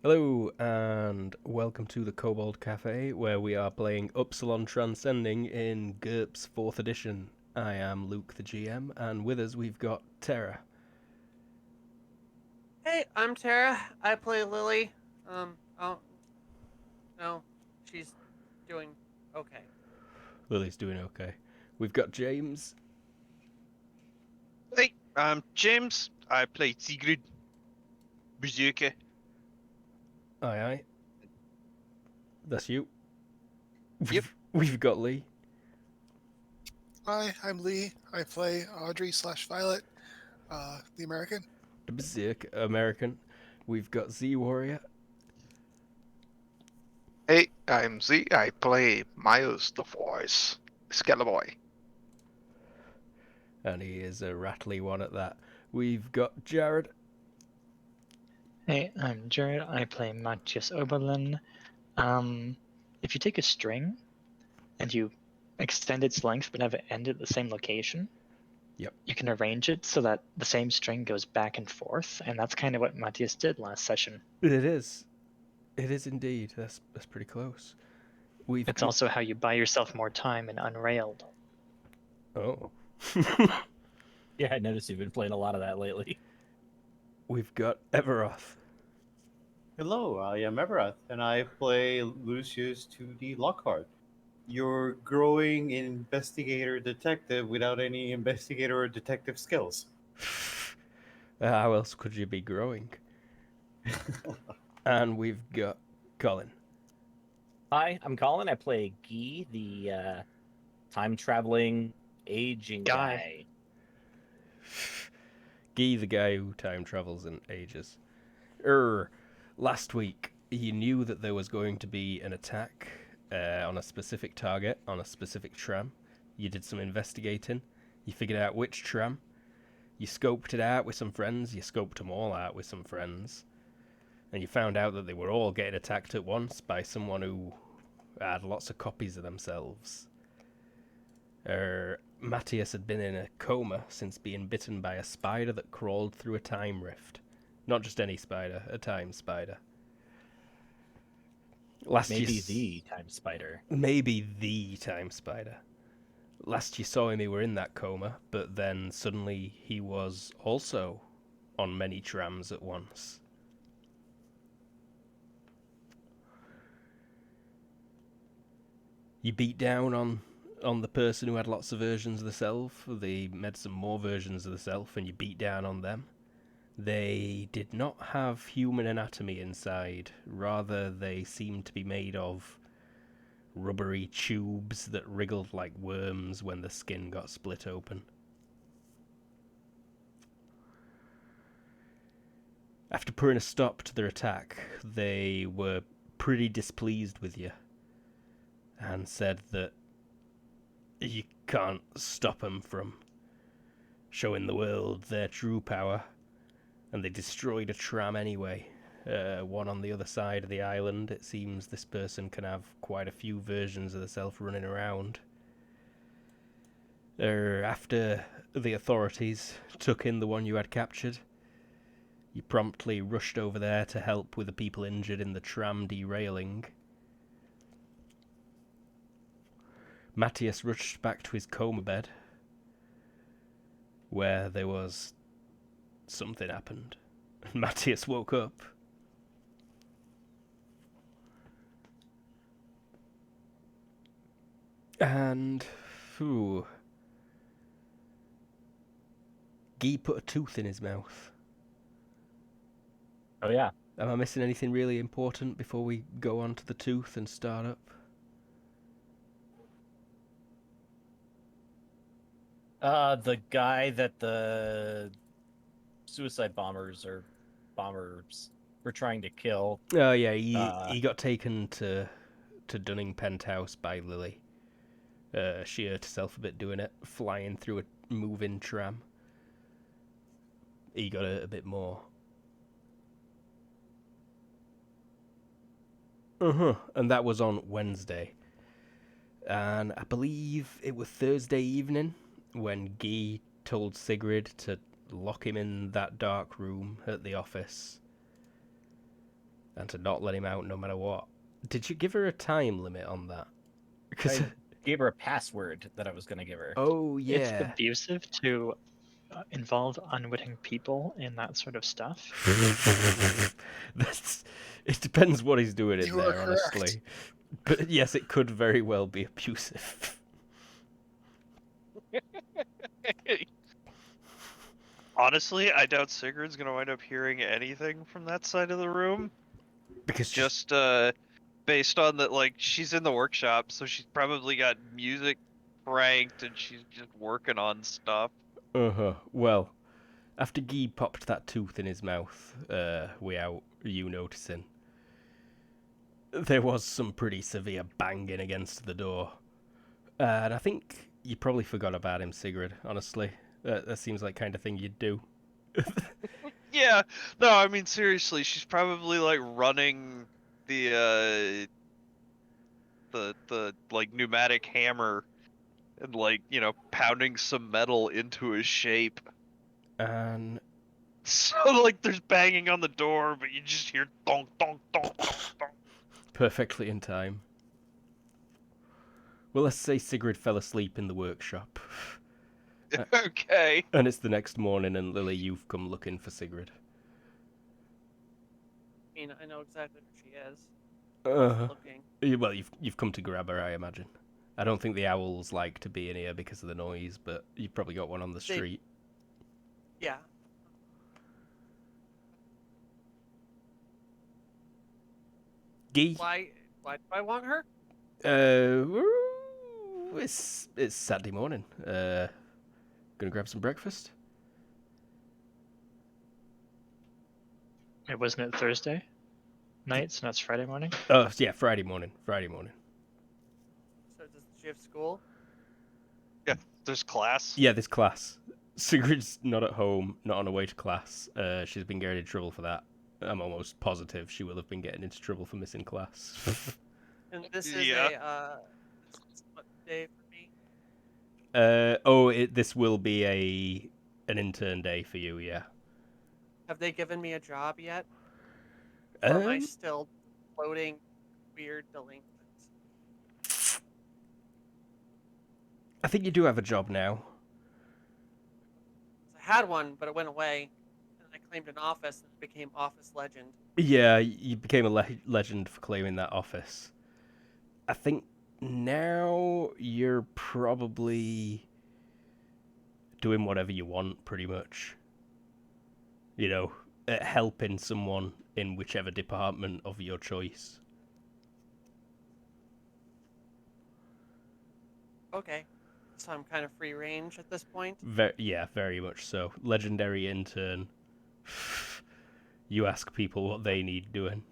Hello, and welcome to the Kobold Cafe, where we are playing Upsilon Transcending in GURPS 4th edition. I am Luke, the GM, and with us we've got Tara. Hey, I'm Tara. I play Lily. Oh no, she's doing okay. Lily's doing okay. We've got James. Hey, I'm James. I play Sigrid Berserker. Aye, aye. That's you. Yep. We've got Lee. Hi, I'm Lee. I play Audrey/Violet, the American. The Berserk American. We've got Z Warrior. Hey, I'm Z. I play Miles the Voice, Skeletor. And he is a rattly one at that. We've got Jared. Hey, I'm Jared. I play Matthias Oberlin. If you take a string and you extend its length but have it end at the same location, Yep. you can arrange it so that the same string goes back and forth, and that's kind of what Matthias did last session. It is. It is indeed. That's pretty close. It's also how you buy yourself more time in Unrailed. Oh. Yeah, I noticed you've been playing a lot of that lately. We've got Everoth. Hello, I am Everett, and I play Lucius 2D Lockhart. Your growing investigator detective without any investigator or detective skills. How else could you be growing? And we've got Colin. Hi, I'm Colin. I play Guy, the time-traveling, aging guy. Guy, the guy who time travels and ages. Last week, you knew that there was going to be an attack on a specific target, on a specific tram. You did some investigating. You figured out which tram. You scoped it out with some friends. You scoped them all out with some friends. And you found out that they were all getting attacked at once by someone who had lots of copies of themselves. Matthias had been in a coma since being bitten by a spider that crawled through a time rift. Not just any spider, a time spider. Maybe the time spider. Maybe the time spider. Last you saw him, he were in that coma, but then suddenly he was also on many trams at once. You beat down on the person who had lots of versions of the self. They made some more versions of the self, and you beat down on them. They did not have human anatomy inside. Rather, they seemed to be made of rubbery tubes that wriggled like worms when the skin got split open. After putting a stop to their attack, they were pretty displeased with you and said that you can't stop them from showing the world their true power, and they destroyed a tram anyway. One on the other side of the island. It seems this person can have quite a few versions of themselves running around. After the authorities took in the one you had captured, you promptly rushed over there to help with the people injured in the tram derailing. Matthias rushed back to his coma bed, where there was something happened. Matthias woke up. And Guy put a tooth in his mouth. Oh, yeah. Am I missing anything really important before we go on to the tooth and start up? The guy that the suicide bombers or bombers were trying to kill. Oh yeah, he got taken to Dunning Penthouse by Lily. She hurt herself a bit doing it, flying through a moving tram. He got a bit more. And that was on Wednesday. And I believe it was Thursday evening when Guy told Sigrid to lock him in that dark room at the office and to not let him out no matter what. Did you give her a time limit on that? Because I gave her a password that I was going to give her. oh It's yeah, abusive to involve unwitting people in that sort of stuff. that's. It depends what he's doing in You are there, correct. honestly. But yes, it could very well be abusive. Honestly, I doubt Sigurd's gonna wind up hearing anything from that side of the room. Because Just based on that, like, she's in the workshop, so she's probably got music cranked and she's just working on stuff. Well, after Guy popped that tooth in his mouth, without you noticing, there was some pretty severe banging against the door. And I think you probably forgot about him, Sigrid, honestly. That seems like kind of thing you'd do. Yeah, no, I mean seriously, she's probably like running the like pneumatic hammer and like, you know, pounding some metal into a shape. And So like there's banging on the door, but you just hear donk donk donk donk donk. perfectly in time. Well, let's say Sigrid fell asleep in the workshop. Okay. And it's the next morning, and Lily, you've come looking for Sigrid. I mean, I know exactly where she is. Uh-huh. Looking. Well, you've come to grab her, I imagine. I don't think the owls like to be in here because of the noise, but you've probably got one on the They- street. Yeah. Guy? Why do I want her? It's Saturday morning. Gonna grab some breakfast? It wasn't it Thursday night, so now it's Friday morning. Oh, yeah, Friday morning. Friday morning. So does she have school? There's class. Yeah, this class. Sigrid's not at home, not on her way to class. She's been getting in trouble for that. I'm almost positive she will have been getting into trouble for missing class. And this is Yeah. this is what day for me? This will be an intern day for you, yeah. Have they given me a job yet? Or am I Um, still floating weird delinquents? I think you do have a job now. I had one, but it went away. And I claimed an office and it became office legend. Yeah, you became a legend for claiming that office. I think now you're probably doing whatever you want, pretty much. You know, helping someone in whichever department of your choice. Okay. So I'm kind of free range at this point. Yeah, very much so. Legendary intern. You ask people what they need doing.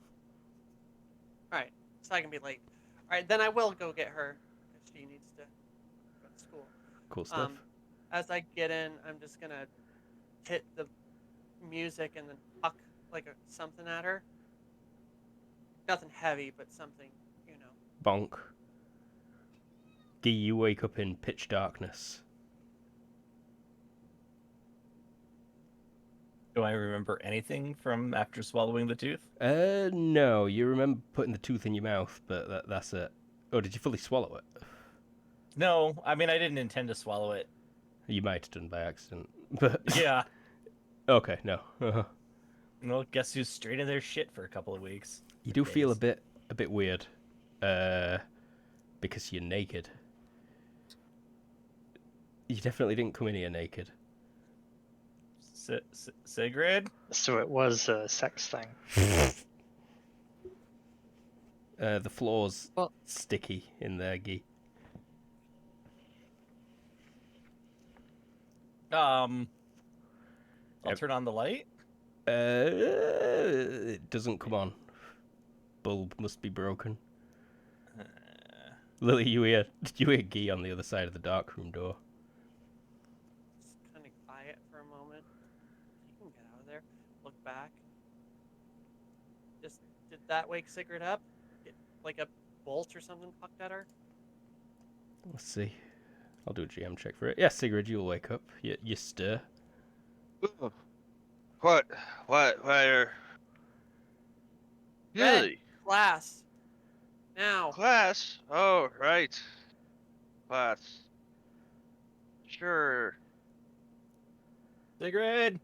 Alright. So I can be late. Alright, then I will go get her. If she needs to go to school. Cool stuff. As I get in, I'm just gonna hit the music and then huck something at her. Nothing heavy, but something, you know. Bonk. Guy, you wake up in pitch darkness. Do I remember anything from after swallowing the tooth? No. You remember putting the tooth in your mouth, but that's it. Oh, did you fully swallow it? No, I mean I didn't intend to swallow it. You might have done by accident, but Yeah. okay, no. Well, guess who's straight in their shit for a couple of weeks? You do feel Days. a bit weird, because you're naked. You definitely didn't come in here naked. Sigrid? So it was a sex thing. The floor's Well- sticky in there, Guy. I'll Yep. turn on the light. It doesn't come on. Bulb must be broken. Lily, did you hear Guy on the other side of the darkroom door? Just kind of quiet for a moment. You can get out of there. Look back. Just did that wake Sigrid up? Get like a bolt or something plucked at her? Let's see. I'll do a GM check for it. Yeah, Sigrid, you'll wake up. You stir. What? Where? Red, Really? class. Now. Class? Oh, right. Class. Sure. Sigrid,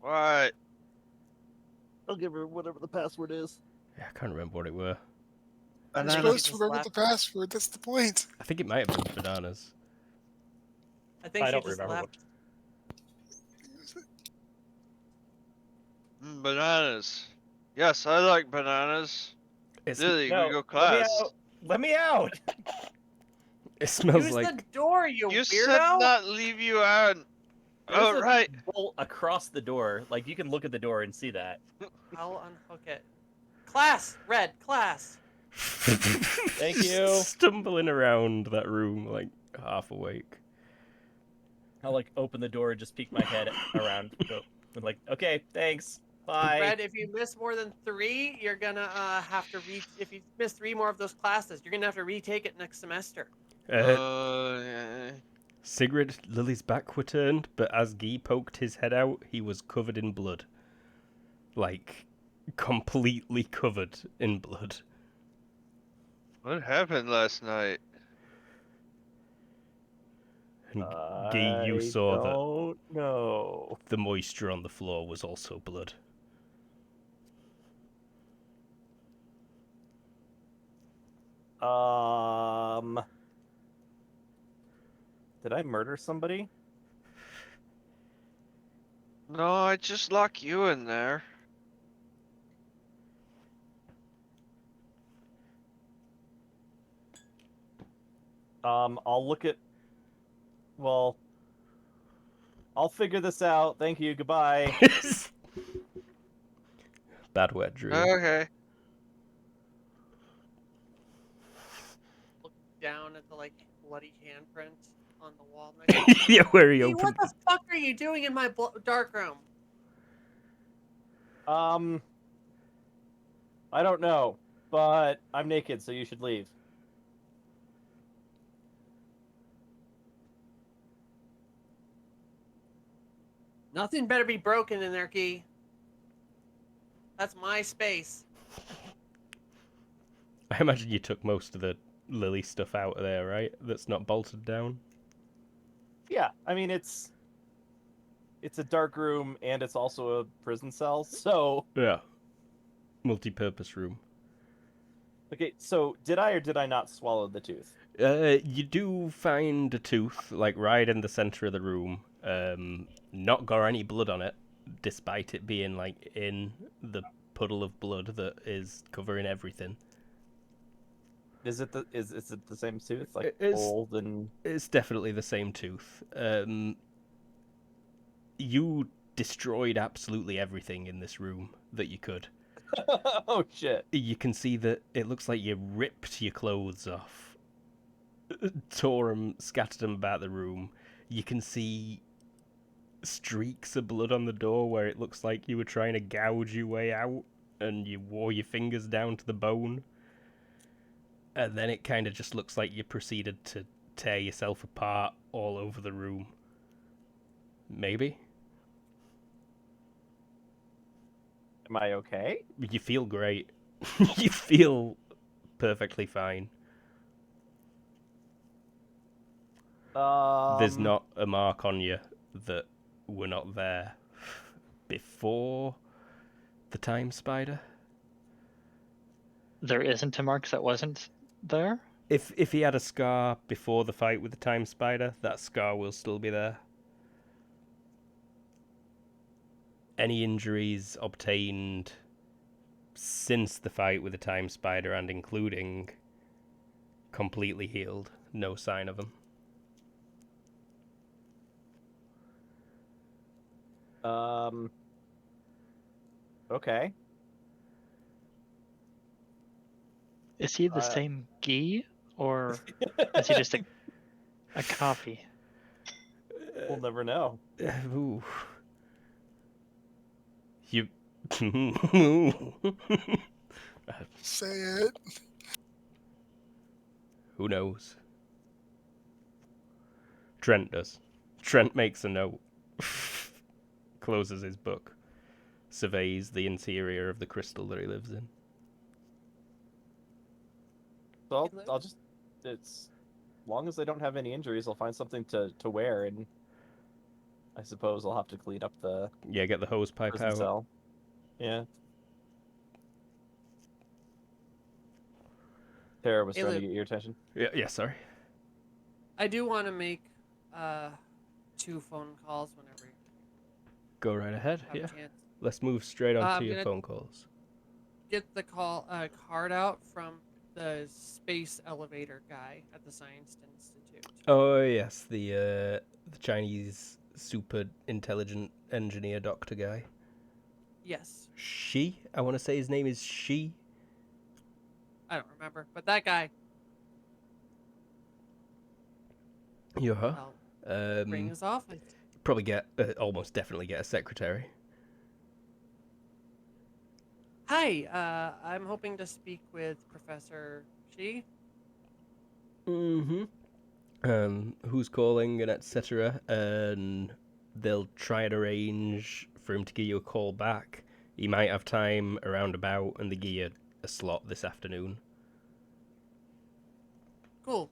What? I'll give her whatever the password is. Yeah, I can't remember what it were. You're Banana. supposed to Just remember left. the password. That's the point. I think it might have been bananas. I think I she don't just remember left. Bananas. Yes, I like bananas. It's, Lily, we No, go let me class. out. Let me out. it smells Use like the door, you You weirdo! said not leave you out. There's Oh, a right. bolt across the door. Like you can look at the door and see that. I'll unhook it. Class, red, class. Thank you. stumbling around that room like half awake. I'll like open the door and just peek my head around. Go, and like, okay, thanks. Bye. Red, if you miss more than 3, you're gonna have to if you miss 3 more of those classes, you're gonna have to retake it next semester. Yeah. Sigrid, Lily's back were turned, but as Guy poked his head out, he was covered in blood. Like, completely covered in blood. What happened last night? And Guy, you saw that don't know. the moisture on the floor was also blood. Did I murder somebody? No, I just lock you in there. I'll look at. Well, I'll figure this out. Thank you. Goodbye. Bad wet dream. Okay. Look down at the like bloody handprint on the wall next to Yeah, where he Hey, opened. what the fuck are you doing in my dark room? I don't know, but I'm naked, so you should leave. Nothing better be broken in there, Key. That's my space. I imagine you took most of the Lily stuff out of there, right? That's not bolted down. Yeah, I mean it's a dark room and it's also a prison cell. So Yeah. Multi-purpose room. okay, so did I or did I not swallow the tooth? You do find a tooth, like right in the center of the room. Not got any blood on it, despite it being like in the puddle of blood that is covering everything. Is it the same tooth, like It's- old and? It's definitely the same tooth. You destroyed absolutely everything in this room that you could. Oh shit! You can see that it looks like you ripped your clothes off, tore them, scattered them about the room. You can see streaks of blood on the door where it looks like you were trying to gouge your way out and you wore your fingers down to the bone. And then it kind of just looks like you proceeded to tear yourself apart all over the room. Maybe? Am I okay? You feel great. You feel perfectly fine. There's not a mark on you that were not there before the time spider. There isn't a mark that wasn't there? If he had a scar before the fight with the time spider, that scar will still be there. Any injuries obtained since the fight with the time spider and including completely healed, no sign of them. Okay. Is he the same Guy, or is he just a copy? We'll never know. Ooh. You. Say it. Who knows? Trent does. Trent makes a note. Closes his book. surveys the interior of the crystal that he lives in. So He I'll just, it's, as long as they don't have any injuries, I'll find something to wear, and I suppose I'll have to clean up the Yeah, get the hose pipe prison out. cell. Yeah. Tara was Hey, trying to Luke. get your attention. Yeah, sorry. I do want to make 2 phone calls whenever you Go right ahead. have Yeah. a chance. Let's move straight on I'm to your gonna- phone calls. Get the card out from the space elevator guy at the Science Institute. Oh yes, the Chinese super intelligent engineer doctor guy. Yes, I want to say his name is Shi. I don't remember, but that guy. Yeah. I'll ring his office. Probably get almost definitely get a secretary. Hi, I'm hoping to speak with Professor Shi. Who's calling and etc. And they'll try and arrange for him to give you a call back. He might have time around about, and they give you a slot this afternoon. Cool.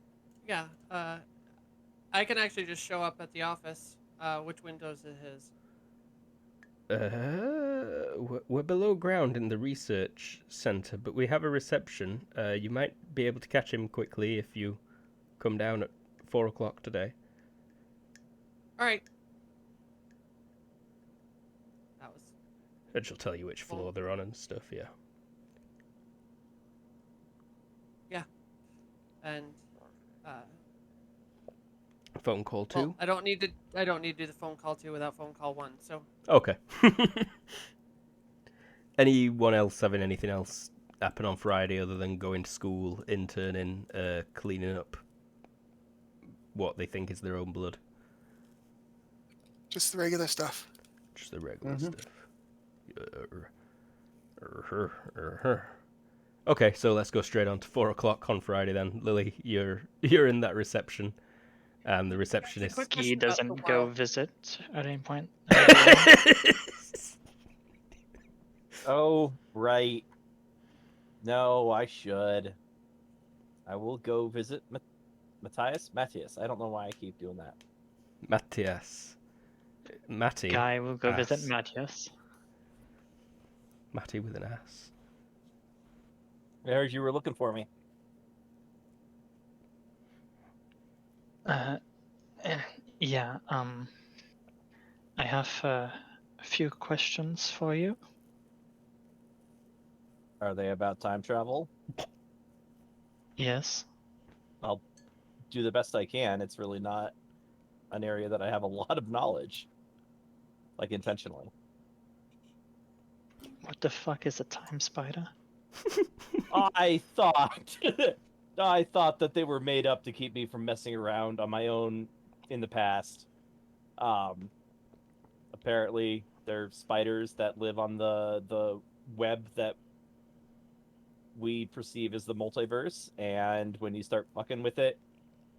Yeah. I can actually just show up at the office. Which windows is his? We're below ground in the research center, but we have a reception. You might be able to catch him quickly if you come down at 4 o'clock today. All right. That was. And she'll tell you which floor they're on and stuff. Yeah. And Phone call 2. well, I don't need to do the phone call 2 without phone call 1. So Okay. Anyone else having anything else happen on Friday other than going to school, interning, cleaning up what they think is their own blood? Just the regular stuff. Just the regular Mhm. stuff. Okay, so let's go straight on to 4 o'clock on Friday then. Lily, you're in that reception, and the receptionist. Quick He question about doesn't the go world. visit at any point. Oh, right. No, I should. I will go visit Matthias. I don't know why I keep doing that. Matthias. Matty. Guy will go visit Ass. Matthias. Matty with an ass. I heard you were looking for me. Yeah, I have a few questions for you. Are they about time travel? Yes. I'll do the best I can. It's really not an area that I have a lot of knowledge, like intentionally. What the fuck is a time spider? I thought that they were made up to keep me from messing around on my own in the past. Apparently they're spiders that live on the web that we perceive as the multiverse, and when you start fucking with it,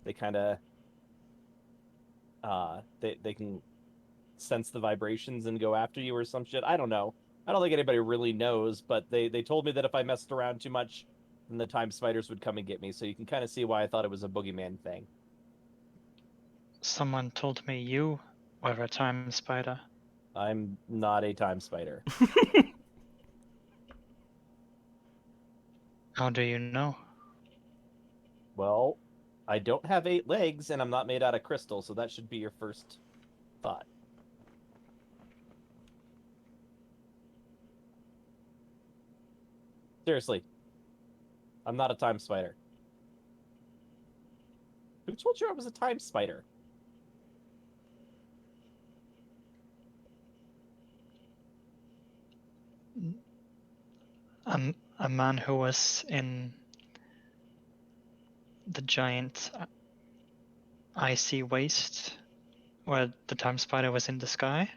they kind of they can sense the vibrations and go after you or some shit. I don't know. I don't think anybody really knows, but they told me that if I messed around too much, then the time spiders would come and get me. So you can kind of see why I thought it was a boogeyman thing. Someone told me you were a time spider. I'm not a time spider. How do you know? Well, I don't have 8 legs, and I'm not made out of crystal, so that should be your first thought. Seriously, I'm not a time spider. Who told you I was a time spider? A man who was in the giant icy waste where the time spider was in the sky.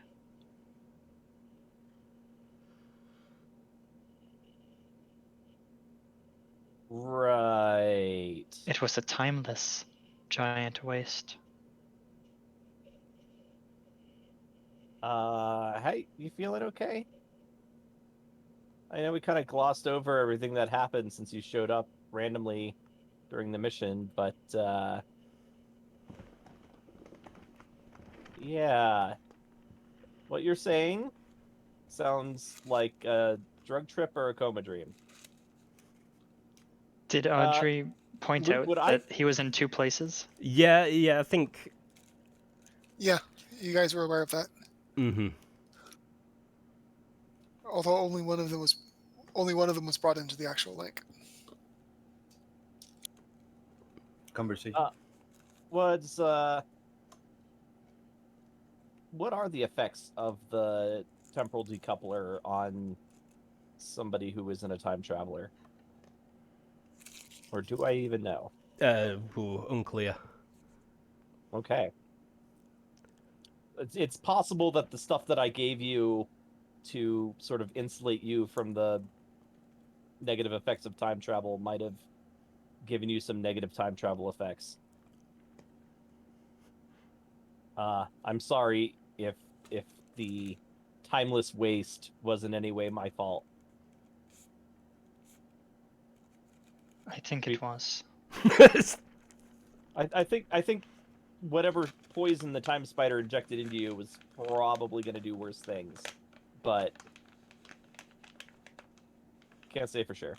Right. It was a timeless giant waste. Hey, you feeling okay? I know we kind of glossed over everything that happened since you showed up randomly during the mission, but yeah, what you're saying sounds like a drug trip or a coma dream. Did Audrey point Luke, out would I- that he was in 2 places? Yeah, I think. Yeah, you guys were aware of that. Mm-hmm. Although only one of them was brought into the actual link. Conversation. What are the effects of the temporal decoupler on somebody who isn't a time traveler? Or do I even know? Unclear. Okay. It's possible that the stuff that I gave you to sort of insulate you from the negative effects of time travel might have given you some negative time travel effects. I'm sorry if the timeless waste was in any way my fault. I think it was. I think whatever poison the time spider injected into you was probably going to do worse things, but can't say for sure.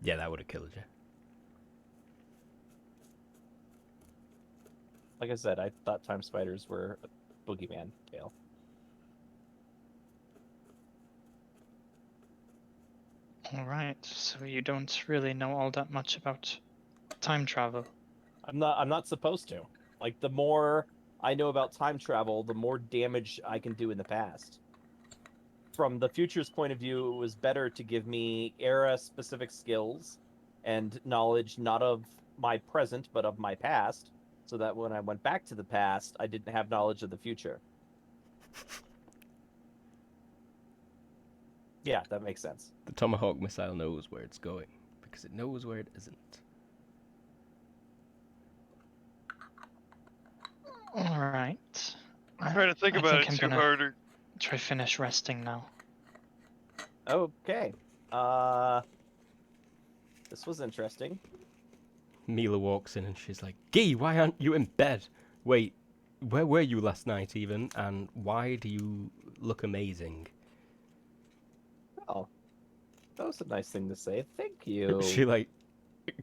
Yeah, that would have killed you. Like I said, I thought time spiders were a boogeyman tale. All right, so you don't really know all that much about time travel. I'm not supposed to. Like, the more I know about time travel, the more damage I can do in the past. From the future's point of view, it was better to give me era-specific skills and knowledge not of my present, but of my past, so that when I went back to the past, I didn't have knowledge of the future. Yeah, that makes sense. The Tomahawk missile knows where it's going because it knows where it isn't. All right. I'm trying to think I about think it I'm too gonna harder. try finish resting now. Okay. This was interesting. Mila walks in and she's like, Gee, why aren't you in bed? Wait, where were you last night even? And why do you look amazing? Oh, that was a nice thing to say. Thank you. She like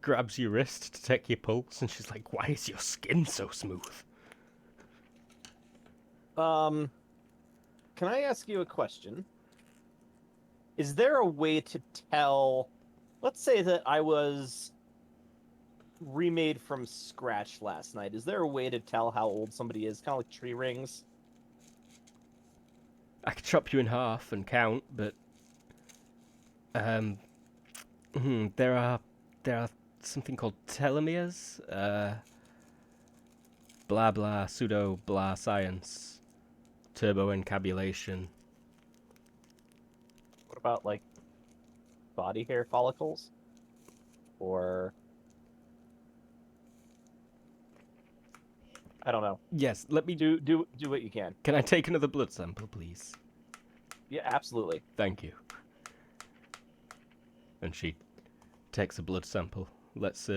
grabs your wrist to check your pulse and she's like, Why is your skin so smooth? Can I ask you a question? Is there a way to tell... Let's say that I was remade from scratch last night. Is there a way to tell how old somebody is? Kind of like tree rings? I could chop you in half and count, but there are something called telomeres. Blah blah pseudo blah science. Turboencabulation. What about, like, body hair follicles? Or... I don't know. Yes, let me Do what you can. Can I take another blood sample, please? Yeah, absolutely. Thank you. And she takes a blood sample. Let's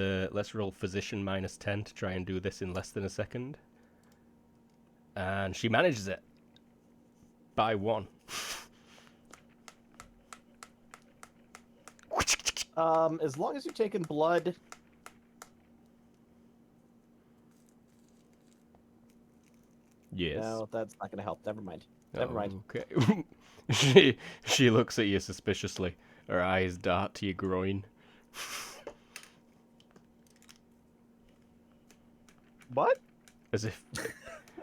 roll physician -10 to try and do this in less than a second. And she manages it by 1. As long as you're taking blood... Yes. No, that's not going to help. Never mind. Never mind. Okay. she looks at you suspiciously. Her eyes dart to your groin. What? As if...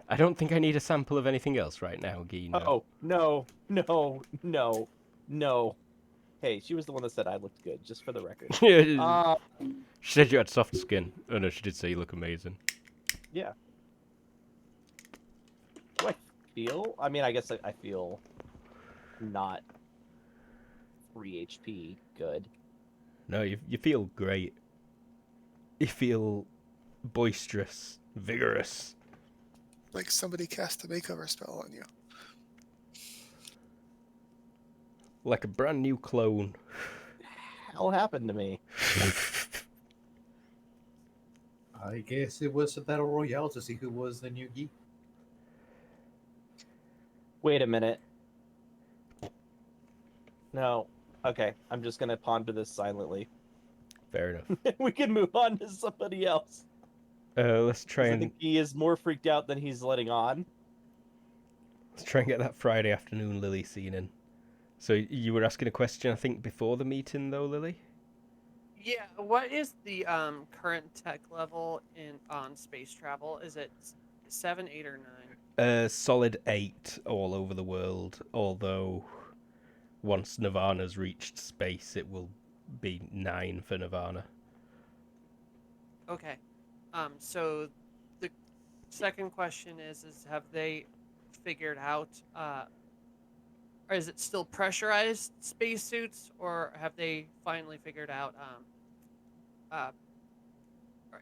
I don't think I need a sample of anything else right now, Gina. Oh, no. Hey, she was the one that said I looked good, just for the record. She said you had soft skin. Oh no, she did say you look amazing. Yeah. Do I feel? I mean, I guess I feel not 3 HP good. No, you feel great. You feel boisterous, vigorous. Like somebody cast a makeover spell on you. Like a brand new clone. Hell happened to me. I guess it was a battle royale to see who was the new geek. Wait a minute. No. Okay, I'm just gonna ponder this silently. Fair enough. We can move on to somebody else. Let's try 'Cause I and think he is more freaked out than he's letting on. get that Friday afternoon Lily scene in. So you were asking a question, I think, before the meeting, though, Lily? Yeah, what is the current tech level on space travel? Is it 7, 8, or 9? Solid 8 all over the world. Although once Nirvana's reached space, it will be 9 for Nirvana. Okay. So the second question is have they figured out or is it still pressurized spacesuits, or have they finally figured out or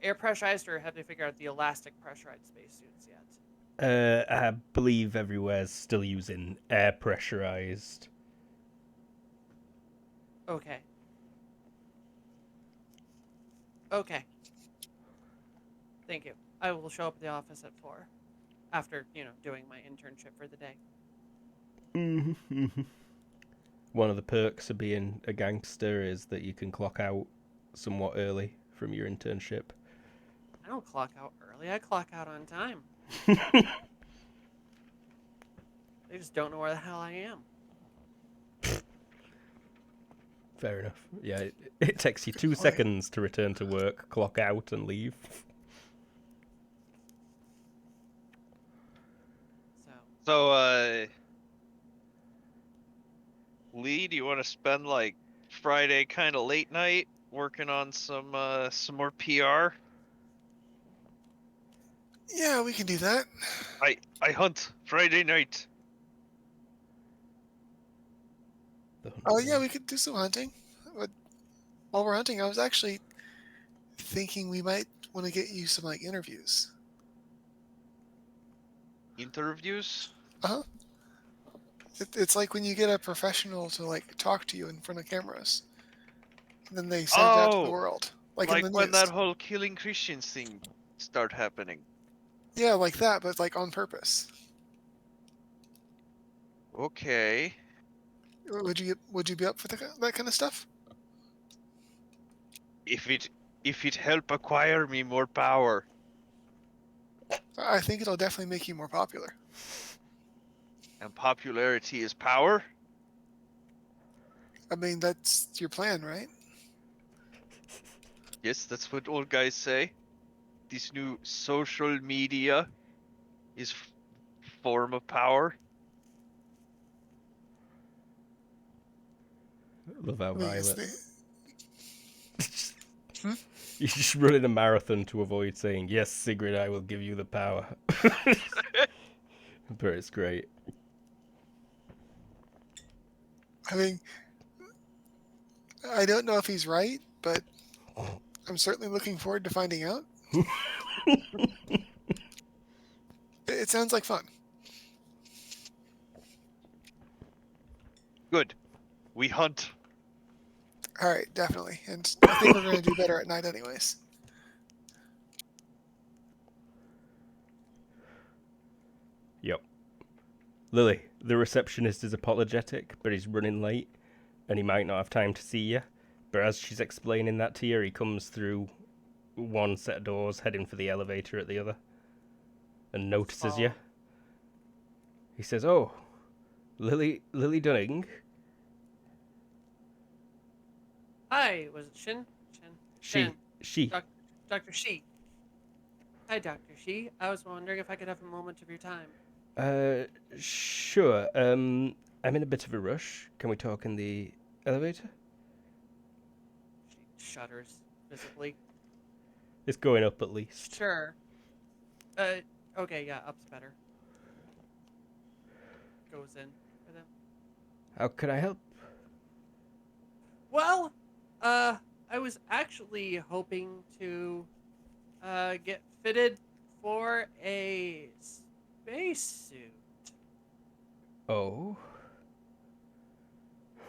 air pressurized, or have they figured out the elastic pressurized spacesuits yet? I believe everywhere's still using air pressurized. Okay. Okay. Thank you. I will show up at the office at 4 after, doing my internship for the day. One of the perks of being a gangster is that you can clock out somewhat early from your internship. I don't clock out early. I clock out on time. They just don't know where the hell I am. Fair enough. Yeah, it takes you 2 point. seconds to return to work, clock out, and leave. So, Lee, do you want to spend like Friday kind of late night working on some more PR? Yeah, we can do that. I hunt Friday night. Oh yeah, we could do some hunting. But while we're hunting, I was actually thinking we might want to get you some like interviews. Interviews? It's like when you get a professional to like talk to you in front of cameras, and then they send it out to the Oh, world, like like in the when news. that whole killing Christians thing start happening. Yeah, like that, but like on purpose. Okay. Would you be up for that kind of stuff? If it help acquire me more power. I think it'll definitely make you more popular. And popularity is power? I mean, that's your plan, right? Yes, that's what old guys say. This new social media is form of power. Love how I mean, it's Violet. Hmm? You just run in a marathon to avoid saying, "Yes, Sigrid, I will give you the power." But it's great. I mean, I don't know if he's right, but I'm certainly looking forward to finding out. It sounds like fun. Good. We hunt. All right, definitely. And I think we're going to do better at night, anyways. Yep. Lily, the receptionist is apologetic, but he's running late, and he might not have time to see you. But as she's explaining that to you, he comes through one set of doors, heading for the elevator at the other, and notices you. He says, "Oh, Lily Dunning." Hi, was it Shin? Shin. She. Dr. Shi. Hi, Dr. Shi. I was wondering if I could have a moment of your time. Sure. I'm in a bit of a rush. Can we talk in the elevator? She shudders visibly. It's going up at least. Sure. Okay, yeah, up's better. Goes in for them. How can I help? Well, I was actually hoping to, get fitted for a spacesuit. Oh.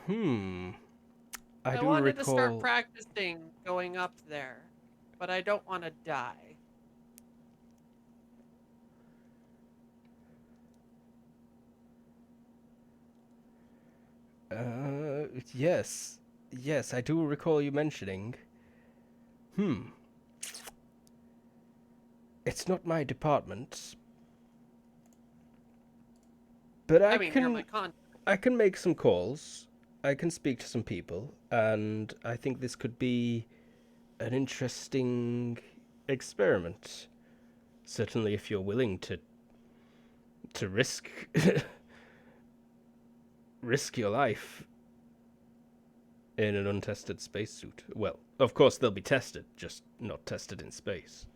I do wanted to start recall. practicing going up there, but I don't want to die. Yes. Yes, I do recall you mentioning. Hmm. It's not my department, but I mean, you're my I can make some calls. I can speak to some people, and I think this could be an interesting experiment. Certainly, if you're willing to risk risk your life in an untested spacesuit. Well, of course they'll be tested, just not tested in space.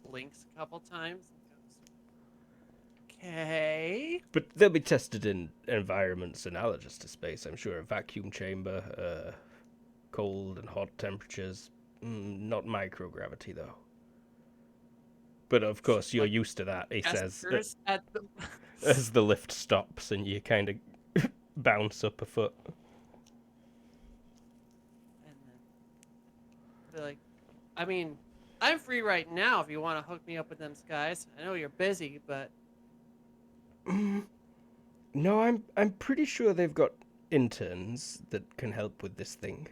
blinks a couple times and goes, okay. But they'll be tested in environments analogous to space, I'm sure. A vacuum chamber, cold and hot temperatures. Not microgravity, though. But of course, you're Like, used to that, he says, Gestures at the as the lift stops and you kind of bounce up a foot. and then they're like, I mean, I'm free right now if you want to hook me up with them guys. I know you're busy, but No, I'm pretty sure they've got interns that can help with this thing.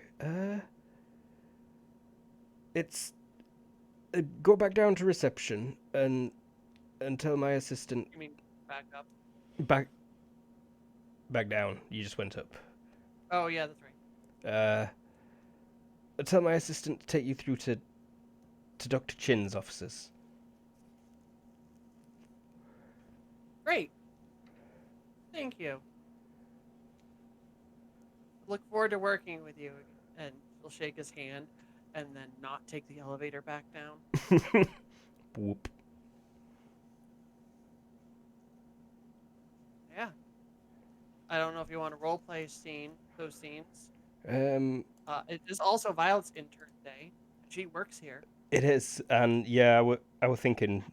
It's go back down to reception and tell my assistant I mean, back up. back down. You just went up. Oh yeah, that's right. Tell my assistant to take you through to Dr. Chin's offices. Great. Thank you. Look forward to working with you. And she'll shake his hand and then not take the elevator back down. Whoop. Yeah. I don't know if you want to roleplay those scenes. It is also Violet's intern day. She works here. It is, and yeah, I was thinking.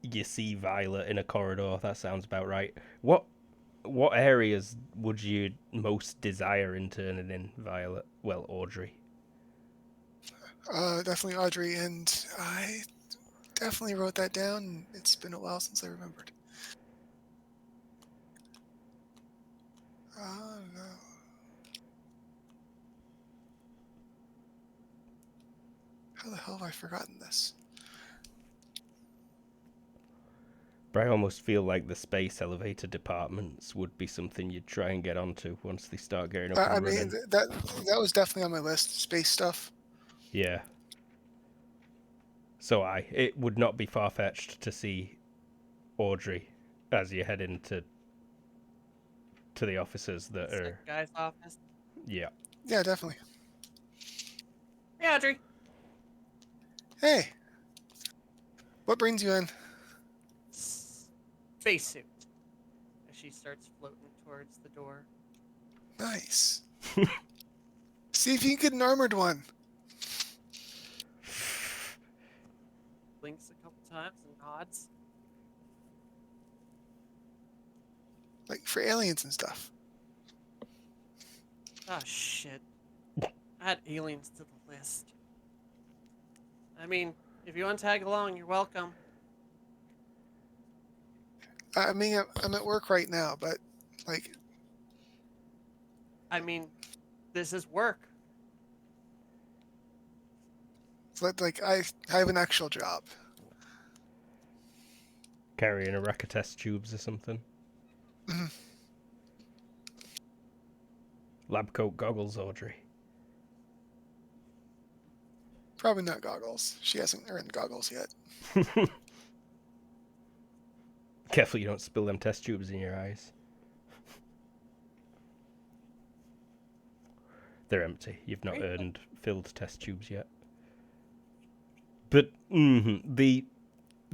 You see Violet in a corridor. That sounds about right. What areas would you most desire interning in, Violet? Well, Audrey. Definitely Audrey, and I definitely wrote that down. It's been a while since I remembered. Oh no. How the hell have I forgotten this? But I almost feel like the space elevator departments would be something you'd try and get onto once they start getting up I and mean, running. that was definitely on my list. Space stuff. Yeah. So it would not be far-fetched to see Audrey as you head into the offices that are... Second guy's office. Yeah. Yeah, definitely. Hey, Audrey. Hey, what brings you in? Spacesuit. As she starts floating towards the door. Nice. See if you can get an armored one. Blinks a couple times and nods. Like for aliens and stuff. Oh, shit. Add aliens to the list. I mean, if you want to tag along, you're welcome. I mean, I'm at work right now, but like, I mean, this is work. like I have an actual job. Carrying a rack of test tubes or something. Mhm. Lab coat goggles, Audrey. Probably not goggles. She hasn't earned goggles yet. Careful you don't spill them test tubes in your eyes. They're empty. You've not earned filled test tubes yet. But the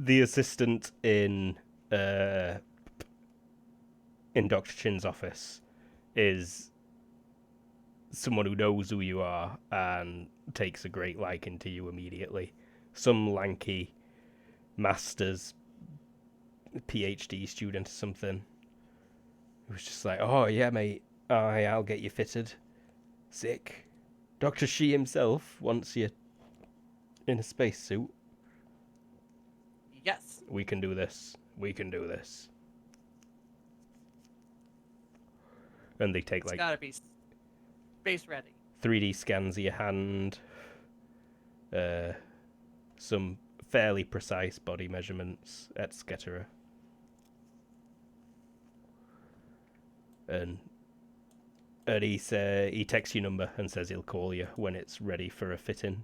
assistant in Dr. Chin's office is someone who knows who you are and takes a great liking to you immediately. Some lanky master's PhD student or something He was just like, "Oh yeah, mate. Aye, I'll get you fitted. Sick. Dr. Shi himself wants you in a spacesuit. Yes. We can do this. We can do this." And they take It's like gotta be space ready. 3D scans of your hand, some fairly precise body measurements, etc. And he texts your number and says he'll call you when it's ready for a fit-in.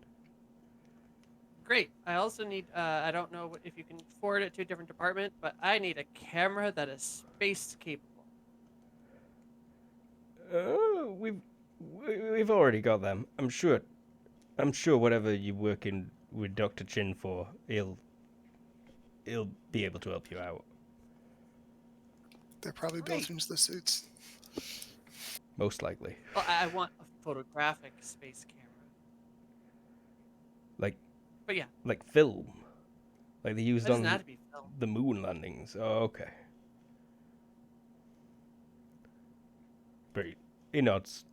Great. I also need, I don't know if you can forward it to a different department, but I need a camera that is space capable. We've already got them. I'm sure whatever you're working with Dr. Chin for, he'll be able to help you out. They're probably Great. built into the suits. Most likely. Well, I want a photographic space camera. Like But yeah, like film. Like they it used doesn't on have to be film. the moon landings. Oh, okay. But he nods.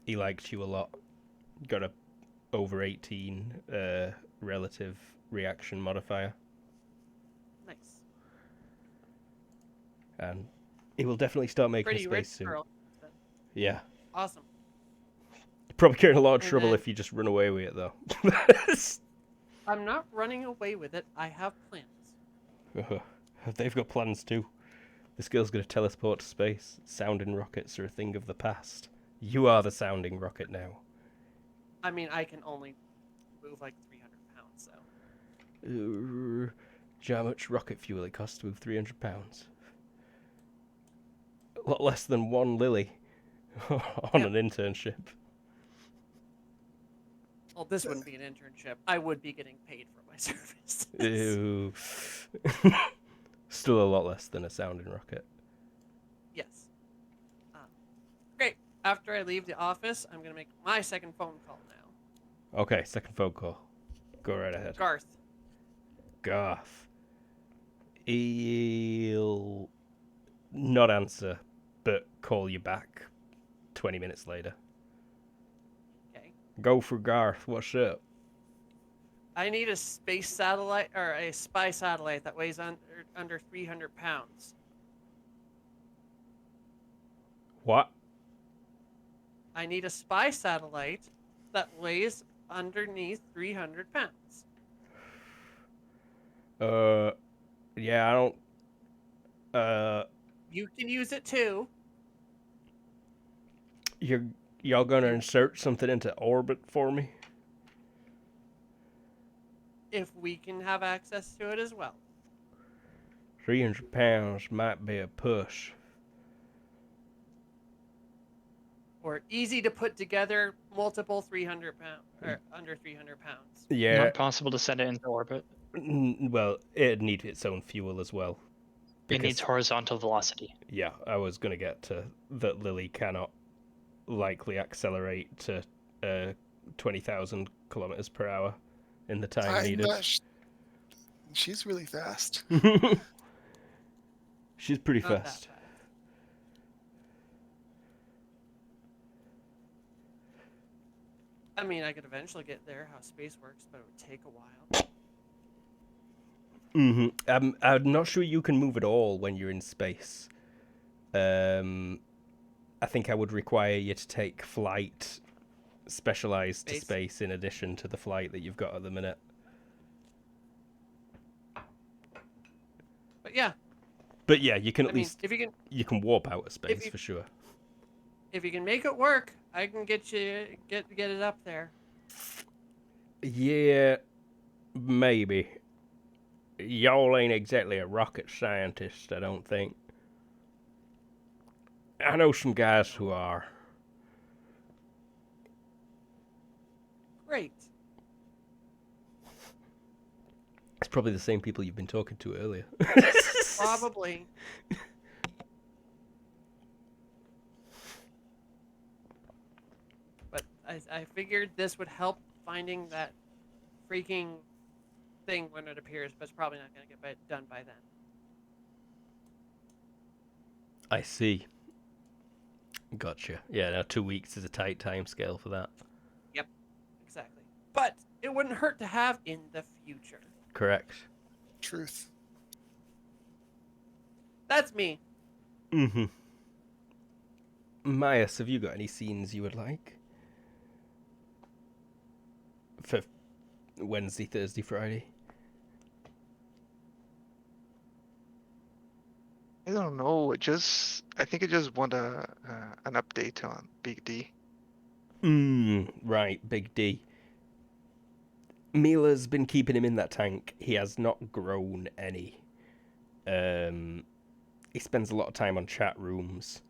He liked you a lot. Got a over 18 relative reaction modifier. Nice. And he will definitely start making Pretty a rich spacesuit. girl. Yeah. Awesome. You're probably getting a lot of And trouble then- if you just run away with it, though. I'm not running away with it. I have plans. They've got plans too. This girl's going to teleport to space. Sounding rockets are a thing of the past. You are the sounding rocket now. I mean, I can only move like 300 pounds, so. Do you know how much rocket fuel it costs to move 300 pounds? A lot less than one Lily on Yep. an internship. Well, this wouldn't be an internship. I would be getting paid for my services. Ew. Still a lot less than a sounding rocket. Yes. Great. After I leave the office, I'm going to make my second phone call now. Okay, second phone call. Go right ahead. Garth. Garth. He'll not answer, but call you back 20 minutes later. Okay. Go for Garth. What's up? I need a space satellite, or a spy satellite that weighs under 300 pounds. What? I need a spy satellite that weighs underneath 300 pounds. Yeah, I don't. You can use it too. Y'all gonna insert something into orbit for me? If we can have access to it as well. 300 pounds might be a push. Or easy to put together multiple 300 pound or under 300 pounds. Yeah. Not possible to send it into orbit. Well, it'd need its own fuel as well. It needs Because- horizontal velocity. Yeah, I was gonna get to that. Lily cannot likely accelerate to 20,000 kilometers per hour in the time I'm needed. not. She's really fast. She's pretty Not that fast. fast. I mean, I could eventually get there, how space works, but it would take a while. I'm not sure you can move at all when you're in space. I think I would require you to take flight specialized to Space? space in addition to the flight that you've got at the minute. But yeah, But yeah, you can I at mean, least if you can warp out of space you- for sure. you can make it work, I can get it up there. Yeah, maybe. Y'all ain't exactly a rocket scientist, I don't think. I know some guys who are. Great. It's probably the same people you've been talking to earlier. Probably. But I figured this would help finding that freaking thing when it appears, but it's probably not going to get done by then. I see. Gotcha. Yeah, now 2 weeks is a tight time scale for that. Exactly. But it wouldn't hurt to have in the future. Correct. Truth. That's me. Mm-hmm. Myas, have you got any scenes you would like? For Wednesday, Thursday, Friday? I don't know. I think I just want an update on Big D. Right, Big D. Mila's been keeping him in that tank. He has not grown any. He spends a lot of time on chat rooms.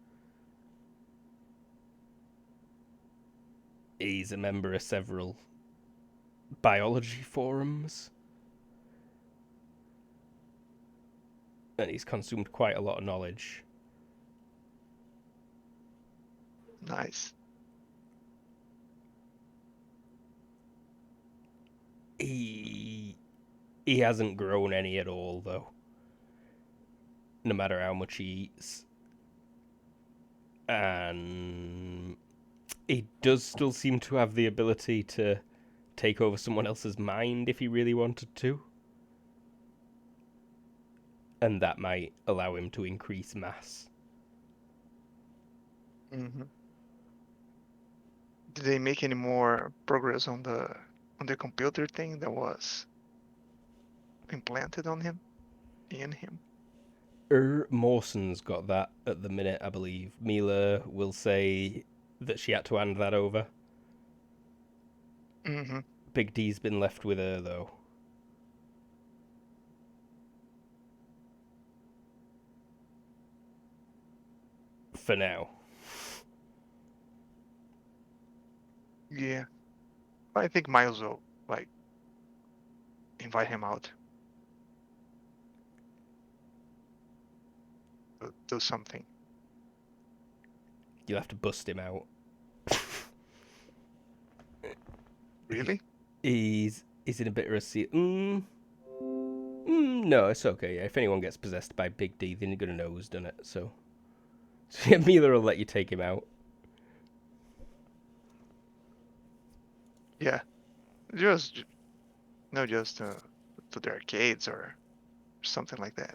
He's a member of several biology forums. And he's consumed quite a lot of knowledge. Nice. He hasn't grown any at all, though. No matter how much he eats. And he does still seem to have the ability to take over someone else's mind if he really wanted to. And that might allow him to increase mass. Mm-hmm. Did they make any more progress on the computer thing that was implanted on him? In him? Mawson's got that at the minute, I believe. Mila will say that she had to hand that over. Mm-hmm. Big D's been left with her, though. For now. Yeah. I think Miles will invite him out. Do something. You'll have to bust him out. Really? He's in a bit of a sea. No, it's okay. If anyone gets possessed by Big D, then you're gonna know who's done it. So yeah, Mila will let you take him out. Yeah. Just to the arcades or something like that.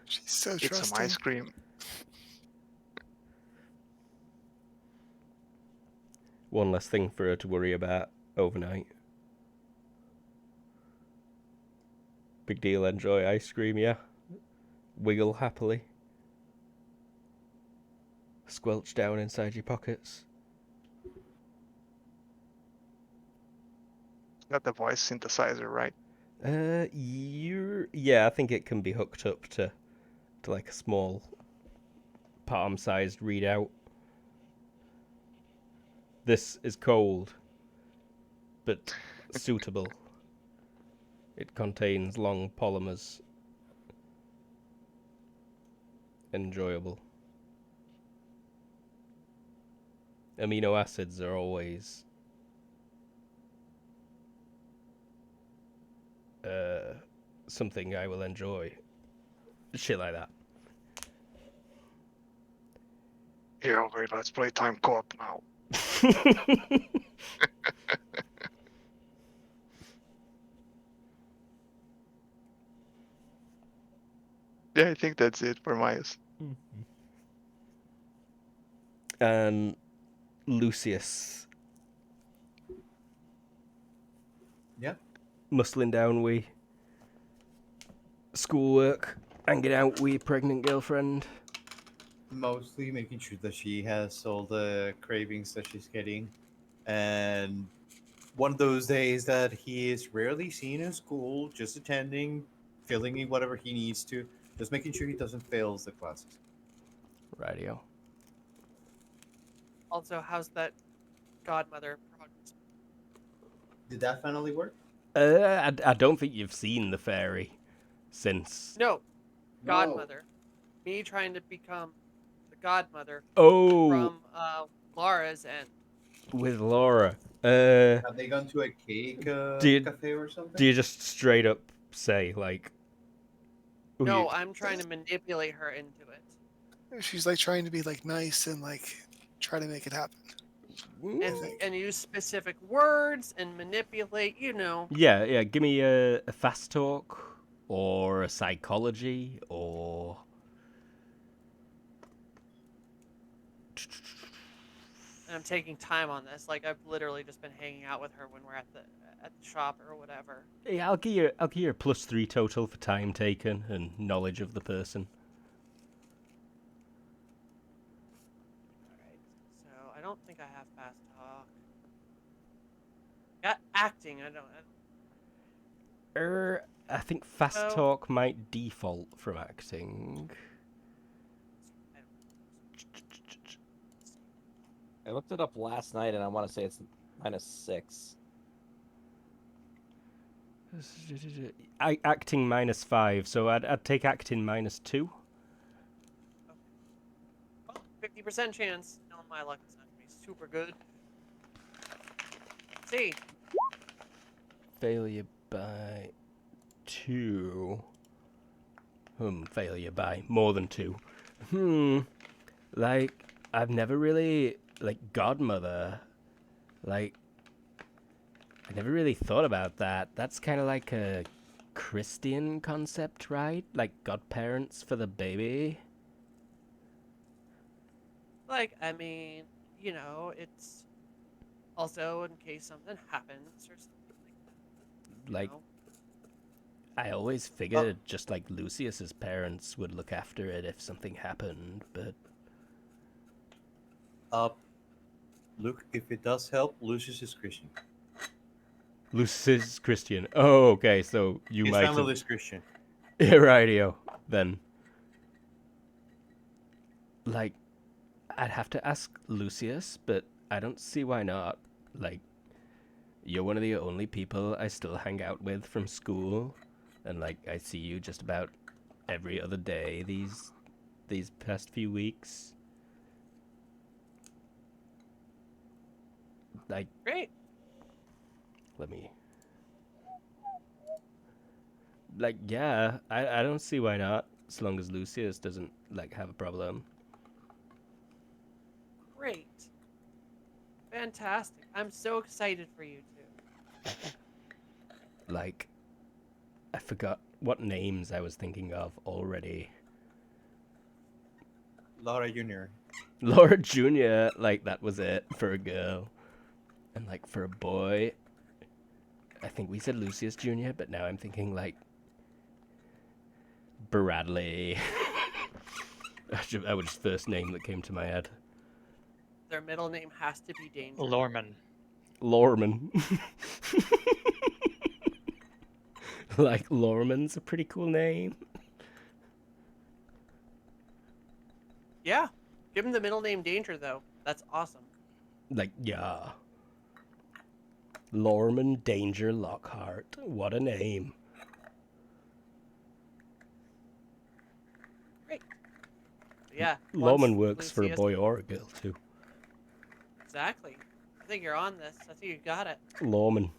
She's so Eat some trusting. ice cream. One less thing for her to worry about overnight. Big deal, enjoy ice cream, yeah. Wiggle happily. Squelch down inside your pockets. Got the voice synthesizer, right? Yeah, I think it can be hooked up to like a small palm-sized readout. This is cold, but suitable. It contains long polymers. Enjoyable. Amino acids are always something I will enjoy. Shit like that. Here, okay, let's play time co-op now. Yeah, I think that's it for Myers. And Lucius. Yeah. Muscling down with schoolwork, hanging out with your pregnant girlfriend. Mostly making sure that she has all the cravings that she's getting. And one of those days that he is rarely seen in school, just attending, filling in whatever he needs to, just making sure he doesn't fail the classes. Radio. Also, how's that godmother progress? Did that finally work? I don't think you've seen the fairy since. No, godmother. Me trying to become the godmother Oh, from Laura's end. with Laura. Have they gone to a cake cafe or something? Do you just straight up say like? No, I'm trying to manipulate her into it. She's like trying to be like nice and like try to make it happen. I think. And use specific words and manipulate, Yeah. Give me a fast talk or a psychology or. And I'm taking time on this. Like I've literally just been hanging out with her when we're at the shop or whatever. Yeah, I'll give you a +3 total for time taken and knowledge of the person. Alright. So I don't think I have fast talk. Got acting, I don't I think fast Oh. talk might default from acting. I looked it up last night, and I want to say it's -6. Acting -5, so I'd take acting -2. 50% chance. No, my luck is not gonna be super good. Let's see. Failure by 2. Failure by more than 2. Like, I've never really, like, godmother, like, I never really thought about that. That's kind of like a Christian concept, right? Like, godparents for the baby. Like, I mean, it's also in case something happens or something Like, know? I always figured just like Lucius's parents would look after it if something happened, but Luke, if it does help, Lucius is Christian. Lucius is Christian. Oh, okay, so you His might family have... is Christian. Yeah, rightio, then. Like, I'd have to ask Lucius, but I don't see why not. Like, you're one of the only people I still hang out with from school, and like, I see you just about every other day these past few weeks. Like, Great. let me... Like, yeah, I don't see why not, as long as Lucius doesn't, like, have a problem. Great. Fantastic. I'm so excited for you two. Like, I forgot what names I was thinking of already. Laura Jr. Laura Jr., like, that was it for a girl. And, like, for a boy, I think we said Lucius Jr., but now I'm thinking, like, Bradley. That was the first name that came to my head. Their middle name has to be Danger. Lorman. Lorman. Like, Lorman's a pretty cool name. Yeah. Give him the middle name Danger, though. That's awesome. Like, yeah. Lorman Danger Lockhart. What a name. Great. Yeah. Lorman once works for a Lucius- boy or a girl, too. Exactly. I think you're on this. I think you got it. Lorman.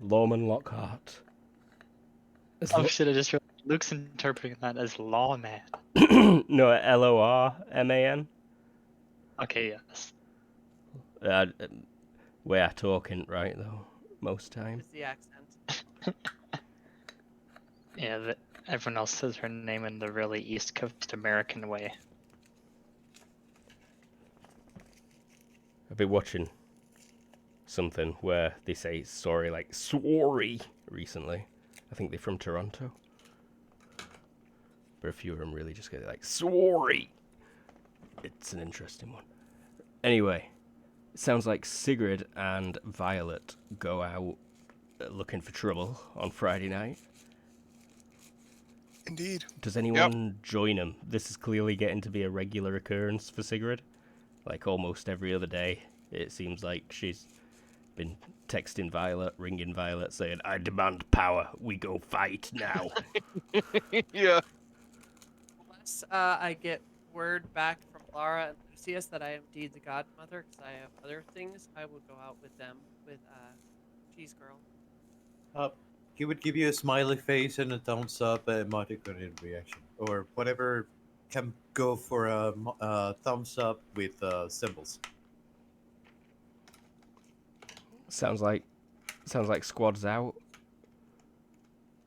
Lorman Lockhart. Oh shit, I just realized Luke's interpreting that as lawman. No, Lorman. Okay, yes. We're talking, right, though, most time. It's the accent. Yeah, everyone else says her name in the really East Coast American way. I've been watching something where they say sorry, like, sorry, recently. I think they're from Toronto. But a few of them really just get like, sorry. It's an interesting one. Anyway, it sounds like Sigrid and Violet go out looking for trouble on Friday night. Indeed. Does anyone join them? This is clearly getting to be a regular occurrence for Sigrid. Like, almost every other day, it seems like she's been texting Violet, ringing Violet, saying, I demand power. We go fight now. Yeah. Unless I get word back from Laura and Lucius that I am indeed the godmother, because I have other things, I will go out with them, with Cheese Girl. He would give you a smiley face and a thumbs up emoticon in reaction, or whatever can go for a thumbs up with symbols. Sounds like squad's out.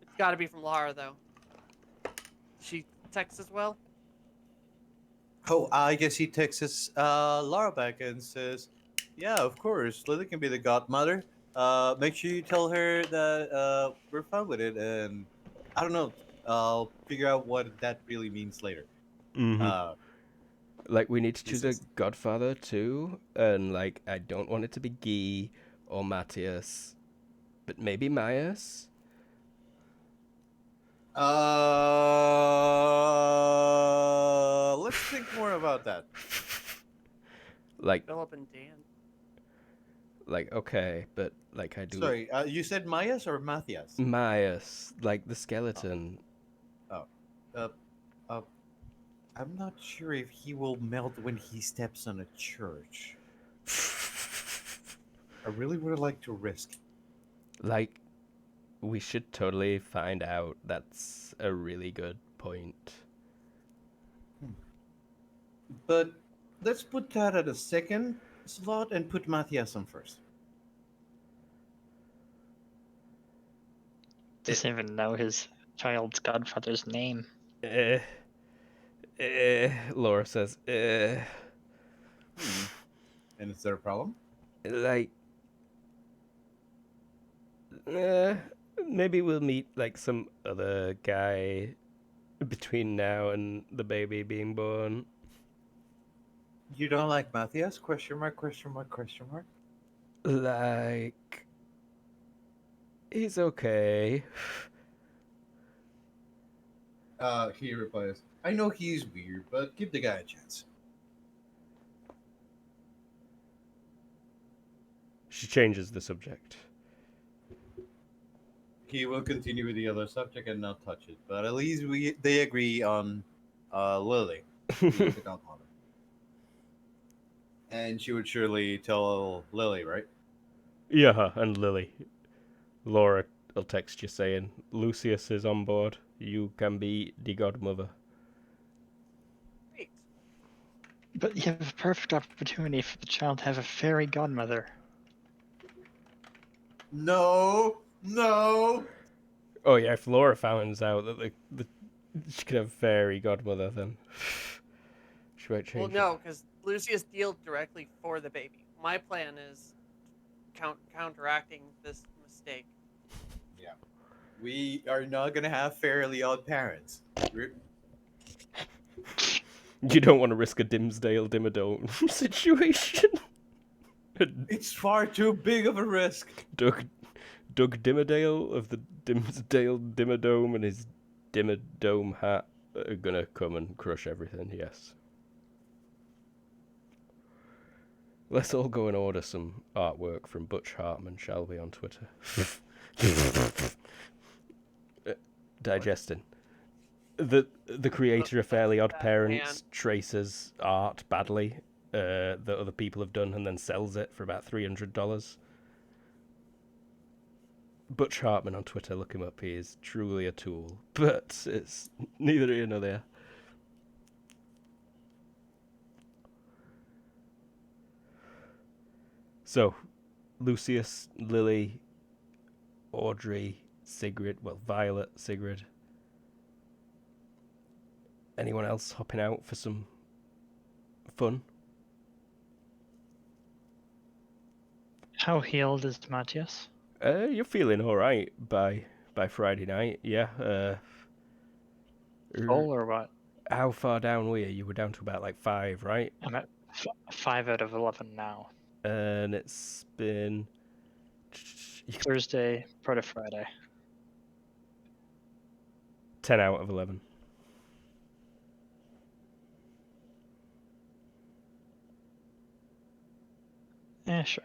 It's got to be from Lara, though. She texts as well. Oh, I guess he texts Lara back and says, "Yeah, of course, Lily can be the godmother. Make sure you tell her that we're fine with it, and I don't know. I'll figure out what that really means later." Mm-hmm. Uh, Like, we need to he choose a says, godfather too, and like, I don't want it to be Guy or Matthias, but maybe Myers. Let's think more about that. Like, Philip and Dan. okay, but like, I do Sorry, you said Mayas or Matthias? Myers, like the skeleton. Uh, uh, I'm not sure if he will melt when he steps on a church. I really would like to risk. Like, we should totally find out. That's a really good point. But let's put that at a second slot and put Matthias on first. Doesn't even know his child's godfather's name. Laura says, And is there a problem? like, maybe we'll meet like some other guy between now and the baby being born. You don't like Matthias? Question mark, question mark, question mark. Like, he's okay. He replies, I know he's weird, but give the guy a chance. She changes the subject. He will continue with the other subject and not touch it. But at least they agree on Lily, who is the godmother. And she would surely tell Lily, right? Yeah, and Lily. Laura will text you saying, Lucius is on board. You can be the godmother. Great. But you have a perfect opportunity for the child to have a fairy godmother. No, no. Oh yeah, if Laura finds out that she could have fairy godmother, then she might change Well, no, because Lucius deals directly for the baby. My plan is counteracting this mistake. Yeah. We are not going to have fairly odd parents. You don't want to risk a Dimsdale Dimmadome situation. It's far too big of a risk. Doug Dimmadale of the Dimsdale Dimmadome and his Dimmadome hat are gonna come and crush everything, yes. Let's all go and order some artwork from Butch Hartman, shall we, on Twitter? Digesting. The creator of Fairly Odd Parents traces art badly that other people have done and then sells it for about $300. Butch Hartman on Twitter, look him up. He is truly a tool, but it's neither here nor there. So, Lucius, Lily, Audrey, Sigrid, well, Violet, Sigrid. Anyone else hopping out for some fun? How healed is Matthias? You're feeling all right by Friday night, yeah. Full or what? How far down were you? You were down to about like 5, right? I'm at 5 out of 11 now. And it's been Thursday, part of Friday. 10 out of 11. Yeah, sure.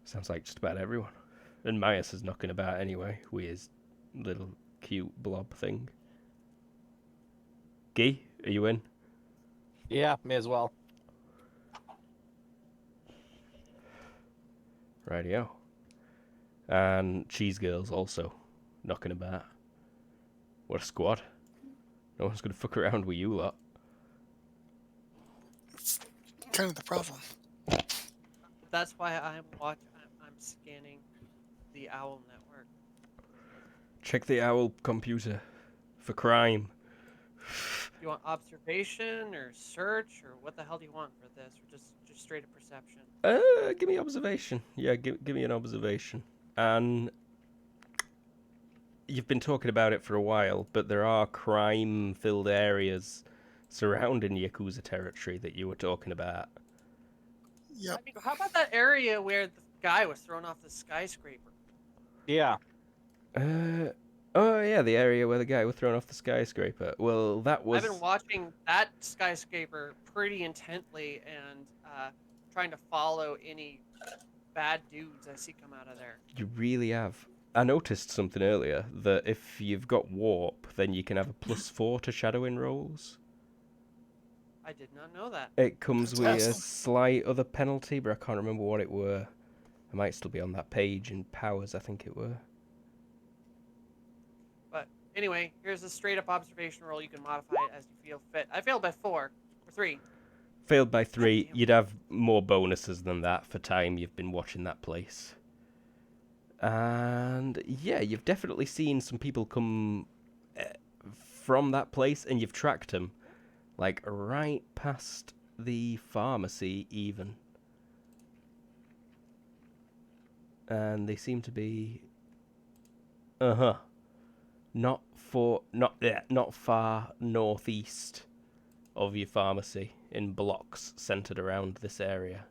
Sounds like just about everyone. And Myers is knocking about anyway with his little cute blob thing. Guy, are you in? Yeah, may as well. Rightio. And Cheese Girls also knocking about. What a squad. No one's gonna fuck around with you lot. It's kind of the problem. That's why I'm scanning the Owl network. Check the owl computer for crime. You want observation or search, or what the hell do you want for this, or just straight up perception? Give me observation. Yeah, give me an observation. And you've been talking about it for a while, but there are crime-filled areas surrounding Yakuza territory that you were talking about. Yep. I mean, how about that area where the guy was thrown off the skyscraper? Yeah. Oh yeah, the area where the guy was thrown off the skyscraper. Well, that was... I've been watching that skyscraper pretty intently and trying to follow any bad dudes I see come out of there. You really have. I noticed something earlier, that if you've got warp, then you can have a +4 to shadowing rolls. I did not know that. It comes That's with a awesome. slight other penalty, but I can't remember what it were. I might still be on that page in powers, I think it were. But anyway, here's a straight up observation roll. You can modify it as you feel fit. I failed by 4 or 3. Failed by 3, damn. you'd have more bonuses than that for time you've been watching that place. And yeah, you've definitely seen some people come from that place, and you've tracked them. Like, right past the pharmacy, even. And they seem to be... Not far northeast of your pharmacy, in blocks centered around this area.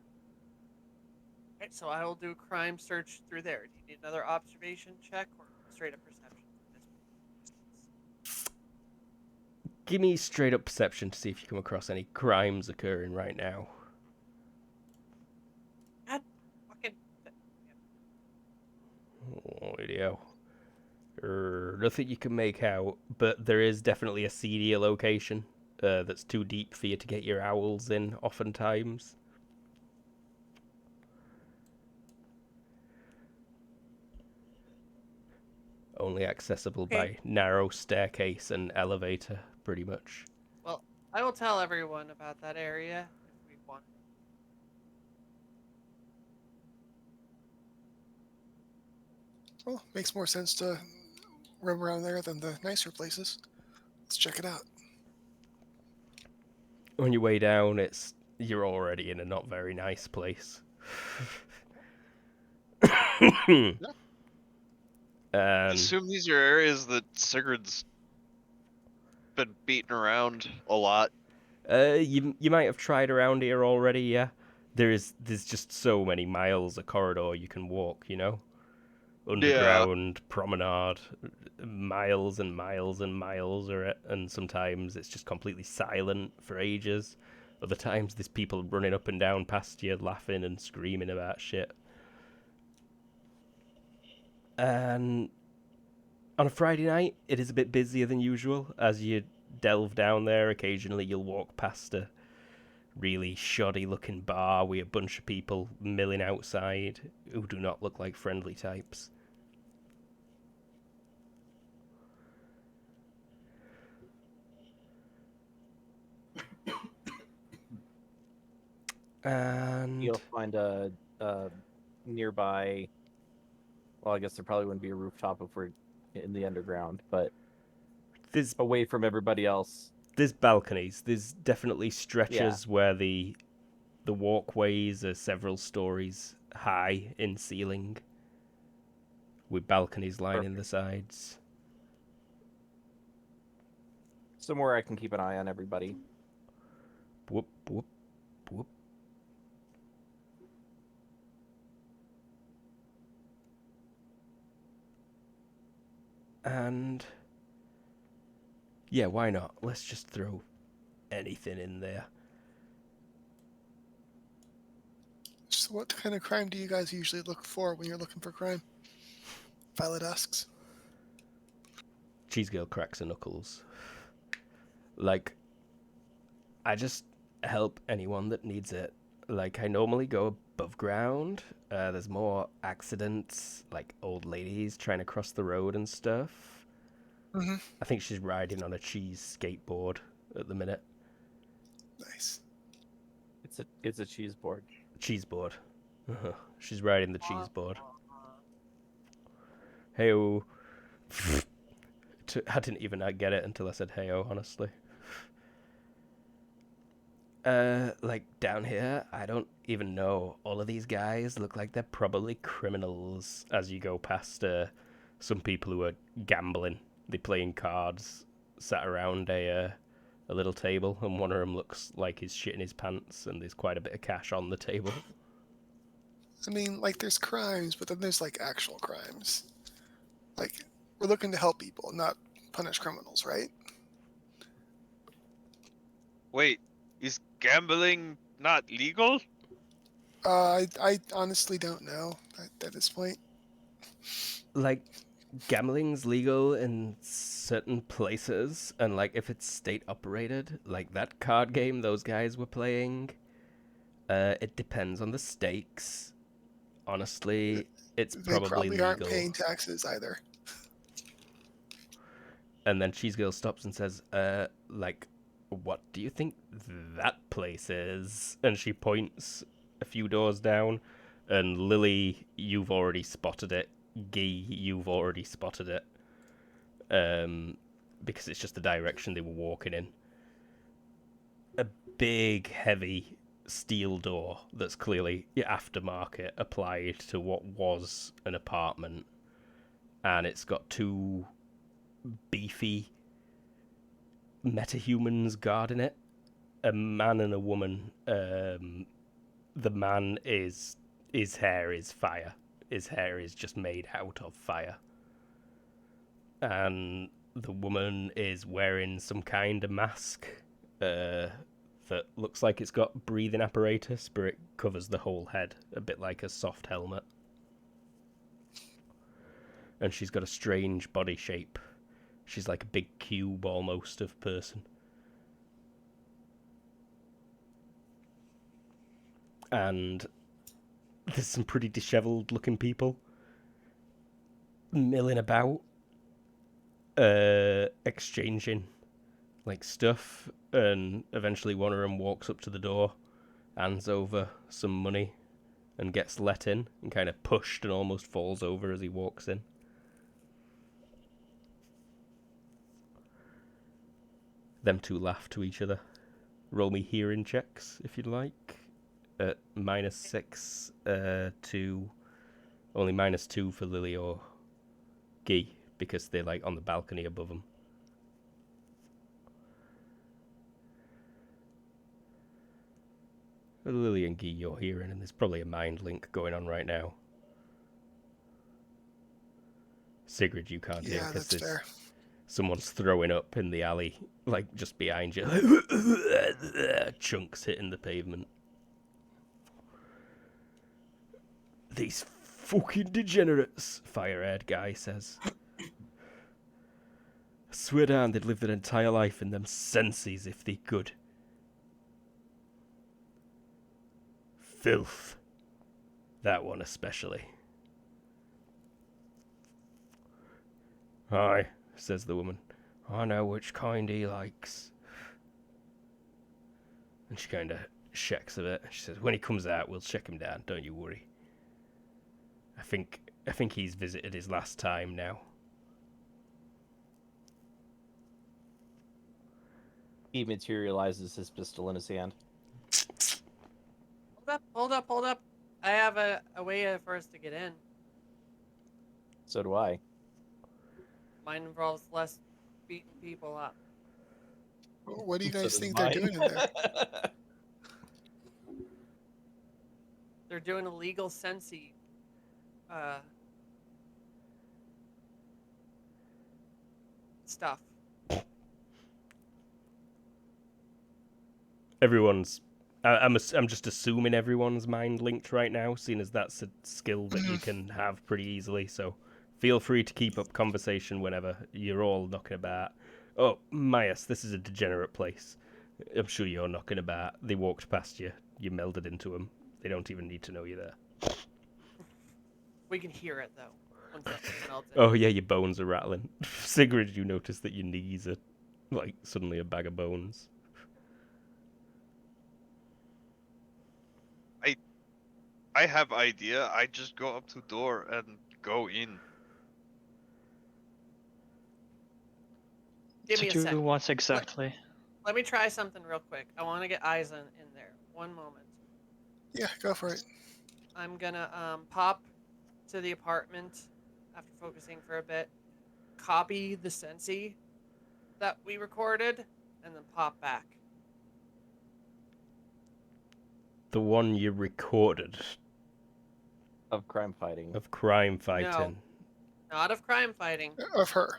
Okay, so I will do a crime search through there. Do you need another observation check or straight up perception? Give me straight up perception to see if you come across any crimes occurring right now. God, fucking. Oh, idiot. Nothing you can make out, but there is definitely a seedier location that's too deep for you to get your owls in, oftentimes. Only accessible by narrow staircase and elevator, pretty much. Well, I will tell everyone about that area if we want. Well, makes more sense to roam around there than the nicer places. Let's check it out. On your way down, you're already in a not very nice place. I And assume these are areas that Sigurd's been beating around a lot. you might have tried around here already, yeah. There's just so many miles of corridor you can walk, you know? Underground, promenade, miles and miles and miles are it, and sometimes it's just completely silent for ages. Other times there's people running up and down past you, laughing and screaming about shit. And on a Friday night, it is a bit busier than usual. As you delve down there, occasionally you'll walk past a really shoddy-looking bar with a bunch of people milling outside who do not look like friendly types. And You'll find a nearby. Well, I guess there probably wouldn't be a rooftop if we're in the underground, but there's away from everybody else. balconies. There's definitely stretches where the walkways are several stories high in ceiling, with balconies lining the sides. Somewhere I can keep an eye on everybody. Whoop, whoop, whoop. And yeah, why not? Let's just throw anything in there. So what kind of crime do you guys usually look for when you're looking for crime? Violet asks. Cheese Girl cracks her knuckles. Like, I just help anyone that needs it. Like, I normally go above ground. There's more accidents, like old ladies trying to cross the road and stuff. Hmm. I think she's riding on a cheese skateboard at the minute. Nice. It's a cheese board. Cheese board. She's riding the cheese board. Hey-oh. I didn't even get it until I said hey-oh, honestly. Like, down here, I don't even know. All of these guys look like they're probably criminals as you go past some people who are gambling. They're playing cards, sat around a little table, and one of them looks like he's shitting his pants, and there's quite a bit of cash on the table. I mean, like, there's crimes, but then there's, like, actual crimes. Like, we're looking to help people, not punish criminals, right? Wait, is gambling not legal? I honestly don't know at this point. Like, gambling's legal in certain places, and like if it's state operated, like that card game those guys were playing, it depends on the stakes. Honestly, it's They probably legal. aren't paying taxes either. And then Cheese Girl stops and says, like, what do you think that place is? And she points a few doors down, and Lily, you've already spotted it. Guy, you've already spotted it. Because it's just the direction they were walking in. A big, heavy steel door that's clearly aftermarket applied to what was an apartment. And it's got two beefy metahumans guarding it. A man and a woman. The man his hair is fire. His hair is just made out of fire. And the woman is wearing some kind of mask that looks like it's got breathing apparatus, but it covers the whole head, a bit like a soft helmet. And she's got a strange body shape. She's like a big cube almost of person. And there's some pretty disheveled looking people milling about, exchanging like stuff, and eventually one of them walks up to the door, hands over some money, and gets let in, and kind of pushed and almost falls over as he walks in. Them two laugh to each other. Roll me hearing checks if you'd like. At -6 to only -2 for Lily or Guy because they're like on the balcony above them. Lily and Guy, you're hearing, and there's probably a mind link going on right now. Sigrid, you can't hear Yeah, because that's there's fair. someone's throwing up in the alley, like just behind you. Chunks hitting the pavement. These fucking degenerates, fire-haired guy says. I swear down they'd live their entire life in them senses if they could. Filth. That one especially. Aye, says the woman. I know which kind he likes. And she kind of shakes a bit. She says, when he comes out, we'll check him down, don't you worry. I think he's visited his last time now. He materializes his pistol in his hand. Hold up. I have a way for us to get in. So do I. Mine involves less beating people up. What do you So guys does think they're mine. doing in there? They're doing illegal Sensi stuff. Everyone's... I'm just assuming everyone's mind linked right now, seeing as that's a skill that you can have pretty easily, so feel free to keep up conversation whenever you're all knocking about. Oh, Myas, this is a degenerate place. I'm sure you're knocking about. They walked past you. You melded into them. They don't even need to know you're there. We can hear it though. Once that thing melts in. Oh yeah, your bones are rattling. Sigrid, you notice that your knees are like suddenly a bag of bones. I have idea. I just go up to door and go in. Give To me a do sec. what exactly? Let me try something real quick. I want to get eyes in there. One moment. Yeah, go for it. I'm gonna pop to the apartment after focusing for a bit, copy the Sensi that we recorded, and then pop back. The one you recorded Of crime fighting. of crime fighting. No, not of crime fighting. Of her.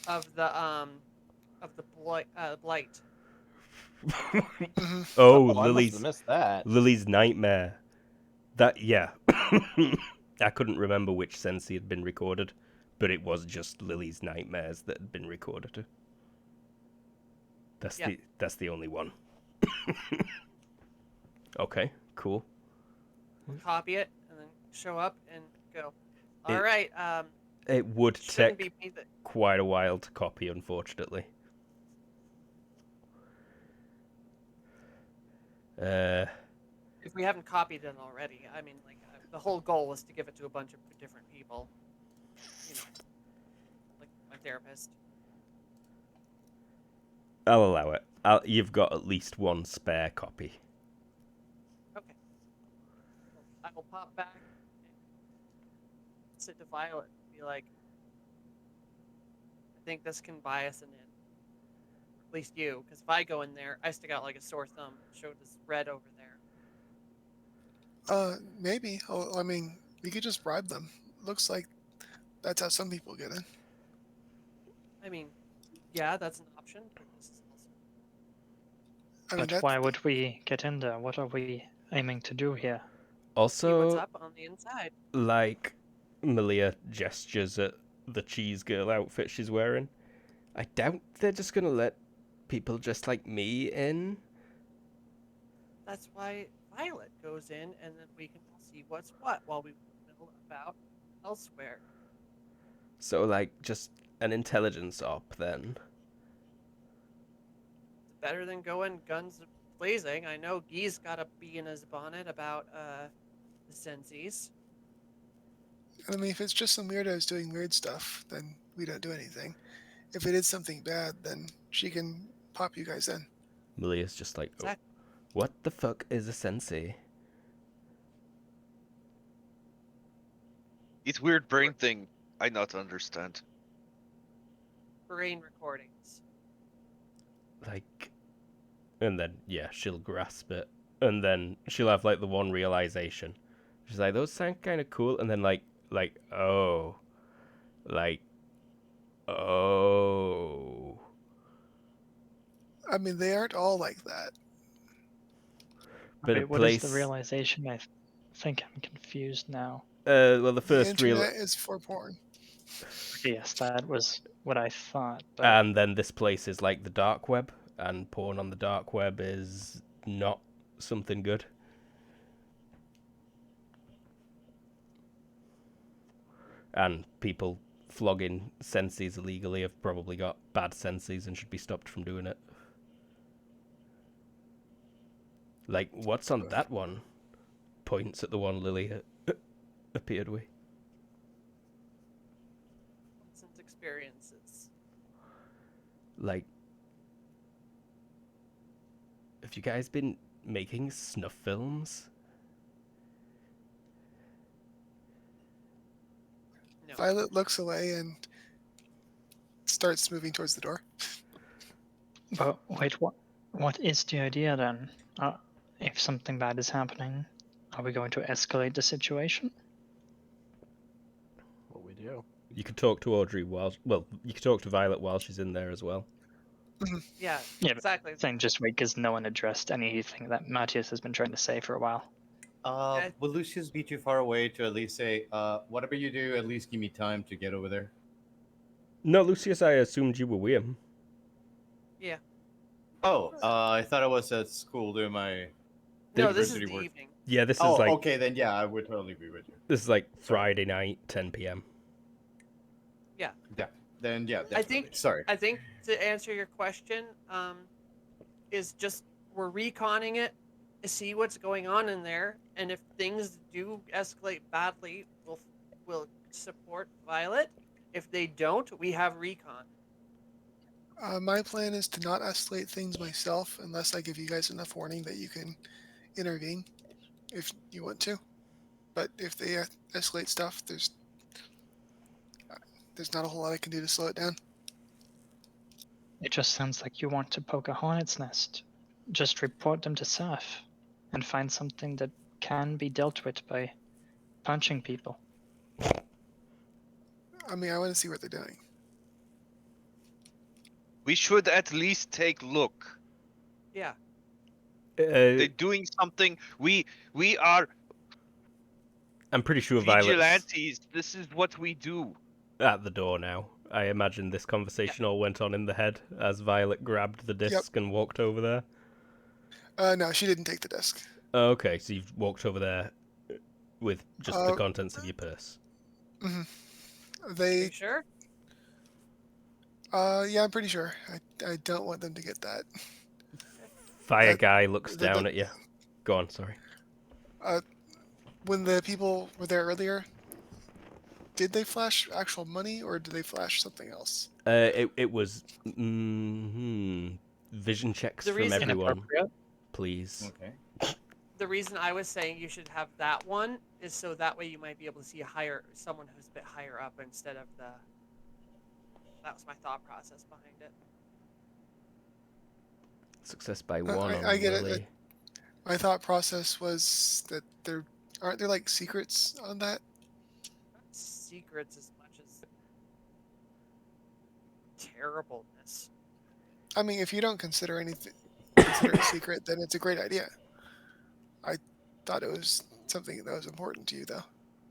Of the blight. Hmm. Oh, I must Lily's have missed that. Lily's nightmare. That yeah. I couldn't remember which Sensi had been recorded, but it was just Lily's nightmares that had been recorded. That's Yeah. the only one. Okay, cool. Copy it and then show up and go. It- All right. It would Shouldn't take be me that. quite a while to copy, unfortunately. If we haven't copied it already, I mean, like the whole goal was to give it to a bunch of different people. You know, like my therapist. I'll allow it. You've got at least one spare copy. Okay. I will pop back and sit to Violet and be like, I think this can buy us an in. At least you, because if I go in there, I stick out like a sore thumb. Showed this red over there. Maybe. Oh, I mean, we could just bribe them. Looks like that's how some people get in. I mean, yeah, that's an option. But this is also I mean, But why would we get in there? What are we aiming to do here? see what's Also, up on the inside. like, Malia gestures at the cheese girl outfit she's wearing. I doubt they're just gonna let people just like me in. That's why Violet goes in, and then we can all see what's what while we middle about elsewhere. So, like, just an intelligence op then. It's better than going guns blazing. I know Guy's got a bee in his bonnet about the Sensies. I mean, if it's just some weirdos doing weird stuff, then we don't do anything. If it is something bad, then she can pop you guys in. Malia's just like, oh, Exactly. what the fuck is a sensei? It's weird brain thing. I not understand. Brain recordings. Like, and then, yeah, she'll grasp it. And then she'll have, like, the one realization. She's like, those sound kind of cool. And then, oh. Oh. I mean, they aren't all like that. But Wait, a what is place. the realization? I think I'm confused now. Well, the The first internet is for porn. Yes, that was what I thought. But And then this place is like the dark web, and porn on the dark web is not something good. And people flogging senses illegally have probably got bad senses and should be stopped from doing it. Like, what's on that one? Points at the one Lily appeared with. Pleasant experiences. Like, have you guys been making snuff films? No. Violet looks away and starts moving towards the door. but wait, what is the idea then? If something bad is happening, are we going to escalate the situation? What we do? You could talk to Audrey you could talk to Violet while she's in there as well. Yeah, Yeah, but exactly. saying just wait because no one addressed anything that Matthias has been trying to say for a while. Will Lucius be too far away to at least say, whatever you do, at least give me time to get over there? No, Lucius, I assumed you were with him. Yeah. Oh, I thought I was at school doing my No, this is University the work. evening. Yeah, this is Oh, like okay, then yeah, I would totally be with you. this is like Sorry. Friday night, 10 p.m. Yeah, then yeah, definitely. I think Sorry. I think to answer your question, is just we're reconning it, see what's going on in there, and if things do escalate badly, we'll support Violet. If they don't, we have recon. My plan is to not escalate things myself unless I give you guys enough warning that you can intervene if you want to. But if they escalate stuff, there's not a whole lot I can do to slow it down. It just sounds like you want to poke a hornet's nest. Just report them to Saf and find something that can be dealt with by punching people. I mean, I want to see what they're doing. We should at least take look. Yeah. They're doing something. We are I'm pretty sure Violet's vigilantes. This is what we do. at the door now. I imagine this conversation all went on in the head as Violet grabbed the disc and walked over there. No, she didn't take the disc. Oh, okay, so you've walked over there with just the contents of your purse. Mm-hmm. Are you sure? Yeah, I'm pretty sure. I don't want them to get that. Fire guy looks down at you. Go on, sorry. When the people were there earlier, did they flash actual money or did they flash something else? It was vision checks The from reason- everyone, please. Okay. The reason I was saying you should have that one is so that way you might be able to see someone who's a bit higher up instead of the. That was my thought process behind it. Success by one. I get it. My thought process was that aren't there like secrets on that? Not secrets as much as terribleness. I mean, if you don't consider it a secret, then it's a great idea. I thought it was something that was important to you, though.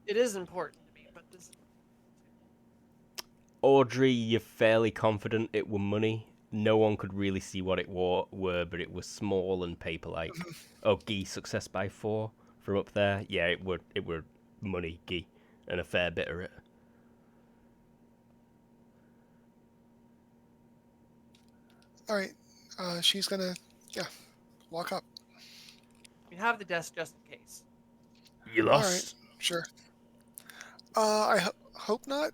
It is important to me, but this. Audrey, you're fairly confident it were money. No one could really see what it were, but it was small and paper-like. Oh, Guy, success by 4 from up there. Yeah, it were money, Guy, and a fair bit of it. All right, she's gonna, walk up. We have the desk just in case. You All lost. right, sure. I hope not.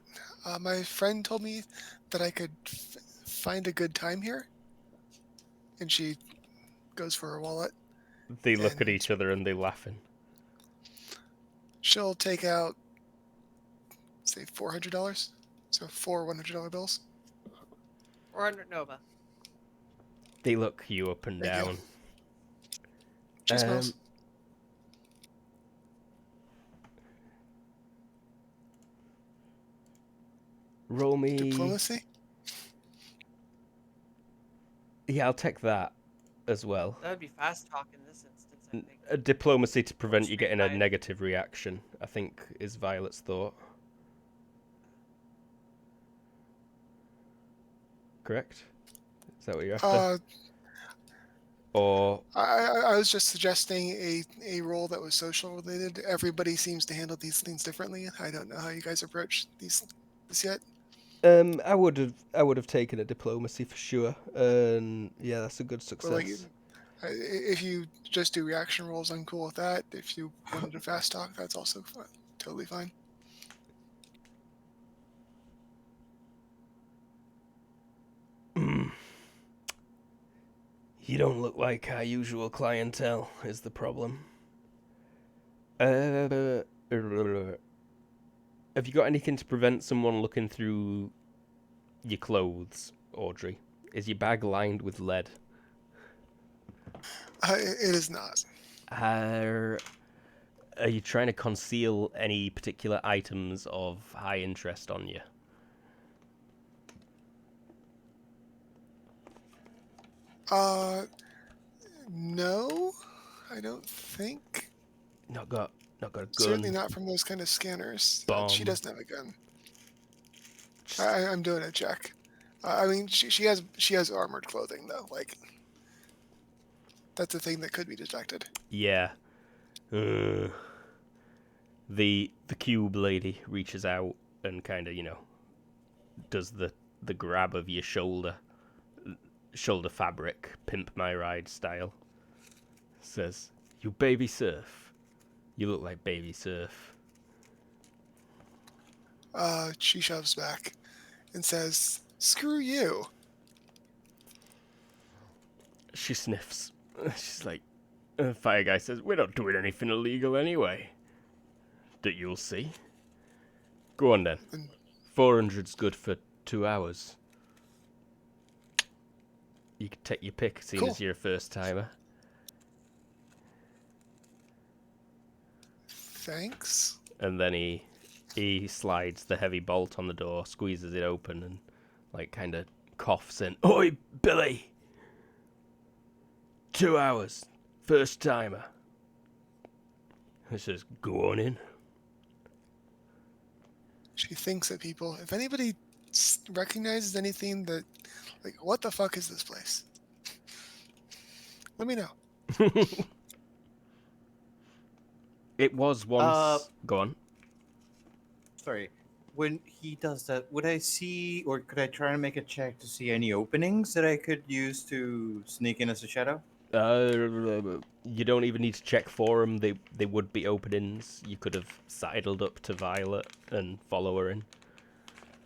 My friend told me that I could find a good time here, and she goes for her wallet. They look at each other and they laughing. She'll take out, say, $400. So 4 $100 bills. 400 Nova. They look you up and Thank you. down. She smells. Roll me. Diplomacy? Yeah, I'll take that as well. That would be fast talk in this instance, I think. A diplomacy to prevent you getting a Street negative reaction, I think, is Violet's thought. Correct? Is that what you're after? Or I was just suggesting a role that was social related. Everybody seems to handle these things differently. I don't know how you guys approach this yet. I would have taken a diplomacy for sure. Yeah, that's a good success. But like, if you just do reaction rolls, I'm cool with that. If you wanted to fast talk, that's also fine. Totally fine. You don't look like our usual clientele, is the problem. Have you got anything to prevent someone looking through your clothes, Audrey? Is your bag lined with lead? It is not. Are you trying to conceal any particular items of high interest on you? No, I don't think. Not got a gun. Certainly not from those kind of scanners. Bomb. She doesn't have a gun. I'm doing a check. I mean, she has armored clothing though. Like, That's a thing that could be detected. Yeah. The cube lady reaches out and kind of, does the grab of your shoulder fabric, pimp my ride style. Says, "You baby surf. You look like baby surf." She shoves back and says, "Screw you." She sniffs. She's like, Fire Guy says, "We're not doing anything illegal anyway. That you'll see. Go on then. And 400's good for 2 hours. You can take your pick, seeing Cool. as you're a first timer." Thanks. And then he slides the heavy bolt on the door, squeezes it open, and like kind of coughs in. "Oi, Billy! 2 hours, first timer." He says, "Go on in." She thinks at people. If anybody recognizes anything that, like, what the fuck is this place? Let me know. It was once. Go on. Sorry. When he does that, would I see, or could I try to make a check to see any openings that I could use to sneak in as a shadow? You don't even need to check for them. They would be openings. You could have sidled up to Violet and follow her in.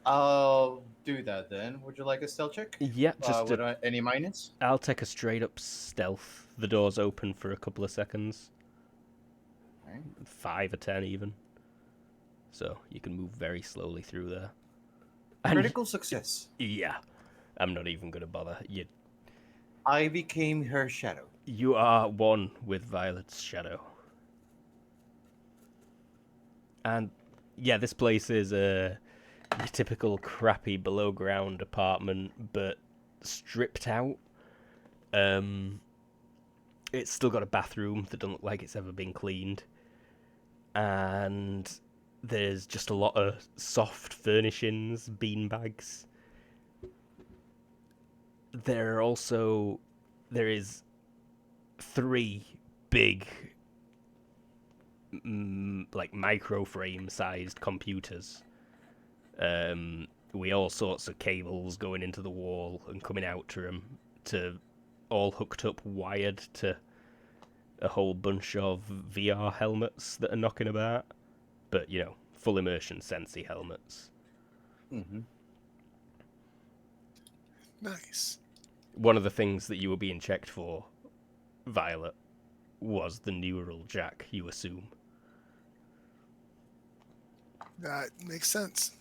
I'll do that then. Would you like a stealth check? Yeah, just Any minus? I'll take a straight up stealth. The door's open for a couple of seconds. Alright. 5 or 10 even. So you can move very slowly through there. And Critical success. yeah, I'm not even gonna bother. I became her shadow. You are one with Violet's shadow. And yeah, this place is a typical crappy below ground apartment, but stripped out. It's still got a bathroom that doesn't look like it's ever been cleaned. And there's just a lot of soft furnishings, beanbags. There is 3 big, like micro frame sized computers. With all sorts of cables going into the wall and coming out to them, all hooked up, wired to a whole bunch of VR helmets that are knocking about. But, full immersion Sensi helmets. Mm-hmm. Nice. One of the things that you were being checked for, Violet, was the neural jack, you assume. That makes sense.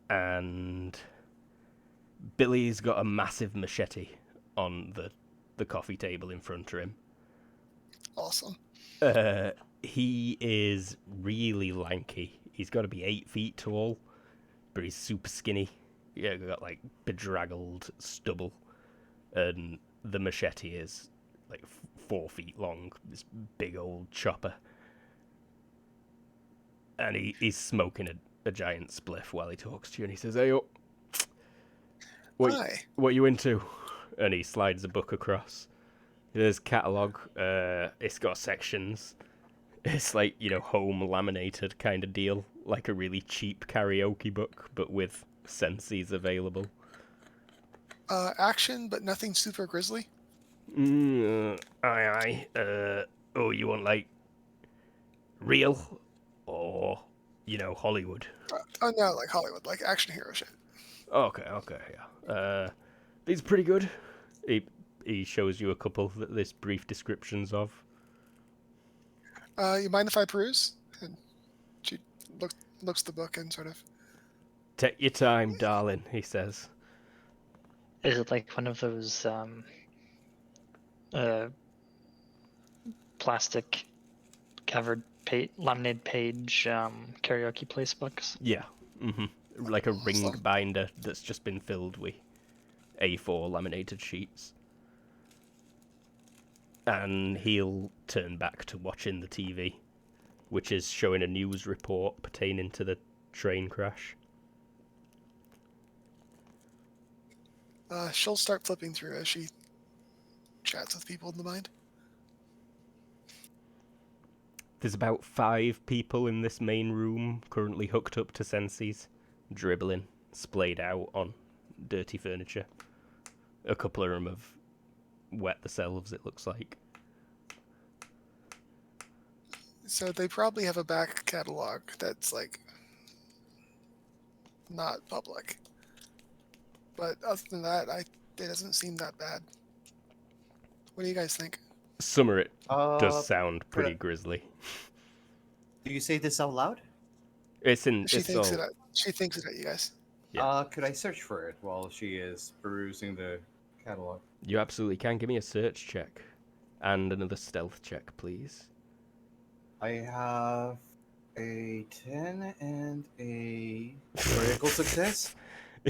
And Billy's got a massive machete on the coffee table in front of him. Awesome. He is really lanky. He's got to be 8 feet tall, but he's super skinny. Yeah, got like bedraggled stubble, and the machete is like 4 feet long. This big old chopper, and he's smoking a giant spliff while he talks to you. And he says, "Hey, Hi. what you into?" And he slides a book across. There's catalogue. It's got sections. It's like, home laminated kind of deal, like a really cheap karaoke book, but with senses available. Action, but nothing super grisly. Aye. You want like real or Hollywood? Oh no, like Hollywood, like action hero shit. Okay, yeah. These are pretty good. He shows you a couple that there's brief descriptions of. You mind if I peruse? And she looks the book and sort of. Take your time, darling, he says. Is it like one of those plastic covered laminated page karaoke place books? Yeah. Like a ring binder that's just been filled with A4 laminated sheets. And he'll turn back to watching the TV, which is showing a news report pertaining to the train crash. She'll start flipping through as she chats with people in the mind. There's about 5 people in this main room currently hooked up to senses, dribbling, splayed out on dirty furniture. A couple of them have wet themselves, it looks like. So they probably have a back catalog that's like not public. But other than that, it doesn't seem that bad. What do you guys think? Some of it does Uh, sound could I- pretty grisly. do you say this out loud? It's in. She It's thinks all. it. She thinks it at you guys. Yeah. Could I search for it while she is perusing the catalog? You absolutely can. Give me a search check, and another stealth check, please. I have a 10 and a critical success.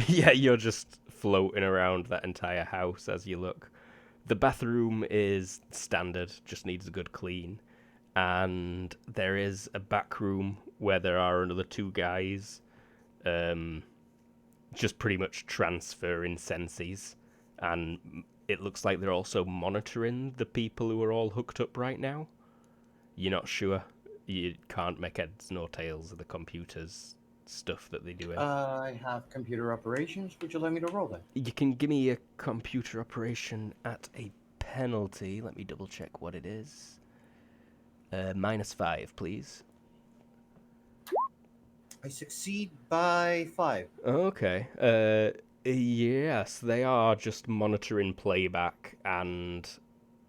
Yeah, you're just floating around that entire house as you look. The bathroom is standard, just needs a good clean. And there is a back room where there are another 2 guys just pretty much transferring senses. And it looks like they're also monitoring the people who are all hooked up right now. You're not sure. You can't make heads nor tails of the computers stuff that they do. I have computer operations. Would you like me to roll that? You can give me a computer operation at a penalty. Let me double check what it is. -5, please. I succeed by 5. Okay. Yes, they are just monitoring playback and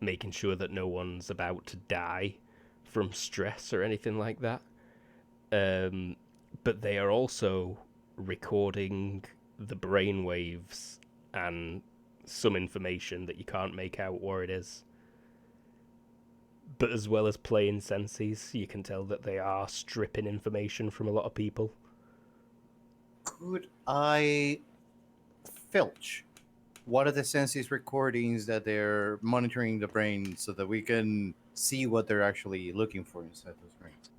making sure that no one's about to die from stress or anything like that. But they are also recording the brainwaves and some information that you can't make out what it is. But as well as playing senses, you can tell that they are stripping information from a lot of people. Could I filch? What are the senses recordings that they're monitoring the brain so that we can see what they're actually looking for inside those brains?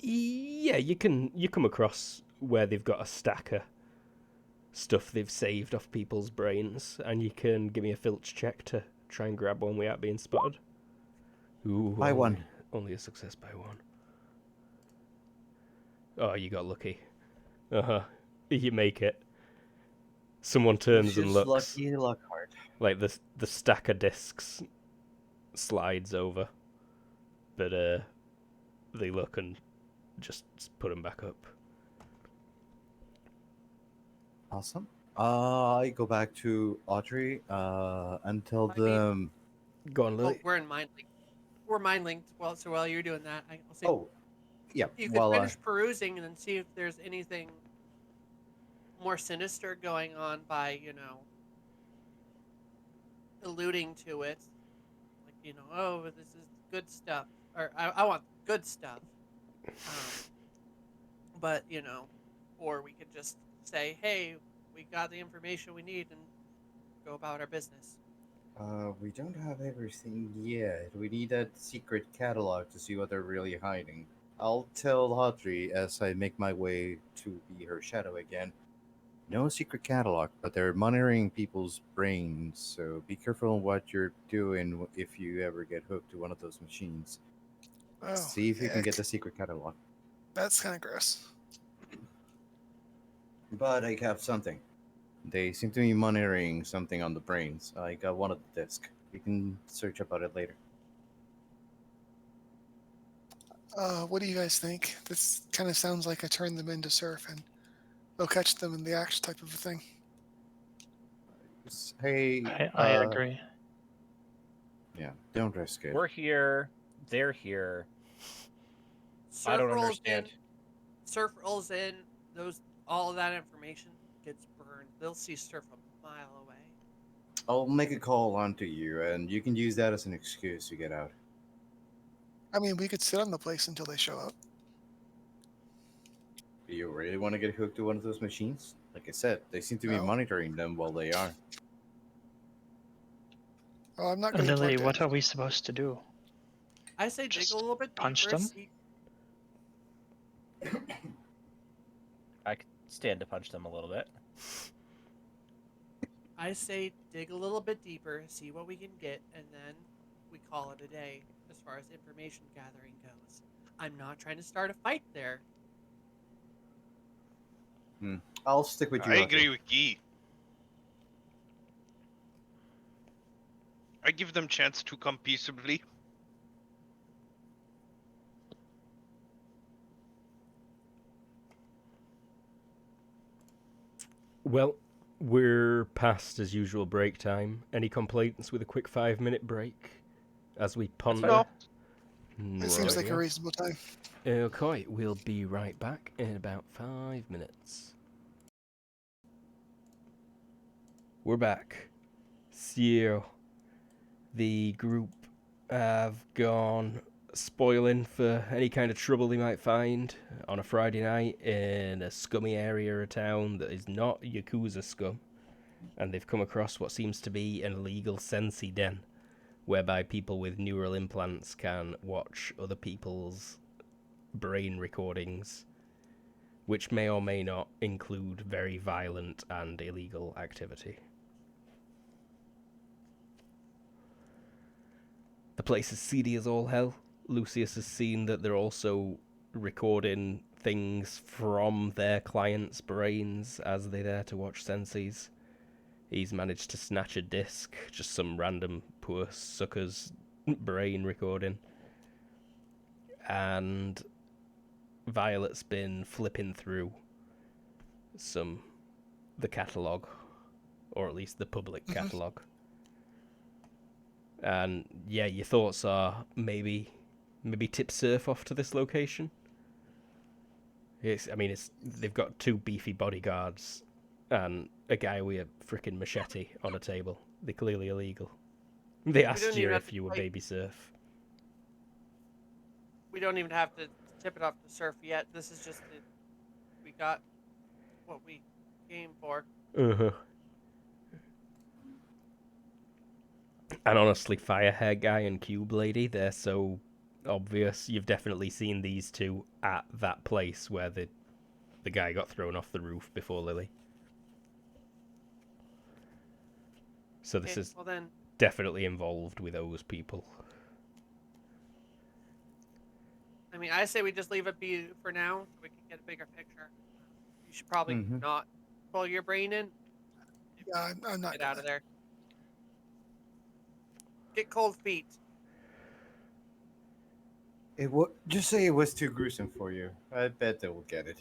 Yeah, you come across where they've got a stack of stuff they've saved off people's brains, and you can give me a filch check to try and grab one without being spotted. Ooh, By 1. Only a success by 1. Oh, you got lucky. You make it. Someone turns and Just looks. lucky, luck hard. Like the stack of discs slides over, but they look and just put them back up. Awesome. I go back to Audrey and tell I mean- them. Go on, Oh, Lily. we're in mind link. We're mind linked. Well, so while you're doing that, I'll say Oh, yeah. you could Well, finish perusing and then see if there's anything more sinister going on by, alluding to it. Like, oh, this is good stuff. Or I want good stuff. But, or we could just say, hey, we got the information we need and go about our business. we don't have everything yet. We need that secret catalog to see what they're really hiding. I'll tell Audrey as I make my way to be her shadow again. No secret catalog, but they're monitoring people's brains, so be careful on what you're doing if you ever get hooked to one of those machines. Oh, See if you can get heck. the secret catalog. That's kind of gross. But I have something. They seem to be monitoring something on the brains. I got one of the disc. We can search about it later. What do you guys think? This kind of sounds like a turn them into surf and they'll catch them in the act type of a thing. Hey, I agree. Yeah, don't risk it. We're here. They're here. Surf I don't rolls understand. In, Surf rolls in. All of that information gets burned. They'll see Surf a mile away. I'll make a call onto you, and you can use that as an excuse to get out. I mean, we could sit on the place until they show up. Do you really want to get hooked to one of those machines? Like I said, they seem to be No. monitoring them while they are. Oh, I'm not going to Lily, what are we supposed to do? I say dig Just a little bit punch deeper. them? I could stand to punch them a little bit. I say dig a little bit deeper, see what we can get, and then we call it a day as far as information gathering goes. I'm not trying to start a fight there. I'll stick with you. I Arthur. agree with Guy. I give them chance to come peaceably. Well, we're past as usual break time. Any complaints with a quick 5-minute break as we ponder? No. It seems like a Rightio. reasonable time. Okay, we'll be right back in about 5 minutes. We're back. So, the group have gone spoiling for any kind of trouble they might find on a Friday night in a scummy area of town that is not Yakuza scum. And they've come across what seems to be an illegal sensi den, whereby people with neural implants can watch other people's brain recordings, which may or may not include very violent and illegal activity. The place is seedy as all hell. Lucius has seen that they're also recording things from their clients' brains as they're there to watch sensis. He's managed to snatch a disc, just some random poor sucker's brain recording. And Violet's been flipping through the catalogue, or at least the public catalogue. And yeah, your thoughts are maybe tip Surf off to this location. They've got 2 beefy bodyguards and a guy with a frickin' machete on a table. They're clearly illegal. They asked don't you even have if to you were fight. baby Surf. We don't even have to tip it off to Surf yet. This is just we got what we came for. Uh-huh. And honestly, Firehair Guy and Cube Lady, they're so obvious. You've definitely seen these two at that place where the guy got thrown off the roof before Lily. So this Okay, is well then, definitely involved with those people. I mean, I say we just leave it be for now so we can get a bigger picture. You should probably not pull your brain in. Yeah, I'm not. Get out of there. Get cold feet. Just say it was too gruesome for you. I bet they will get it.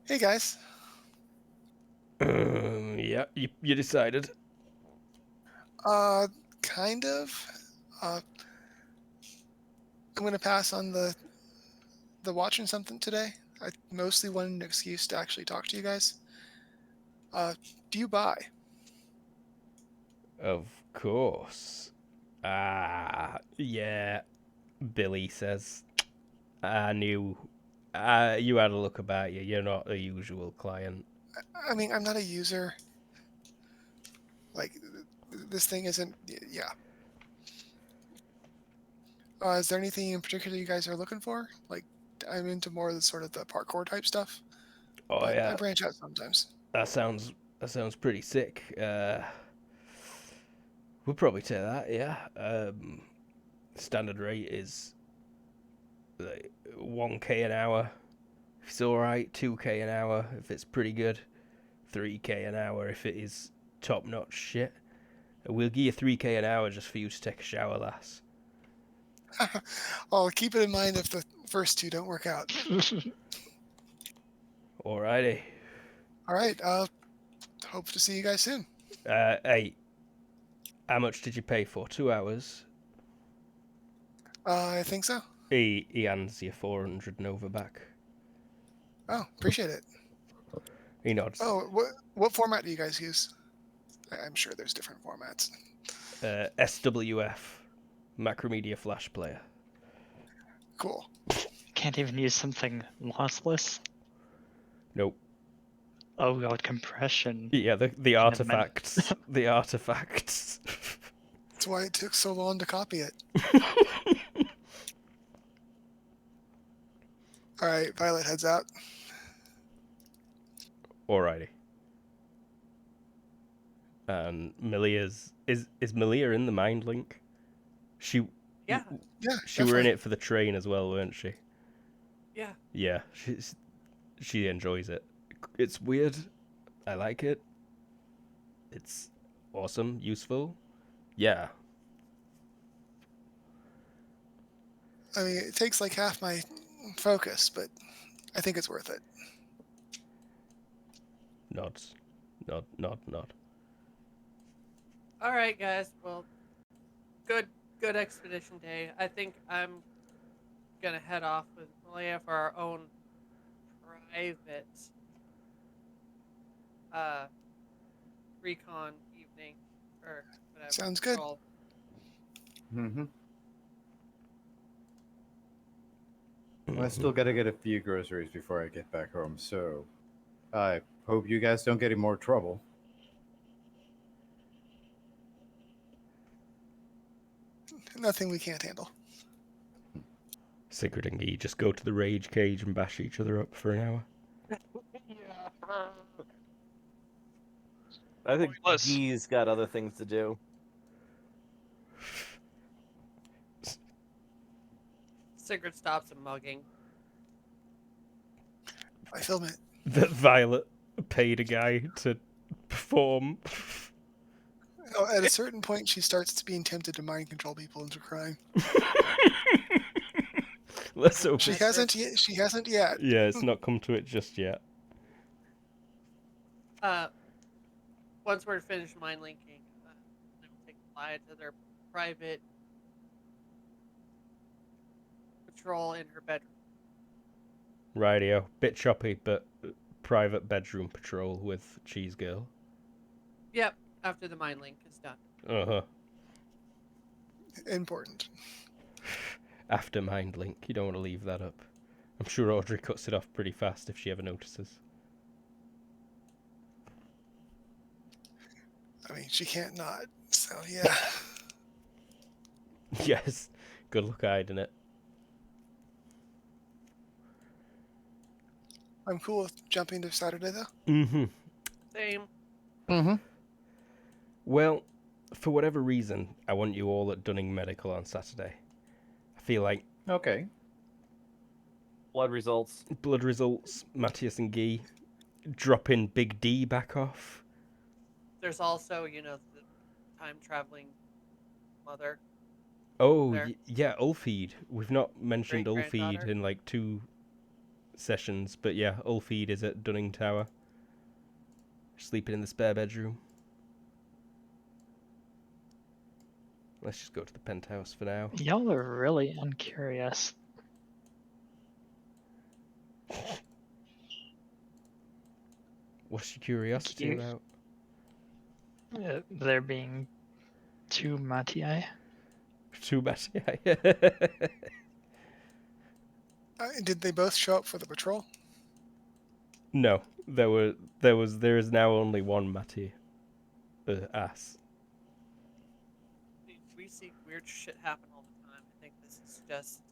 Hey guys, Yeah, you decided. kind of. I'm gonna pass on the watching something today. I mostly wanted an excuse to actually talk to you guys. Do you buy? Of course. Yeah, Billy says. I knew. You had a look about you. You're not a usual client. I mean, I'm not a user. Like, this thing isn't. Yeah. Is there anything in particular you guys are looking for? Like, I'm into more of the sort of the parkour type stuff. Oh but yeah, I branch out sometimes. that sounds pretty sick. We'll probably take that. Yeah. Standard rate is like 1K an hour. If it's all right, 2K an hour if it's pretty good, 3K an hour if it is top notch shit. We'll give you 3K an hour just for you to take a shower, lass. I'll keep it in mind if the first 2 don't work out. Alrighty. All right. Hope to see you guys soon. Hey, how much did you pay for? 2 hours? I think so. He hands you 400 Nova back. Oh, appreciate it. He nods. Oh, what format do you guys use? I'm sure there's different formats. SWF, Macromedia Flash Player. Cool. Can't even use something lossless. Nope. Oh god, compression. Yeah, the Can artifacts. The artifacts. That's why it took so long to copy it. All right, Violet heads out. Alrighty. And Milia's is Milia in the mind link? She Yeah, Yeah, she were in definitely. it for the train as well, weren't she? yeah. Yeah, she enjoys it. It's weird. I like it. It's awesome, useful. Yeah. I mean, it takes like half my focus, but I think it's worth it. Nods. Nod. All right, guys. Well, good expedition day. I think I'm gonna head off with Malaya for our own private recon evening or whatever. Sounds good. patrol. Mm-hmm. I still gotta get a few groceries before I get back home, so I hope you guys don't get in more trouble. Nothing we can't handle. Sigrid and Guy just go to the rage cage and bash each other up for an hour. I think Pointless. Guy's got other things to do. Sigrid stops him mugging. I film it. That Violet paid a guy to perform. Oh, at a certain point, she starts being tempted to mind control people into crime. Let's hope She it's... hasn't yet. She hasn't yet. Yeah, it's not come to it just yet. Once we're finished mind linking, they'll take Malaya to their private patrol in her bedroom. Radio. Bit choppy, but private bedroom patrol with Cheese Girl. Yep. After the mind link is done. Uh-huh. Important. After Mind Link. You don't want to leave that up. I'm sure Audrey cuts it off pretty fast if she ever notices. I mean, she can't not. So yeah. Yes. Good luck hiding it. I'm cool with jumping to Saturday though. Mm-hmm. Same. Mm-hmm. Well, for whatever reason, I want you all at Dunning Medical on Saturday. I feel like Okay. Blood results. blood results, Matthias and Guy, dropping Big D back off. There's also, the time traveling mother. Oh, There. yeah, Ulfeed. We've not mentioned Ulfeed Great-granddaughter. in like 2 sessions, but yeah, Ulfeed is at Dunning Tower. Sleeping in the spare bedroom. Let's just go to the penthouse for now. Y'all are really uncurious. What's your curiosity You- about? There being 2 Mattii. Too bad. Did they both show up for the patrol? No, there is now only one Matty. Ass. We see weird shit happen all the time. I think this is just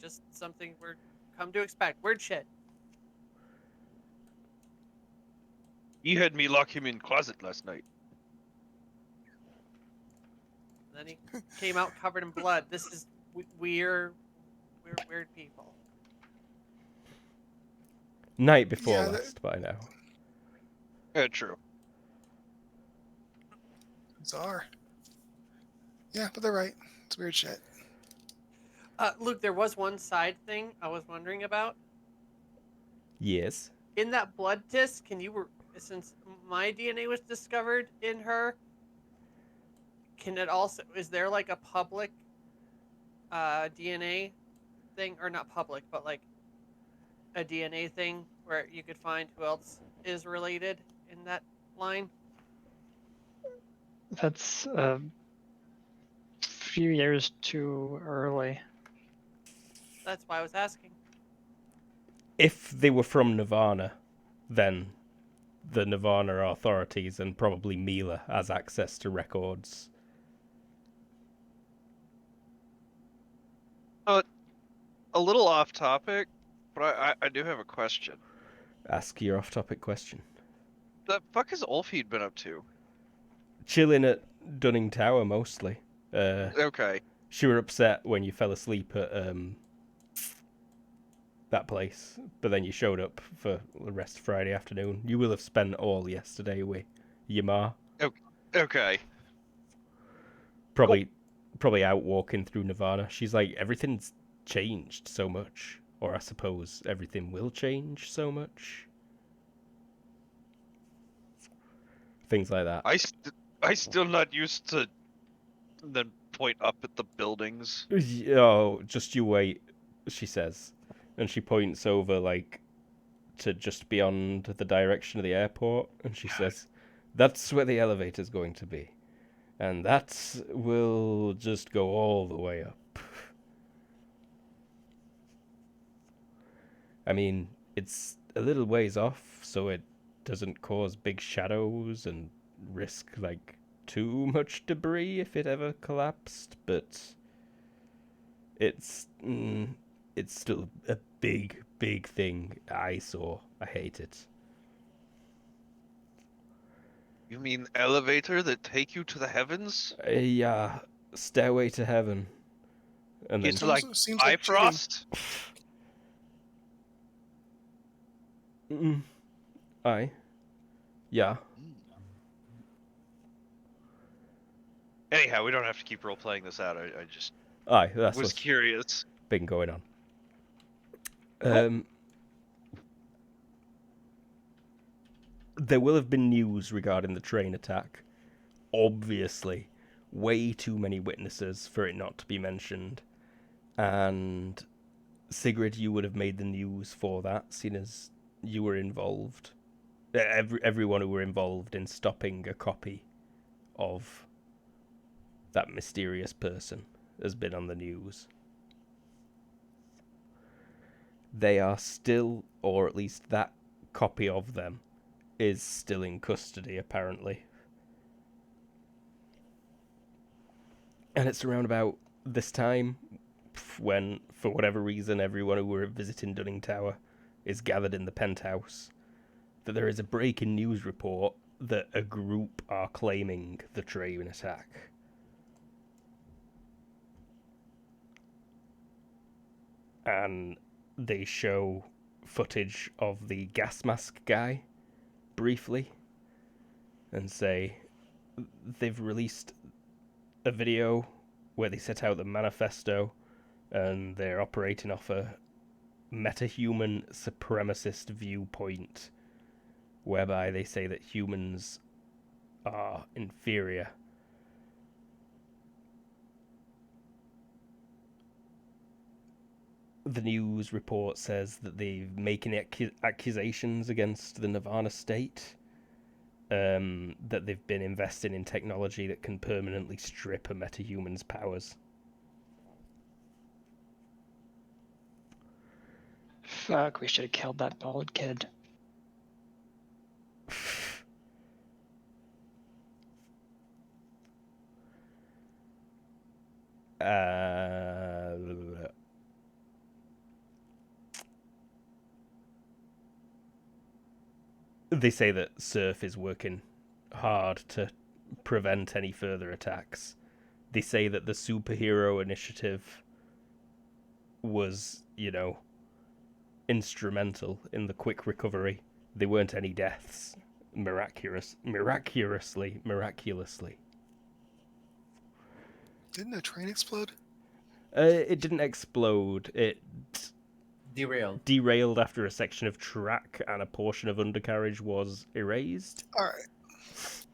just something we're come to expect. Weird shit. You had me lock him in closet last night. And then he came out covered in blood. This is we're weird people. Night before Yeah, last by now. Yeah, true. Bizarre. Yeah, but they're right. It's weird shit. Luke, there was one side thing I was wondering about. Yes. In that blood disc, since my DNA was discovered in her, can it also, is there like a public DNA thing, or not public, but like a DNA thing where you could find who else is related in that line? That's a few years too early. That's why I was asking. If they were from Nirvana, then the Nirvana authorities and probably Mila has access to records a little off topic, but I do have a question. Ask your off-topic question. The fuck has Ulfheed been up to? Chilling at Dunning Tower mostly. Okay. She were upset when you fell asleep at that place, but then you showed up for the rest of Friday afternoon. You will have spent all yesterday with your ma. Okay. Probably out walking through Nirvana. She's like, everything's changed so much. Or I suppose everything will change so much. Things like that. I still not used to then point up at the buildings. Oh, just you wait, she says. And she points over, like, to just beyond the direction of the airport. And she says, that's where the elevator's going to be. And that will just go all the way up. I mean, it's a little ways off, so it doesn't cause big shadows and risk, like, too much debris if it ever collapsed, but it's still a big, big thing I saw. I hate it. You mean elevator that take you to the heavens? Yeah, Stairway to Heaven. And then It's like Seems like cheating. Bifrost? Aye. Yeah. Anyhow, we don't have to keep role playing this out. I just Aye, that's was what's curious. been going on. There will have been news regarding the train attack. Obviously, way too many witnesses for it not to be mentioned. And Sigrid, you would have made the news for that, seeing as you were involved. Everyone who were involved in stopping a copy of that mysterious person has been on the news. They are still, or at least that copy of them, is still in custody, apparently. And it's around about this time when, for whatever reason, everyone who were visiting Dunning Tower is gathered in the penthouse, that there is a breaking news report that a group are claiming the train attack. And they show footage of the gas mask guy briefly and say they've released a video where they set out the manifesto and they're operating off a metahuman supremacist viewpoint whereby they say that humans are inferior. The news report says that they're making accusations against the Nirvana state, that they've been investing in technology that can permanently strip a metahuman's powers. Fuck, we should have killed that bald kid. They say that Surf is working hard to prevent any further attacks. They say that the superhero initiative was, instrumental in the quick recovery. There weren't any deaths. Miraculously. Didn't a train explode? It didn't explode. It derailed after a section of track and a portion of undercarriage was erased. All right.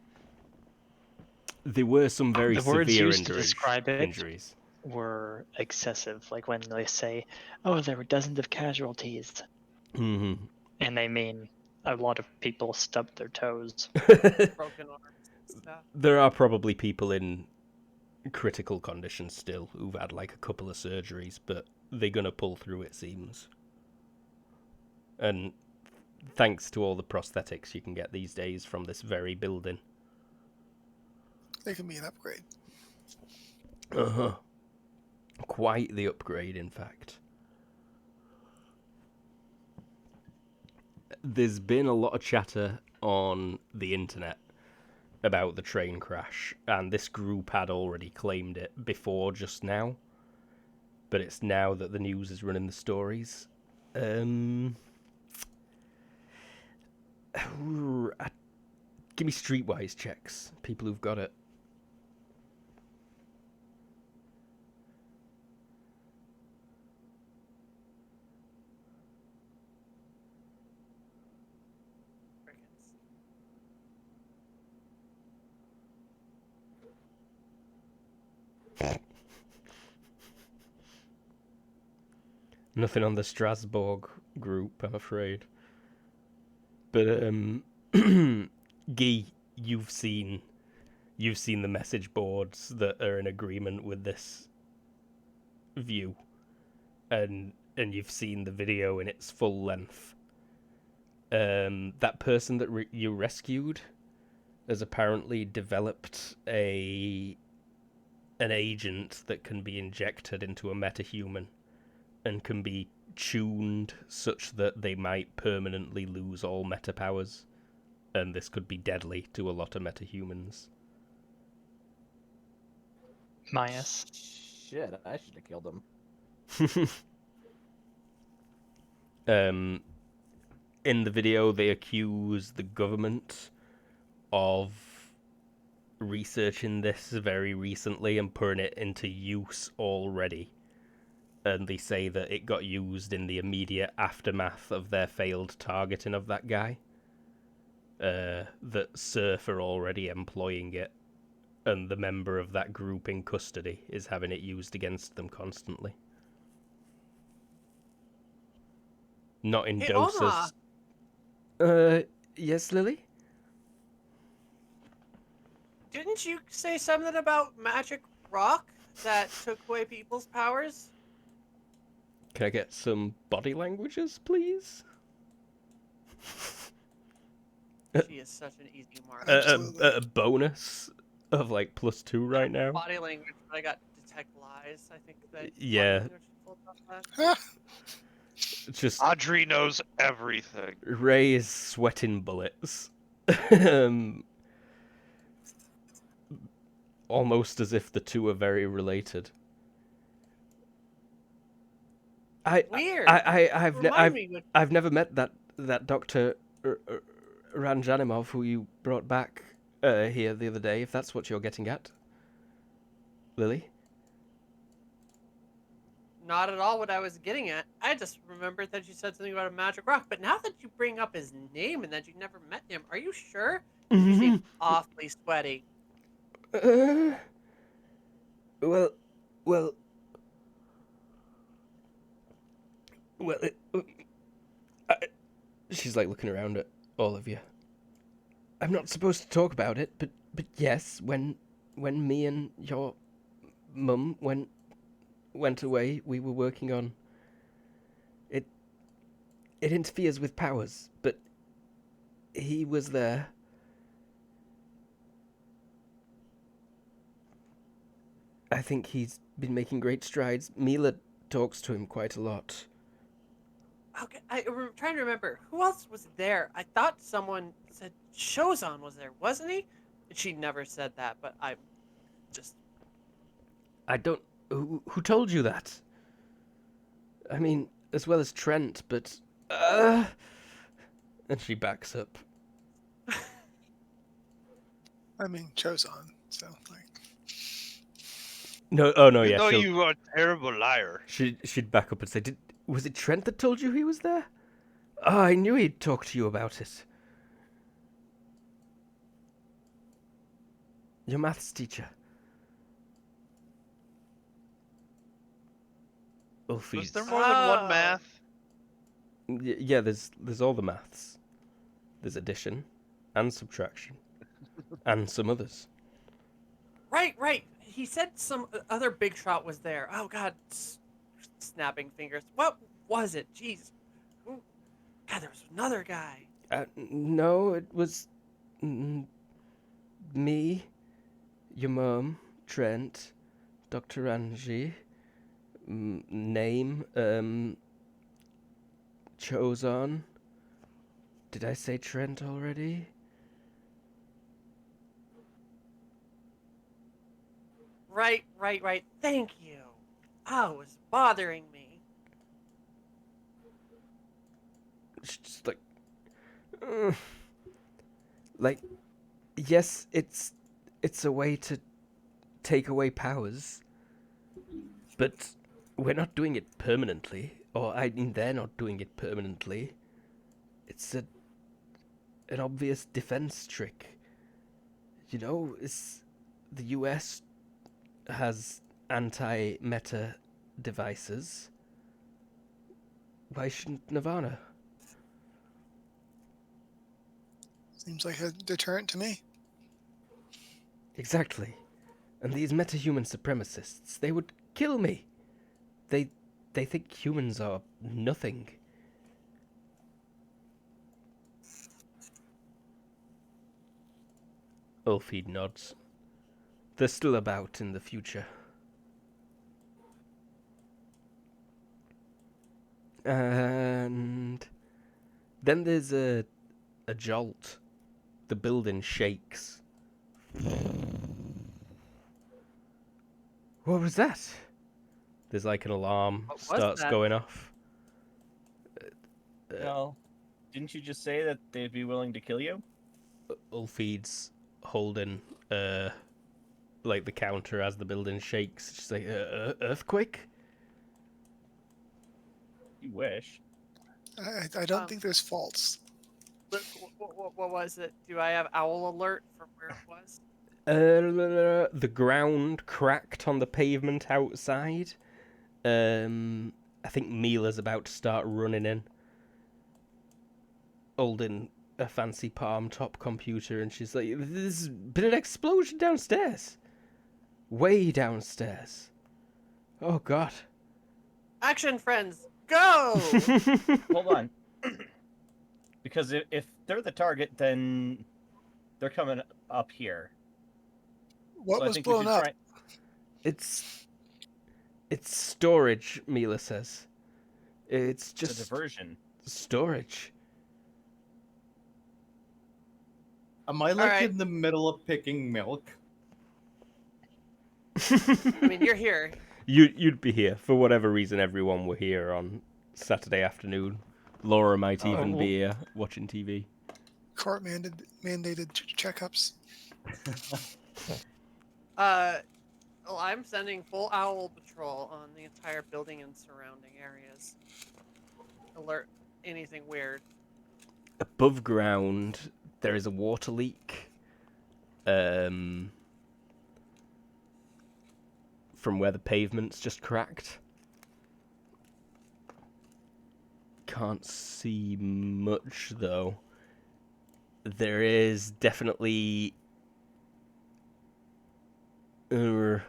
There were some very The words severe used to describe it injuries. were excessive, like when they say, "Oh, there were dozens of casualties," Mm-hmm. and they mean a lot of people stubbed their toes. Broken arms and stuff. There are probably people in critical condition still who've had like a couple of surgeries, but they're gonna pull through, it seems. And thanks to all the prosthetics you can get these days from this very building. They can be an upgrade. Uh-huh. Quite the upgrade, in fact. there's been a lot of chatter on the internet about the train crash, and this group had already claimed it before just now. But it's now that the news is running the stories. Give me streetwise checks. People who've got it. Crickets. Nothing on the Strasbourg group, I'm afraid. But Guy, you've seen the message boards that are in agreement with this view, and you've seen the video in its full length. That person that you rescued has apparently developed an agent that can be injected into a metahuman and can be tuned such that they might permanently lose all meta powers, and this could be deadly to a lot of metahumans. Myas. Shit, I should have killed him. In the video, they accuse the government of researching this very recently and putting it into use already. And they say that it got used in the immediate aftermath of their failed targeting of that guy. That Surf are already employing it, and the member of that group in custody is having it used against them constantly. Not in Hey, doses. Yes, Lily? Didn't you say something about magic rock that took away people's powers? Can I get some body languages, please? She is such an easy mark. Absolutely. A bonus of like +2 right now. Body language, but I got detect lies. I think that. Yeah. body language pulled off that. Just Audrey knows everything. Ray is sweating bullets. Almost as if the two are very related. Weird. I've never met that Dr. Ranjanimov who you brought back here the other day, if that's what you're getting at. Lily? Not at all what I was getting at. I just remembered that you said something about a magic rock. But now that you bring up his name and that you never met him, are you sure? You seem awfully sweaty. Well, she's like looking around at all of you. I'm not supposed to talk about it, but yes, when me and your mum went away, we were working on it. It interferes with powers, but he was there. I think he's been making great strides. Mila talks to him quite a lot. Okay, I'm trying to remember. Who else was there? I thought someone said Shozan was there, wasn't he? She never said that, but I just... I don't... Who told you that? I mean, as well as Trent, but... And she backs up. I mean, Chozon, so, like... No, oh no, You yeah. know she'll- you are a terrible liar. She'd back up and say, was it Trent that told you he was there? Oh, I knew he'd talk to you about it. Your maths teacher. Was Ulfi's. there more than one math? Yeah, there's all the maths. There's addition and subtraction and some others. Right. He said some other big shot was there. Oh, God. Snapping fingers. What was it? Jeez. Who? God, there was another guy. No, it was me, your mum, Trent, Dr. Angie, name, Chozon, Did I say Trent already? Right. Thank you. Oh, it was bothering me. It's just uh, like, yes, it's a way to take away powers, but we're not doing it permanently. Or I mean, they're not doing it permanently. It's an obvious defense trick. You know, it's the US has anti-meta devices. Why shouldn't Nirvana? Seems like a deterrent to me. Exactly. And these metahuman supremacists, they would kill me. They think humans are nothing. Ulfheed nods. They're still about in the future. And then there's a jolt. The building shakes. What was that? There's like an alarm What was starts that? going off. Well, didn't you just say that they'd be willing to kill you? Ulfheed's holding like the counter as the building shakes. She's like, earthquake? You wish. I don't think there's faults. What was it? Do I have owl alert from where it was? The ground cracked on the pavement outside. I think Mila's about to start running in, holding a fancy palm top computer, and she's like, "There's been an explosion downstairs, way downstairs. Oh God!" Action, friends, go! Hold on. Because if they're the target, then they're coming up here. What So I was think we blown should up? try. It's storage. Mila says, "It's It's a just diversion. storage." Am I like Alright. in the middle of picking milk? I mean, you're here. You'd be here for whatever reason. Everyone were here on Saturday afternoon. Laura might Oh. even be here watching TV. Court mandated checkups. Well, I'm sending full owl patrol on the entire building and surrounding areas. Alert anything weird. Above ground, there is a water leak. From where the pavement's just cracked. Can't see much though. There is definitely. You're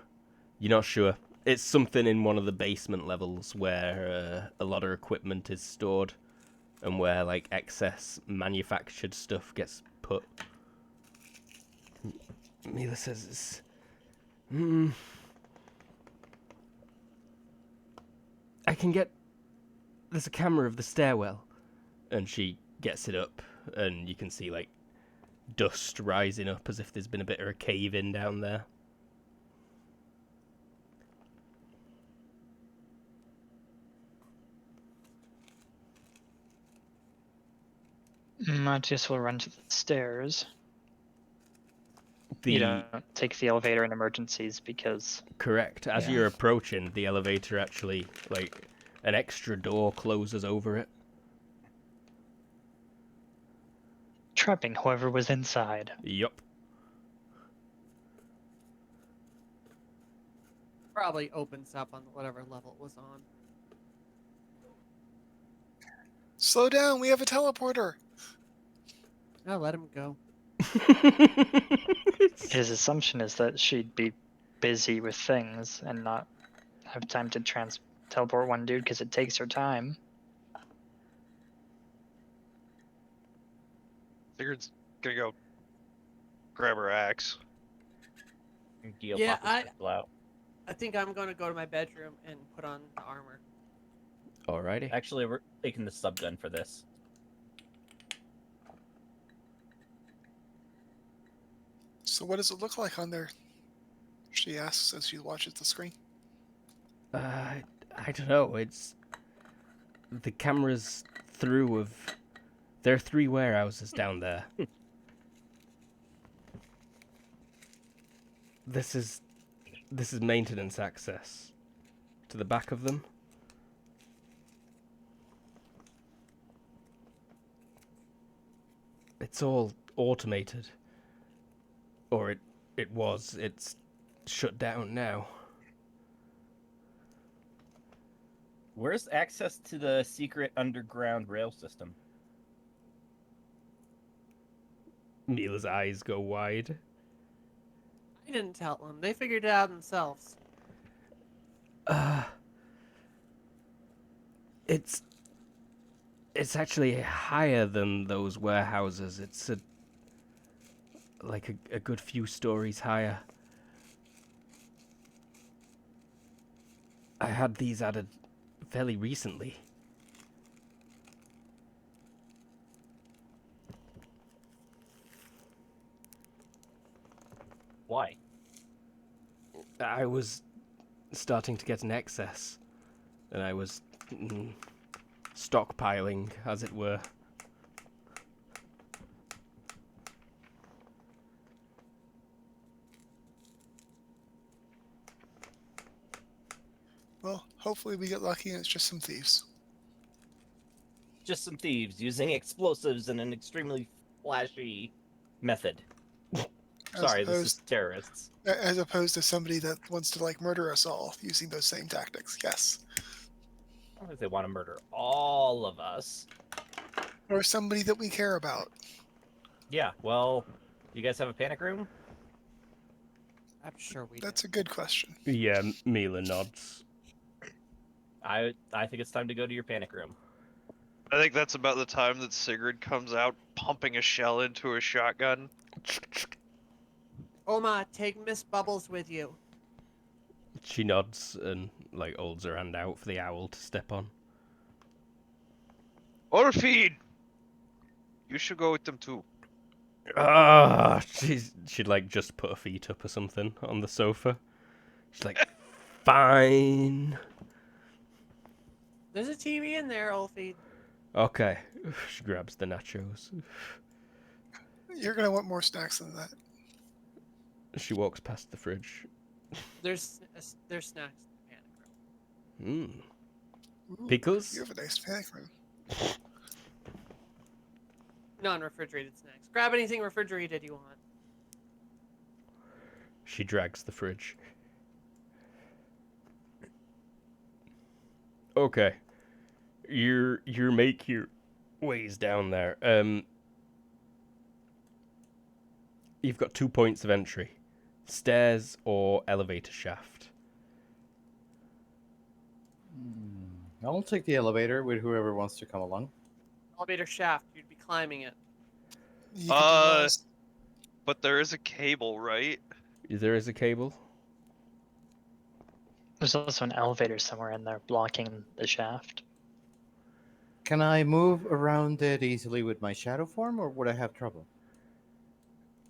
not sure. It's something in one of the basement levels where a lot of equipment is stored, and where like excess manufactured stuff gets put. Mila says it's. I can get. There's a camera of the stairwell, and she gets it up, and you can see like dust rising up as if there's been a bit of a cave in down there. Matthias will run to the stairs. The You don't take the elevator in emergencies because correct. As Yeah. you're approaching, the elevator actually like an extra door closes over it. trapping whoever was inside. Yup. Probably opens up on whatever level it was on. Slow down, we have a teleporter. No, let him go. His assumption is that she'd be busy with things and not have time to teleport one dude because it takes her time. Figured's gonna go grab her axe. Yeah, Out. I think I'm going to go to my bedroom and put on the armor. Alrighty. Actually, we're taking the subgun for this. So what does it look like on there? She asks as she watches the screen. I don't know. It's the cameras through of. There are 3 warehouses down there. This is maintenance access to the back of them. It's all automated. Or it was. It's shut down now. Where's access to the secret underground rail system? Mila's eyes go wide. I didn't tell them. They figured it out themselves. It's actually higher than those warehouses. It's a good few stories higher. I had these added fairly recently. Why? I was starting to get an excess, and I was stockpiling, as it were. Well, hopefully we get lucky and it's just some thieves. Just some thieves using explosives in an extremely flashy method. Sorry, this is terrorists. As opposed to somebody that wants to like murder us all using those same tactics. Yes. I don't know if they want to murder all of us. Or somebody that we care about. Yeah, well, you guys have a panic room? I'm sure we That's did. a good question. Yeah, Mila nods. I think it's time to go to your panic room. I think that's about the time that Sigrid comes out, pumping a shell into a shotgun. Oma, take Miss Bubbles with you. She nods and holds her hand out for the owl to step on. Orpheed! You should go with them too. She'd just put her feet up or something on the sofa. She's like, fine. There's a TV in there, Ulfie. Okay. She grabs the nachos. You're going to want more snacks than that. She walks past the fridge. There's snacks in the panic room. Ooh, Pickles? You have a nice panic room. Non-refrigerated snacks. Grab anything refrigerated you want. She drags the fridge. Okay. You make your ways down there. You've got 2 points of entry. Stairs or elevator shaft. I'll take the elevator with whoever wants to come along. Elevator shaft. You'd be climbing it. You can do Oz. But there is a cable, right? There is a cable. There's also an elevator somewhere in there blocking the shaft. Can I move around it easily with my shadow form, or would I have trouble?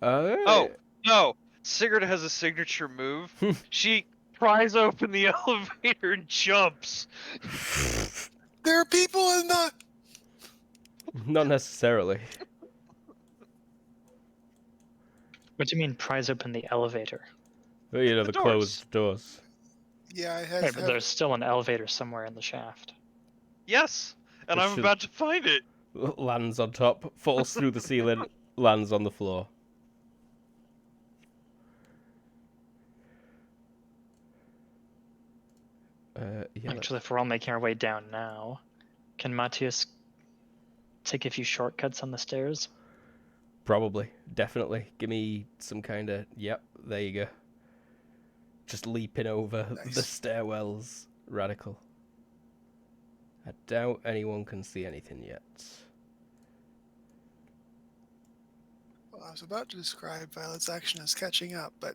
Oh, no! Sigrid has a signature move. She pries open the elevator and jumps. There are people in the... Not necessarily. What do you mean prise open the elevator? Well, you know, the doors. closed doors. Yeah, I Right, have... but there's still an elevator somewhere in the shaft. Yes, and It I'm should- about to find it. Lands on top, falls through the ceiling, lands on the floor. Yeah, Actually, if we're all making our way down now, can Matthias take a few shortcuts on the stairs? probably. Definitely. Give me some kind of... Yep, there you go. Just leaping over the Nice. stairwells. Radical. I doubt anyone can see anything yet. Well, I was about to describe Violet's action as catching up, but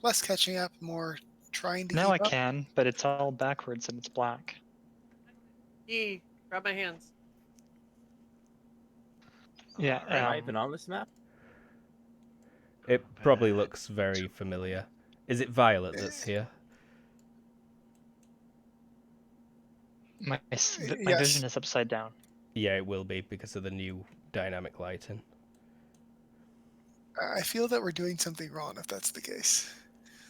less catching up, more trying to Now I keep up. can, but it's all backwards and it's black. Grab my hands. Yeah, Am I even on this map? It probably looks very familiar. Is it Violet that's here? My Yes. vision is upside down. Yeah, it will be because of the new dynamic lighting. I feel that we're doing something wrong if that's the case.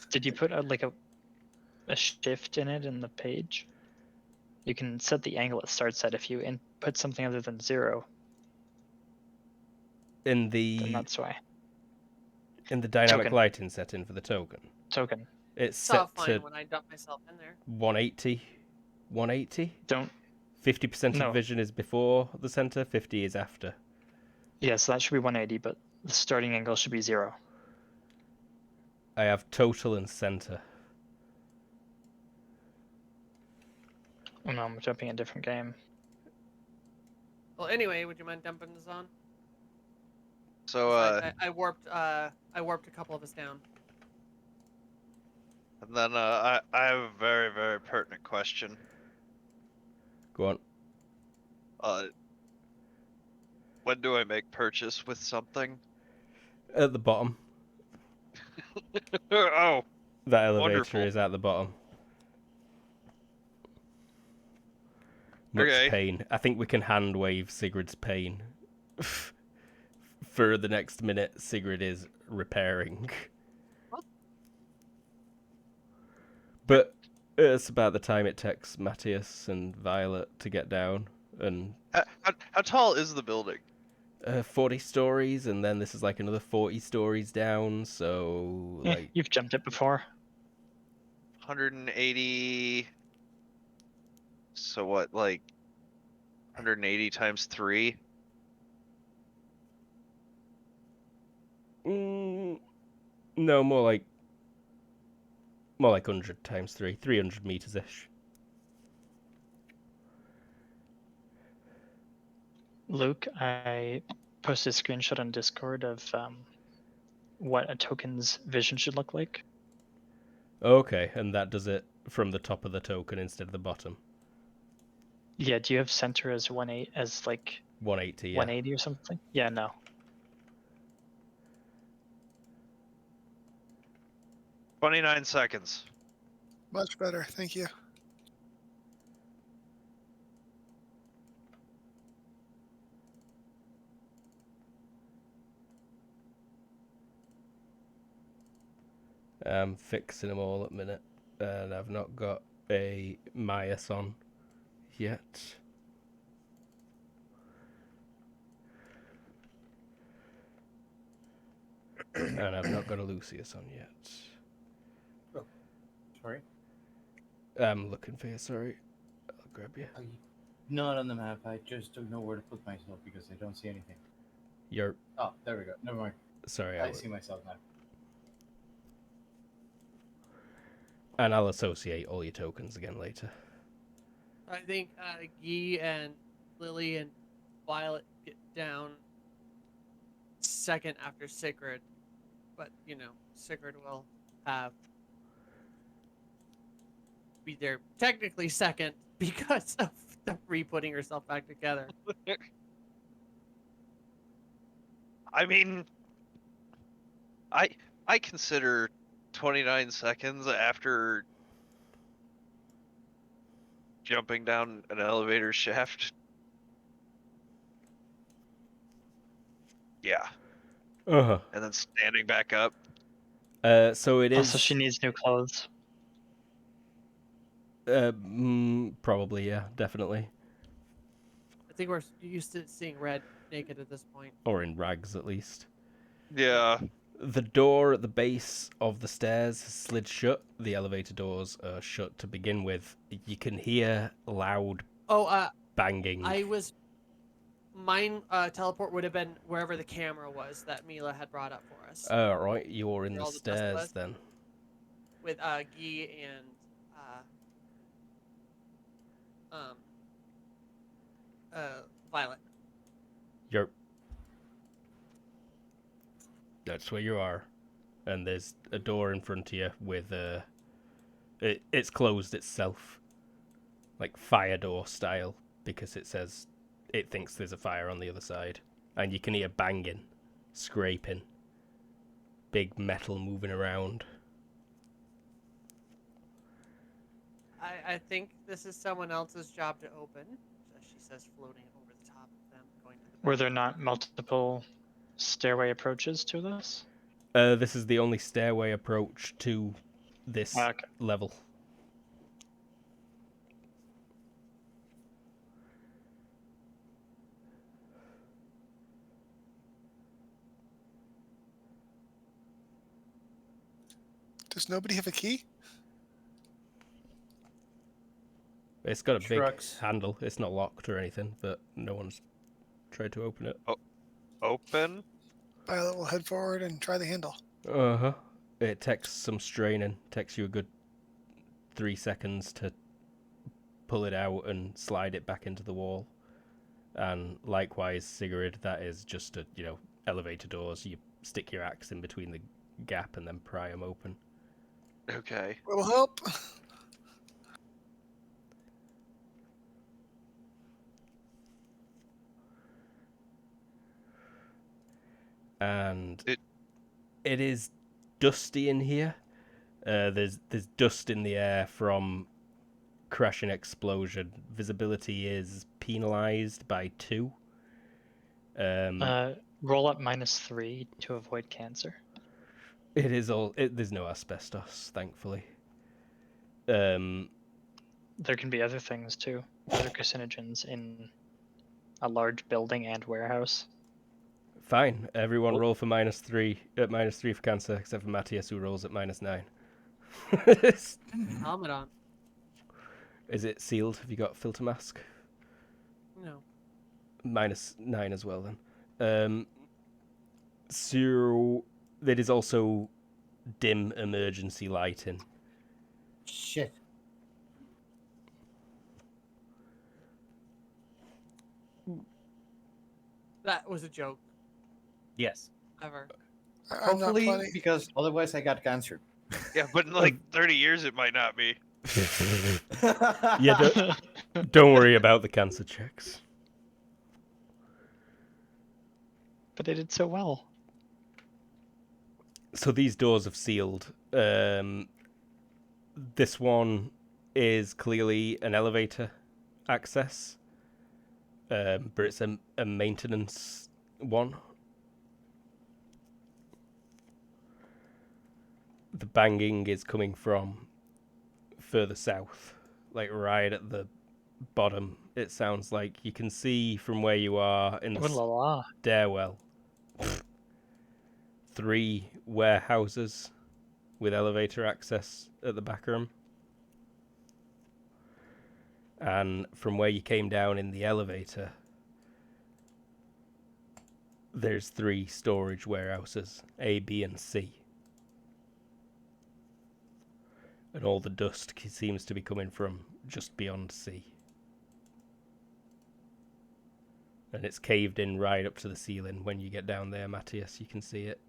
Did you put a shift in it in the page? You can set the angle it starts at if you input something other than 0. In Then the that's why. dynamic Token. lighting setting for the token, Token. it's Saw set fine to when I dumped myself in there. 180. 180? Don't. 50% No. of vision is before the center, 50 is after. Yeah, so that should be 180, but the starting angle should be 0. I have total and center. Oh no, I'm jumping a different game. Well, anyway, would you mind dumping this on? So, 'Cause I warped a couple of us down. and then I have a very, very pertinent question. Go on. When do I make purchase with something? At the bottom. Oh, That elevator Wonderful. is at the bottom. Much Okay. pain. I think we can hand wave Sigrid's pain. For the next minute, Sigrid is repairing. What? But it's about the time it takes Matthias and Violet to get down. And how tall is the building? 40 stories, and then this is like another 40 stories down, so Yeah, like you've jumped it before. 180. So what, like 180 times 3? No, more like 100 times 3, 300 meters ish. Luke, I posted a screenshot on Discord of what a token's vision should look like. Okay, and that does it from the top of the token instead of the bottom. Yeah, do you have center as 180 as like 180, yeah. 180 or something? Yeah, no. 29 seconds. Much better, thank you. I'm fixing them all at the minute, and I've not got a Myas on yet. And I've not got a Lucius on yet. Sorry. I'm looking for you, sorry. I'll grab you. Not on the map. I just don't know where to put myself because I don't see anything. You're... Oh, there we go. Never mind. Sorry, I see myself now. And I'll associate all your tokens again later. I think Guy and Lily and Violet get down second after Sigrid, but you know, Sigrid will be there technically second because of the re-putting herself back together. I mean, I consider 29 seconds after jumping down an elevator shaft. Yeah. Uh-huh. And then standing back up. So it is... Also, she needs new clothes. Probably, yeah, definitely. I think we're used to seeing Red naked at this point. Or in rags, at least. Yeah. The door at the base of the stairs has slid shut. The elevator doors are shut to begin with. You can hear loud banging. Mine teleport would have been wherever the camera was that Mila had brought up for us. Oh, right, you're in Where the all the dust stairs was. then. With Guy and Violet. That's where you are. And there's a door in front of you with it's closed itself. Like fire door style, because it says it thinks there's a fire on the other side. And you can hear banging, scraping. big metal moving around. I think this is someone else's job to open. As she says, floating over the top of them, going to the back. Were there not multiple stairway approaches to this? This is the only stairway approach to this Okay. level. Does nobody have a key? It's got a big Trucks. handle. It's not locked or anything, but no one's tried to open it. Open? Violet will head forward and try the handle. Uh-huh. It takes some straining. Takes you a good 3 seconds to pull it out and slide it back into the wall. And likewise, Sigurd, that is just a, elevator doors. You stick your axe in between the gap and then pry them open. Okay. Will help. And It- it is dusty in here. There's dust in the air from crashing explosion. Visibility is penalized by 2. Roll up -3 to avoid cancer. It is all. There's no asbestos, thankfully. Um, There can be other things too. Other carcinogens in a large building and warehouse. Fine. Everyone Oh. roll for -3 at -3 for cancer, except for Matthias, who rolls at -9. Helmet on. Is it sealed? Have you got filter mask? No. -9 as well then. So there is also dim emergency lighting. Shit. That was a joke. Yes. Ever. I'm not Hopefully, planning. because otherwise I got cancer. Yeah, but in like 30 years it might not be. Yeah, don't worry about the cancer checks. But they did so well. So these doors have sealed. This one is clearly an elevator access, but it's a maintenance one. The banging is coming from further south, like right at the bottom. It sounds like you can see from where you are in Oh the la la. stairwell 3 warehouses with elevator access at the back of them. And from where you came down in the elevator, there's 3 storage warehouses, A, B, and C. And all the dust seems to be coming from just beyond C. And it's caved in right up to the ceiling. When you get down there, Matthias, you can see it.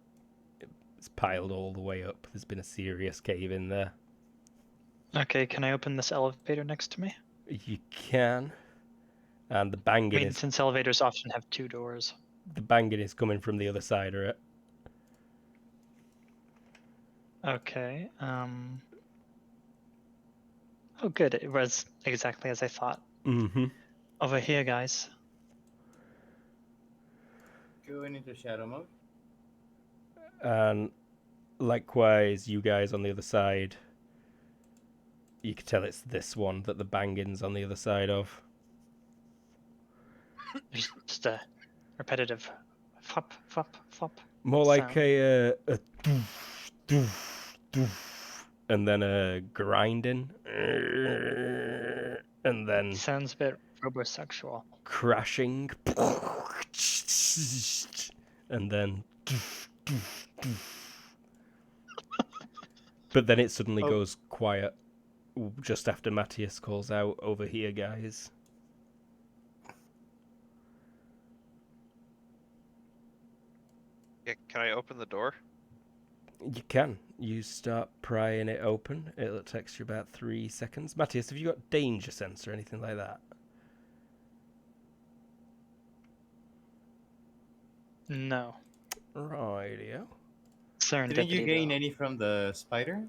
It's piled all the way up. There's been a serious cave in there. Okay, can I open this elevator next to me? You can. And the I banging mean, is since elevators often have 2 doors. coming from the other side of it. Okay. Oh, good. It was exactly as I thought. Mm-hmm. Over here, guys. Going into shadow mode. And likewise, you guys on the other side, you can tell it's this one that the banging's on the other side of. Just a repetitive fop, fop, fop. More like sound. a doof, doof, doof, and then a grinding, and then Sounds a bit robosexual. crashing, and then doof, doof, doof. But then it suddenly Oh. goes quiet just after Matthias calls out, "Over here, guys." Yeah, can I open the door? You can. You start prying it open. It'll take you about 3 seconds. Matthias, have you got danger sense or anything like that? No. Rightio. Didn't you Serendipity, gain though. any from the spider?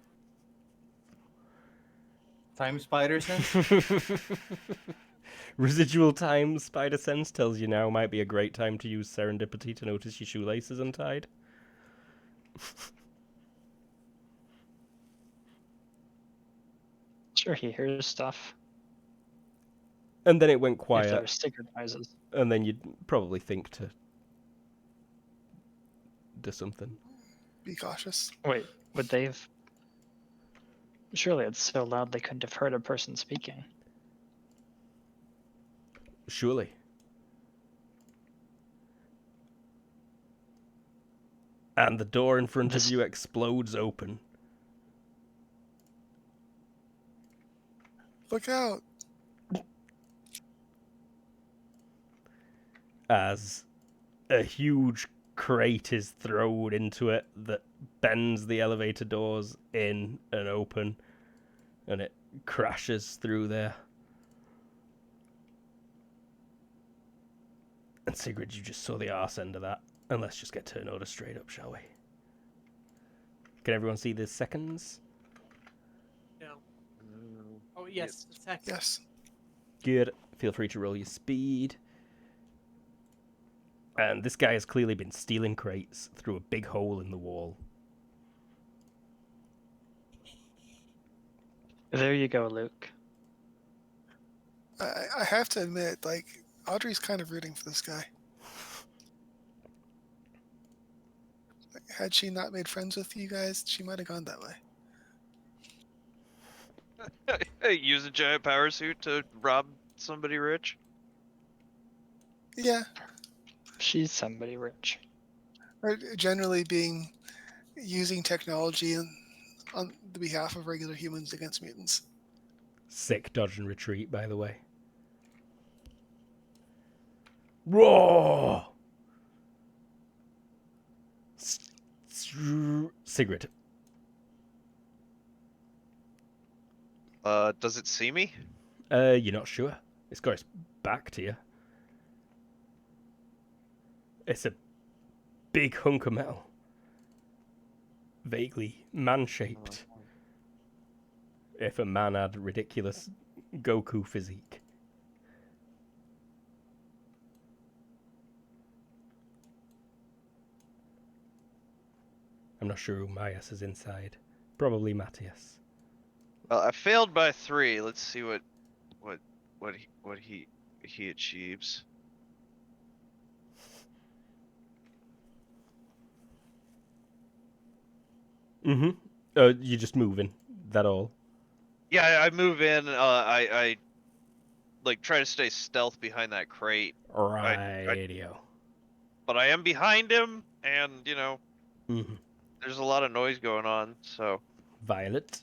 Time spider sense? Residual time spider sense tells you now might be a great time to use serendipity to notice your shoelaces untied. Sure, he hears stuff. And then it went If quiet, there are secret noises. and then you'd probably think to do something. Be cautious. Wait, would they have? Surely it's so loud they couldn't have heard a person speaking. Surely. And the door in front This- of you explodes open. Look out! As a huge crate is thrown into it that bends the elevator doors in and open, and it crashes through there. And Sigrid, you just saw the arse end of that. And let's just get turned order straight up, shall we? Can everyone see the seconds? No. Oh yes, the second. Yes. Good. Feel free to roll your speed. And this guy has clearly been stealing crates through a big hole in the wall. There you go, Luke. I have to admit, like, Audrey's kind of rooting for this guy. Like, had she not made friends with you guys, she might have gone that way. Use a giant power suit to rob somebody rich. Yeah, She's somebody rich. or generally using technology on the behalf of regular humans against mutants. Sick dodge and retreat, by the way. Roar! Sigrid. Does it see me? You're not sure. It's got its back to you. It's a big hunk of metal. Vaguely man-shaped. If a man had ridiculous Goku physique. I'm not sure who Matthias is inside. Probably Matthias. Well, I failed by 3. Let's see what he achieves. Mm-hmm. You're just moving. That all. Yeah, I move in. I like try to stay stealth behind that crate, Radio. but I am behind him, and you know, Mm-hmm. there's a lot of noise going on. So Violet.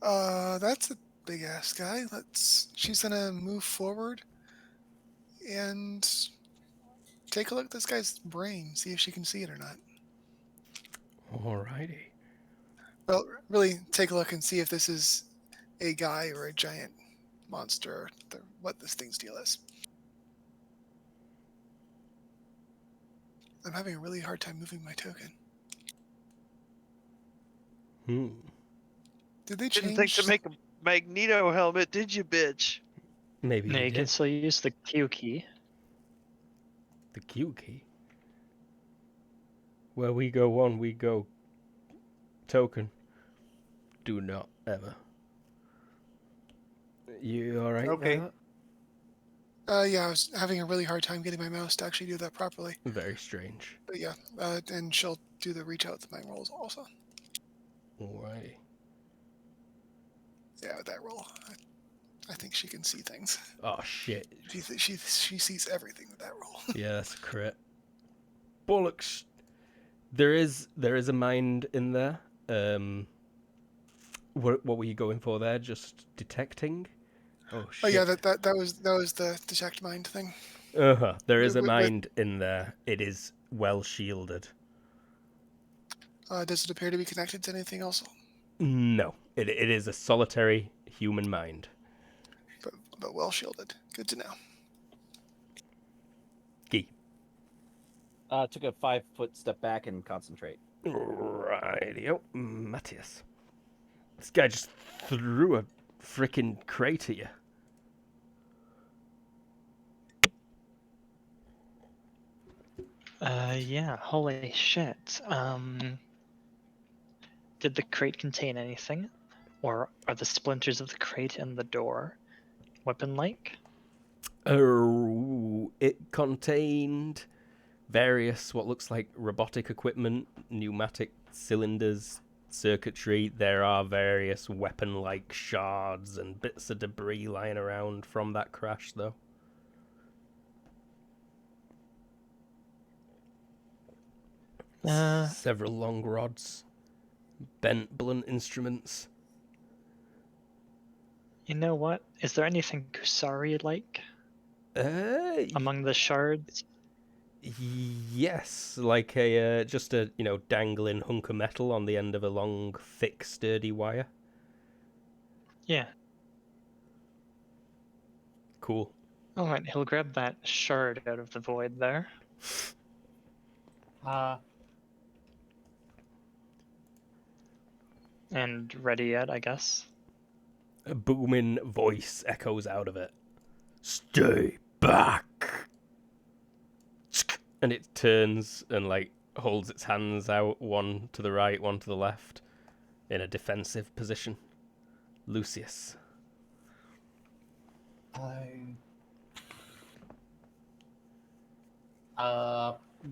That's a big ass guy. She's gonna move forward and take a look at this guy's brain, see if she can see it or not. Alrighty. Well, really take a look and see if this is a guy or a giant monster, or what this thing's deal is. I'm having a really hard time moving my token. Did they change? didn't think to make a Magneto helmet, did you, bitch? Maybe No, you you can did. still use the Q key. The Q key. Where we go one, we go token. Do not ever. You alright? Okay. Violet? Yeah, I was having a really hard time getting my mouse to actually do that properly. Very strange. But yeah, and she'll do the reach out to my rolls also. Alrighty. Yeah, with that roll, I think she can see things. Oh shit. She sees everything with that roll. Yeah, that's a crit. Bollocks. There is a mind in there. What were you going for there? Just detecting? Oh shit. Oh yeah, that was the detect mind thing. Uh-huh. There is a With- mind in there. It is well shielded. Does it appear to be connected to anything else? No. It is a solitary human mind. But well shielded. Good to know. Key. Took a 5-foot step back and concentrate. Rightio. Matthias. This guy just threw a freaking crate at you. Yeah, holy shit. Did the crate contain anything? Or are the splinters of the crate in the door weapon-like? It contained various what looks like robotic equipment, pneumatic cylinders, circuitry. There are various weapon-like shards and bits of debris lying around from that crash, though. Several long rods, bent blunt instruments. You know what? Is there anything Kusari-like among the shards? Yes, like a just a dangling hunk of metal on the end of a long, thick, sturdy wire. Yeah. Cool. Alright, he'll grab that shard out of the void there. And ready it, I guess. A booming voice echoes out of it. Stay back! And it turns and holds its hands out, one to the right, one to the left, in a defensive position. Lucius.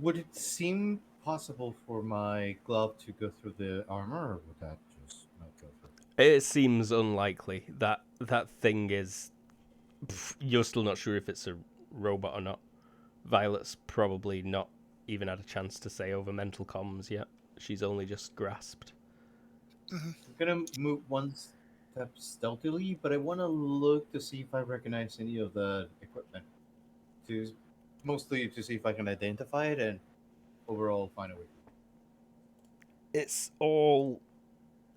Would it seem possible for my glove to go through the armor, or would that just not go through? It seems unlikely. That thing is... You're still not sure if it's a robot or not. Violet's probably not even had a chance to say over mental comms yet. She's only just grasped. I'm gonna move one step stealthily, but I want to look to see if I recognize any of the equipment. Mostly to see if I can identify it and overall find a way. It's all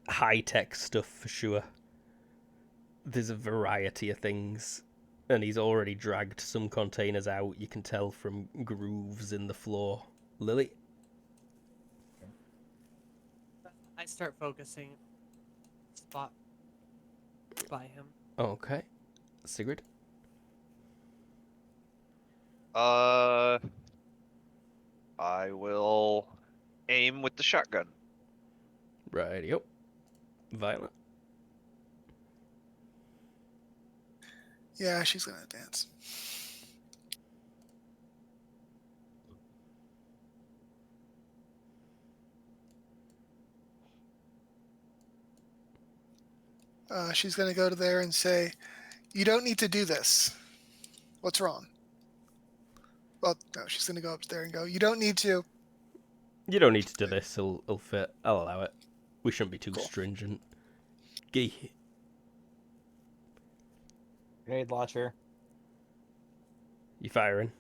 high-tech stuff for sure. There's a variety of things, and he's already dragged some containers out. You can tell from grooves in the floor. Lily? I start focusing spot by him. Okay. Sigrid? I will aim with the shotgun. Rightio. Violet? Yeah, she's gonna advance. She's gonna go to there and say, "You don't need to do this. What's wrong?" Well, no, she's gonna go up there and go, "You don't need to." You don't need to do this. It'll fit. I'll allow it. We shouldn't be too Cool. stringent. Gee. Grenade launcher. You firing?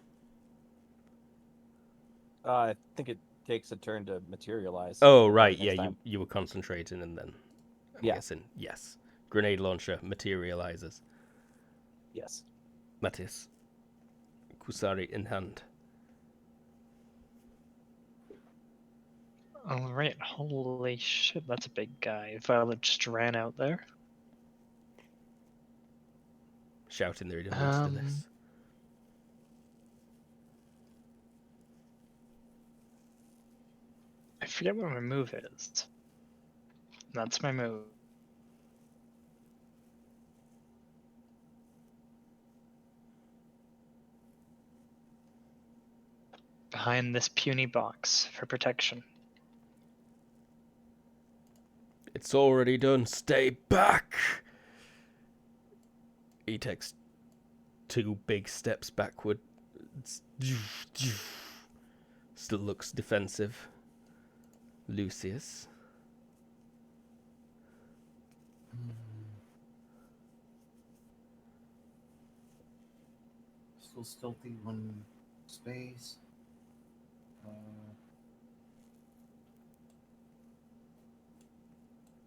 I think it takes a turn to materialize. Oh, right. next Yeah, time. you were concentrating and then... I'm Yeah. guessing, yes. Grenade launcher materializes. Yes. Matthias. Kusari in hand. Alright, holy shit, that's a big guy. Violet just ran out there. Shouting the redundancy to this. I forget what my move is. That's my move. Behind this puny box for protection. It's already done. Stay back! He takes 2 big steps backward. Still looks defensive. Lucius. Still stealthy, one space.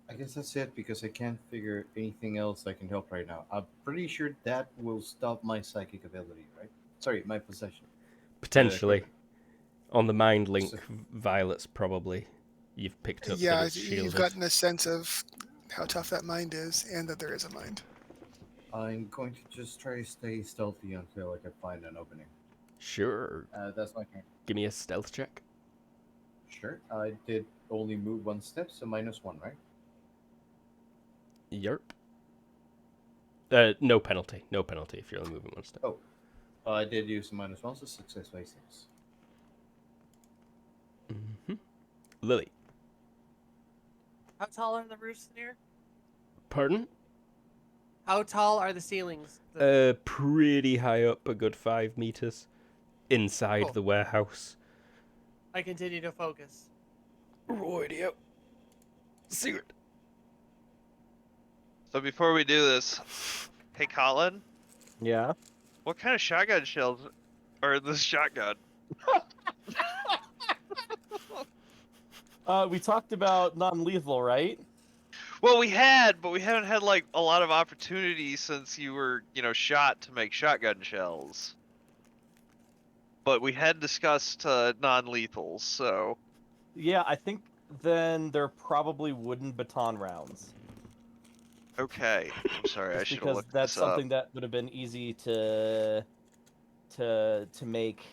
I guess that's it because I can't figure anything else I can help right now. I'm pretty sure that will stop my psychic ability, right? Sorry, my possession. Potentially. On the mind link, Violet's probably you've picked up that Yeah, it's shielded. you've gotten a sense of how tough that mind is, and that there is a mind. I'm going to just try to stay stealthy until I can find an opening. Sure. That's my turn. Give me a stealth check. Sure. I did only move 1 step, so -1, right? Yerp. No penalty. No penalty if you're only moving 1 step. Oh. I did use a -1, so success by 6. Mm-hmm. Lily. How tall are the roofs in here? Pardon? How tall are the ceilings? Pretty high up, a good 5 meters. Inside Cool. the warehouse. I continue to focus. Radio. Secret. So before we do this, hey Colin, Yeah. what kind of shotgun shells are in this shotgun? We talked about non-lethal, right? Well, we had, but we haven't had like a lot of opportunities since you were, shot to make shotgun shells. But we had discussed non-lethals, so Yeah, I think then they're probably wooden baton rounds. okay. I'm sorry, I Just should have because looked that's this up. something that would have been easy to make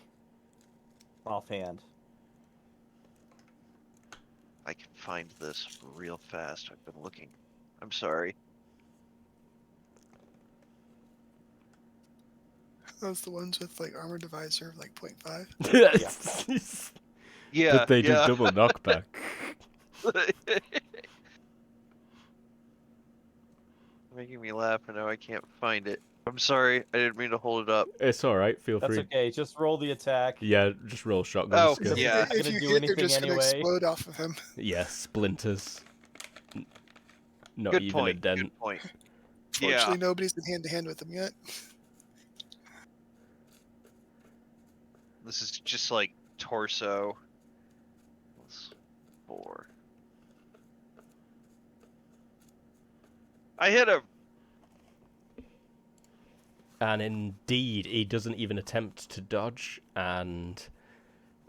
offhand. I can find this real fast. I've been looking. I'm sorry. Those the ones with like armor divisor of like 0.5. Yeah, But they do double knockback. Making me laugh, and now I can't find it. I'm sorry. I didn't mean to hold it up. It's alright, feel That's free. okay. Just roll the attack. Yeah, just roll shotgun Oh, skill. yeah. Not If gonna you do hit, they're anything just going to anyway. explode off of him. Yeah, splinters. Not Good even a point. dent. Good point. Fortunately, nobody's been hand to hand with him yet. This is just like torso. Plus 4. I hit him. And indeed, he doesn't even attempt to dodge, and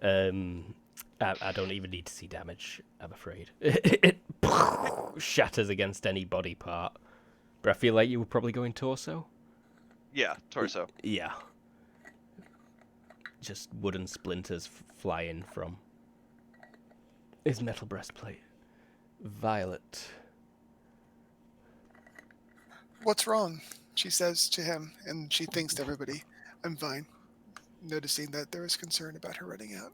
I don't even need to see damage, I'm afraid. It shatters against any body part. But I feel like you were probably going torso? Yeah, torso. Yeah. Just wooden splinters flying from his metal breastplate. Violet. What's wrong? She says to him, and she thinks to everybody, I'm fine. Noticing that there was concern about her running out.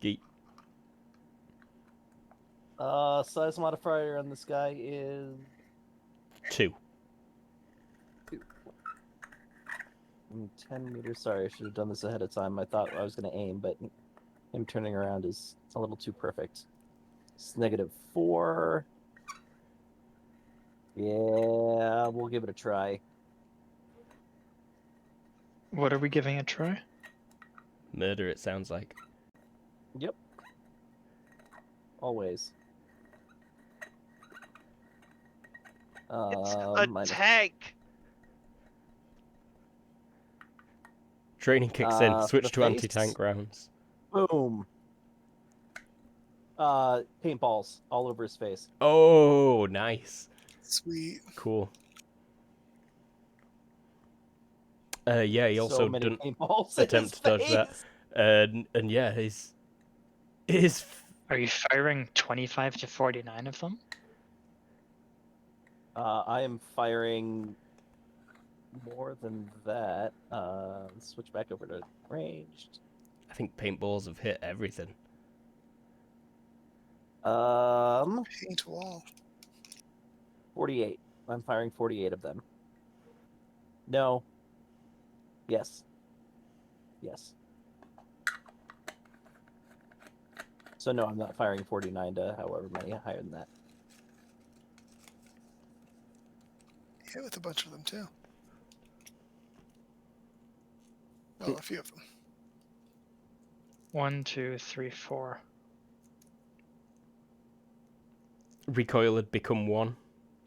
Geet. Size modifier on this guy is 2. 10 meters. Sorry, I should have done this ahead of time. I thought I was going to aim, but him turning around is a little too perfect. It's -4. Yeah, we'll give it a try. What are we giving a try? Murder, it sounds like. Yep. Always. It's a minus- tank. Training kicks for in. the Switch to face. anti-tank rounds. Boom. Paintballs all over his face. Oh, nice. Sweet. Cool. Yeah, he also so many didn't paintballs in attempt his to dodge that. face. And yeah, his Are you firing 25 to 49 of them? I am firing more than that. Let's switch back over to ranged. I think paintballs have hit everything. Paint wall. 48. I'm firing 48 of them. No. Yes. Yes. So no, I'm not firing 49 to however many higher than that. Hit with a bunch of them too. Well, a few of them. 1, 2, 3, 4. Recoil had become 1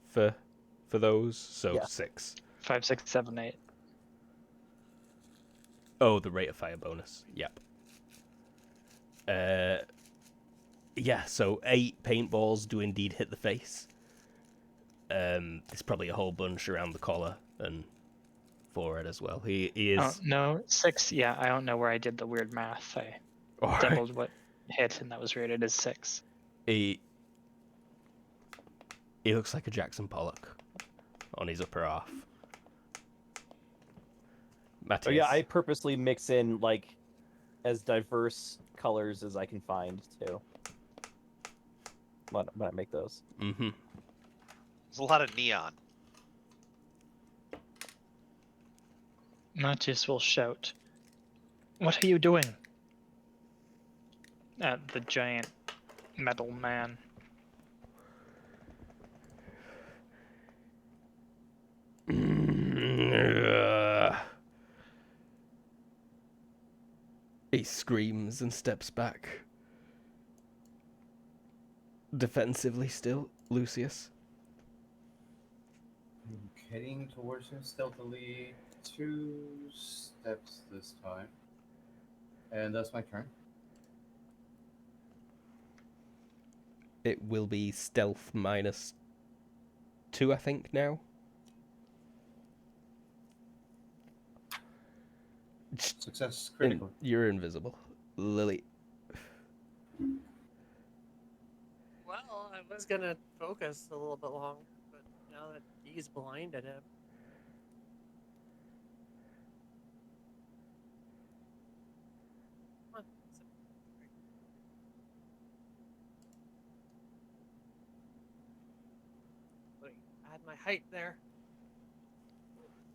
for those, so Yeah. 6. 5, 6, 7, 8. Oh, the rate of fire bonus. Yep. Yeah, so 8 paintballs do indeed hit the face. There's probably a whole bunch around the collar and forehead as well. He Oh is. no, 6. Yeah, I don't know where I did the weird math. I Alright. doubled what hit, and that was rated as 6. He looks like a Jackson Pollock on his upper half. Matthias. So yeah, I purposely mix in like as diverse colors as I can find too. When I make those. Mm-hmm. There's a lot of neon. Matthias will shout, "What are you doing?" At the giant metal man. He screams and steps back. Defensively still, Lucius. I'm heading towards him stealthily, 2 steps this time. And that's my turn. It will be stealth -2, I think, now. Success critical. You're invisible. Lily. Well, I was gonna focus a little bit longer, but now that he's blinded him. Come on. Wait, add my height there.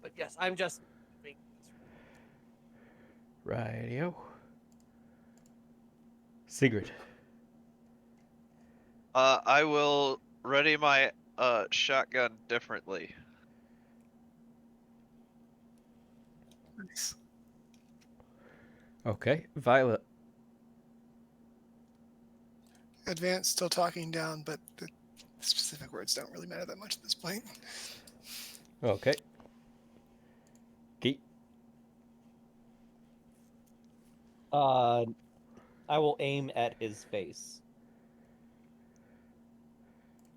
But yes, I'm just moving this room. Rightio. Sigrid. I will ready my shotgun differently. Nice. Okay. Violet. Advance still talking down, but the specific words don't really matter that much at this point. Okay. Keith. I will aim at his face.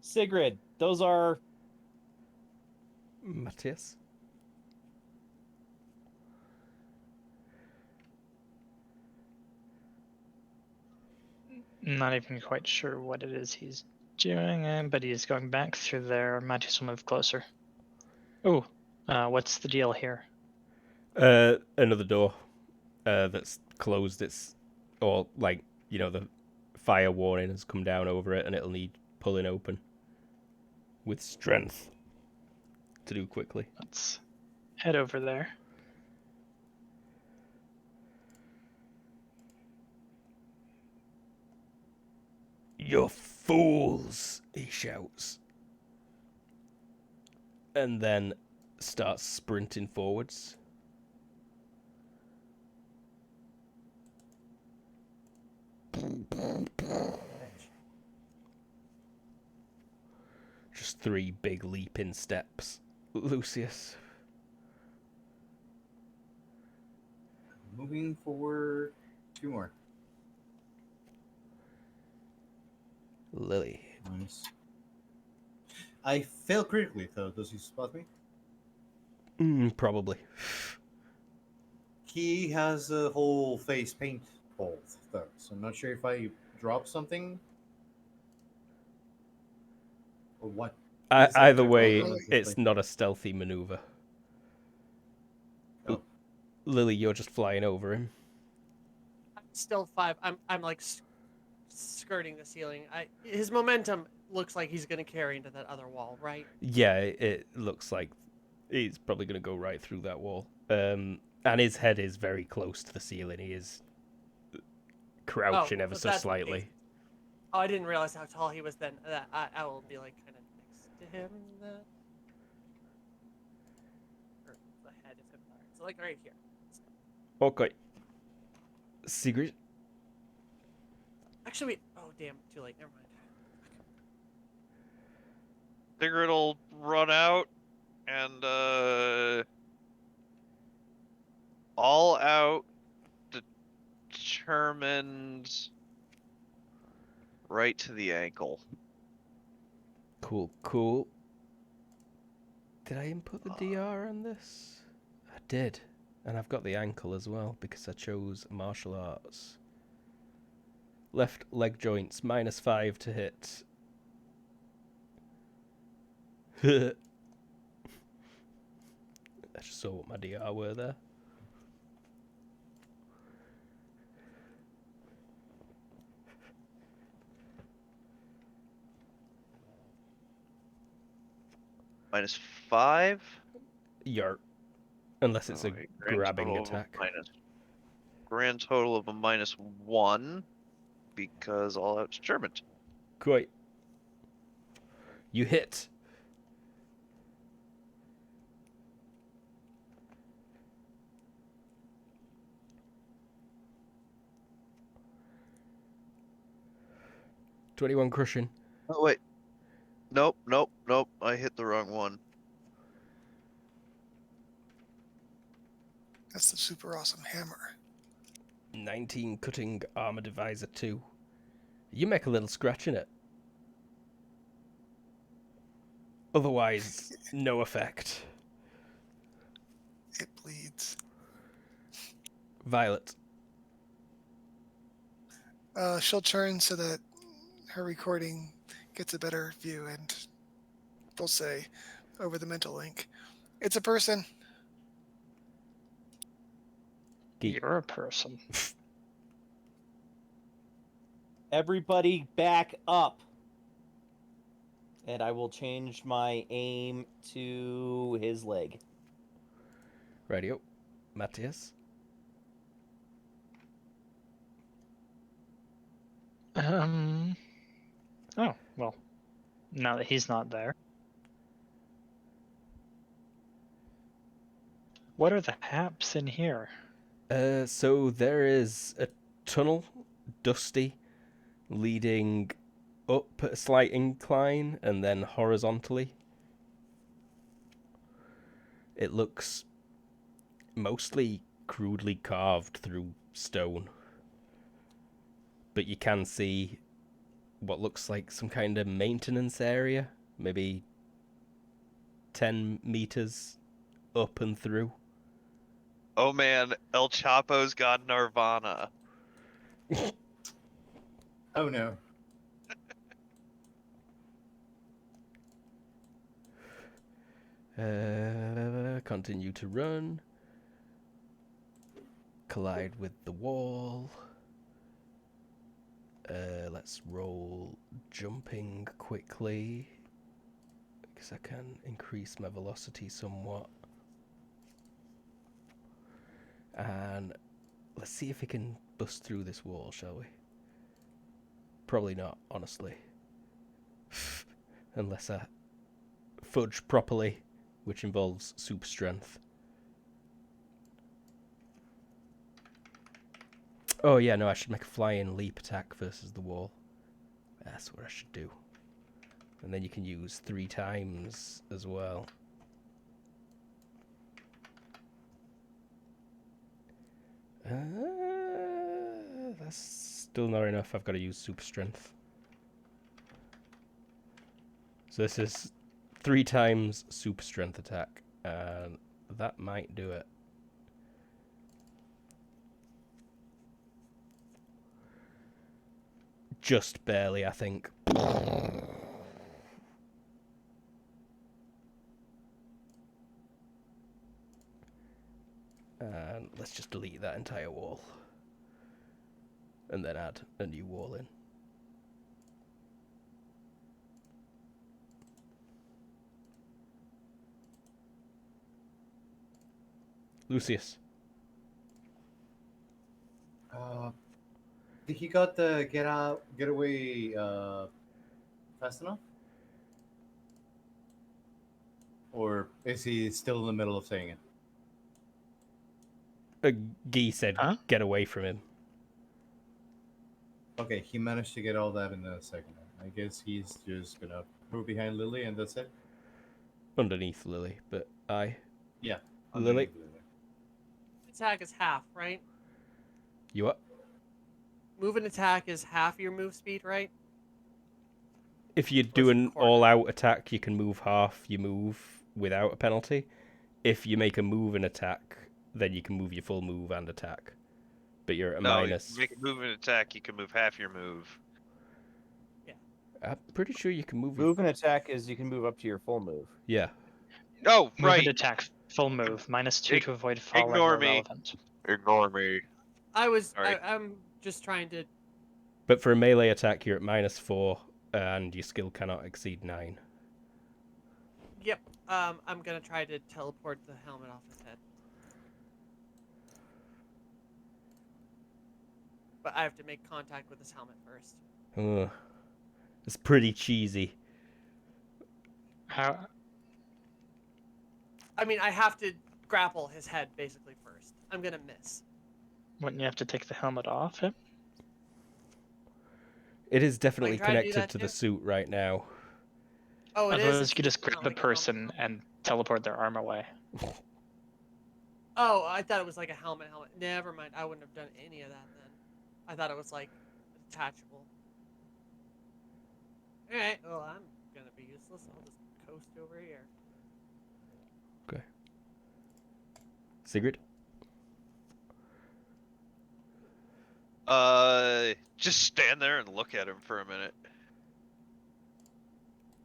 Sigrid, those are Matthias. Not even quite sure what it is he's doing, but he's going back through there. Matthias will move closer. Oh, what's the deal here? Another door. That's closed. Or like, the fire warning has come down over it, and it'll need pulling open with strength to do quickly. Let's head over there. "You're fools!" he shouts. And then starts sprinting forwards. Just 3 big leaping steps. Lucius. Moving forward 2 more. Lily. Nice. I fail critically, though. Does he spot me? Probably. He has a whole face paint hold, though, so I'm not sure if I drop something or what. Either way, Exactly. it's not a stealthy maneuver. Oh. Lily, you're just flying over him. I'm still 5. I'm like skirting the ceiling. His momentum looks like he's gonna carry into that other wall, right? Yeah, it looks like he's probably going to go right through that wall. And his head is very close to the ceiling. He is crouching ever if so that's the case- slightly. Oh, I didn't realize how tall he was then. I will be like kind of next to him then. Or the head is him. So like right here. Okay. Sigrid. Actually, wait. Oh damn! Too late. Never mind. Sigrid will run out and all out determined right to the ankle. Cool, cool. Did I input the DR on this? I did. And I've got the ankle as well because I chose martial arts. Left leg joints, -5 to hit. I just saw what my DR were there. -5. Yart. Unless it's a Alright, grabbing attack. Grand total of a -1 because all that's German. Quite. You hit. .21 crushing. Oh wait. Nope. I hit the wrong one. That's the super awesome hammer. 19 cutting armor divisor 2. You make a little scratch in it. Otherwise, no effect. It bleeds. Violet. She'll turn so that her recording gets a better view, and they'll say over the mental link, "It's a person." Geek. You're a person. Everybody back up. And I will change my aim to his leg. Radio. Matthias. Oh, well. Now that he's not there. What are the haps in here? So there is a tunnel, dusty, leading up a slight incline and then horizontally. It looks mostly crudely carved through stone. But you can see what looks like some kind of maintenance area, maybe 10 meters up and through. Oh man, El Chapo's got Nirvana. Oh no. Continue to run. Collide with the wall. Let's roll jumping quickly, because I can increase my velocity somewhat. And let's see if we can bust through this wall, shall we? Probably not, honestly. Unless I fudge properly, which involves super strength. Oh yeah, no, I should make a flying leap attack versus the wall. That's what I should do. And then you can use 3 times as well. That's still not enough. I've got to use super strength. So this is 3 times super strength attack, and that might do it. Just barely, I think. And let's just delete that entire wall. And then add a new wall in. Lucius. Did he got the get away fast enough? Or is he still in the middle of saying it? Guy said, Huh? get away from him. Okay, he managed to get all that in a second. I guess he's just gonna go behind Lily and that's it? Underneath Lily, but aye. Yeah. Lily? underneath Lily. Attack is half, right? You what? Move and attack is half your move speed, right? If you Or do is it an quarter? all-out attack, you can move half your move without a penalty. If you make a move and attack, then you can move your full move and attack. But you're at a No, minus. you make a move and attack, you can move half your move. I'm pretty sure you can move. Move and attack is you can move up to your full move. Yeah. Oh, Move right. and attack, full move, -2 Ig- to avoid falling ignore or me. relevant. Ignore me. Sorry. I'm just trying to. But for a melee attack, you're at -4, and your skill cannot exceed 9. Yep. I'm gonna try to teleport the helmet off his head. But I have to make contact with his helmet first. Ugh. It's pretty cheesy. How? I mean, I have to grapple his head basically first. I'm gonna miss. Wouldn't you have to take the helmet off him? It is definitely try to do connected that to the too? suit right now. Oh, it is. Otherwise, It's you could just not grab the like a helmet. person and teleport their arm away. Oh, I thought it was like a helmet. Never mind. I wouldn't have done any of that then. I thought it was like detachable. All right. Well, I'm gonna be useless. I'll just coast over here. Okay. Sigrid? Just stand there and look at him for a minute.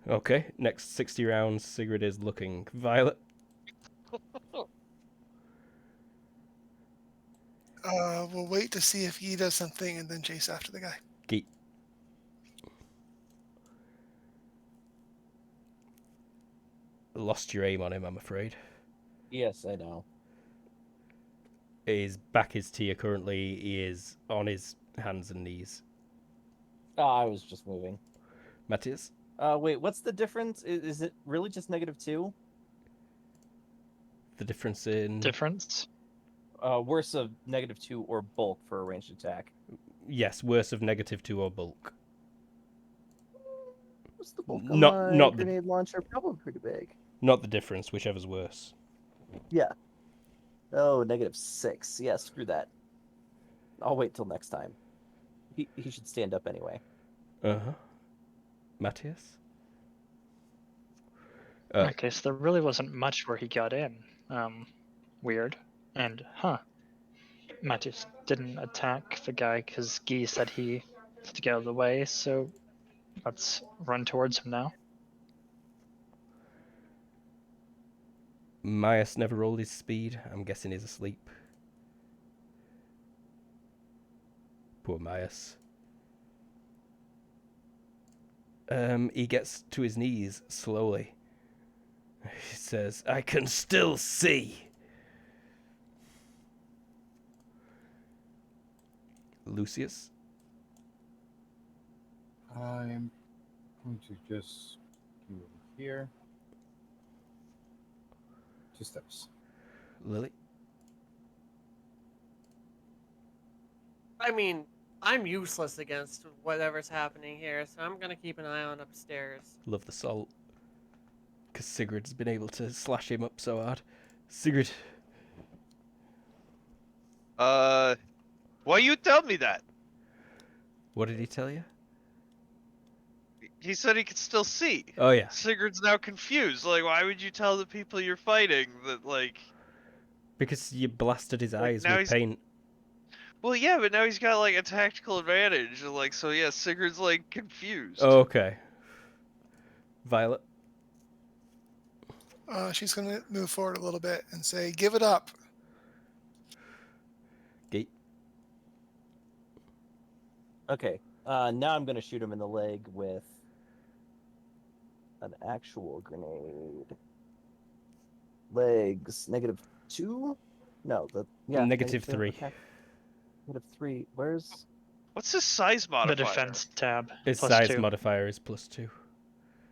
Okay, next 60 rounds, Sigrid is looking. Violet? We'll wait to see if he does something and then chase after the guy. Geet. Lost your aim on him, I'm afraid. Yes, I know. His back is to you currently. He is on his hands and knees. Oh, I was just moving. Matthias? Wait, what's the difference? Is it really just -2? The difference in... Difference? Worse of -2 or bulk for a ranged attack. Yes, worse of -2 or bulk. What's the bulk Not- on my not the- grenade launcher? Probably pretty big. Not the difference, whichever's worse. Yeah. Oh, -6. Yeah, screw that. I'll wait till next time. He should stand up anyway. Uh-huh. Matthias? Okay, so there really wasn't much where he got in. Weird. And, Matthews didn't attack the guy because Guy said he had to get out of the way, so let's run towards him now. Myas never rolled his speed. I'm guessing he's asleep. Poor Myas. He gets to his knees slowly. He says, I can still see. Lucius? I'm going to just go over here. 2 steps. Lily? I mean, I'm useless against whatever's happening here, so I'm gonna keep an eye on upstairs. Love the salt. Because Sigrid's been able to slash him up so hard. Sigrid. Why you tell me that? What did he tell you? He said he could still see. Oh, yeah. Sigurd's now confused. Like, why would you tell the people you're fighting that, like... Because you blasted his eyes now with he's- paint. Well, yeah, but now he's got, like, a tactical advantage. And, like, so, yeah, Sigurd's, like, confused. Oh, okay. Violet? She's going to move forward a little bit and say, give it up. Gate? Okay. Now I'm gonna shoot him in the leg with an actual grenade. Legs -2? No, -3. Okay. -3. Where's? What's his size modifier? The defense tab. His plus size 2. modifier is +2.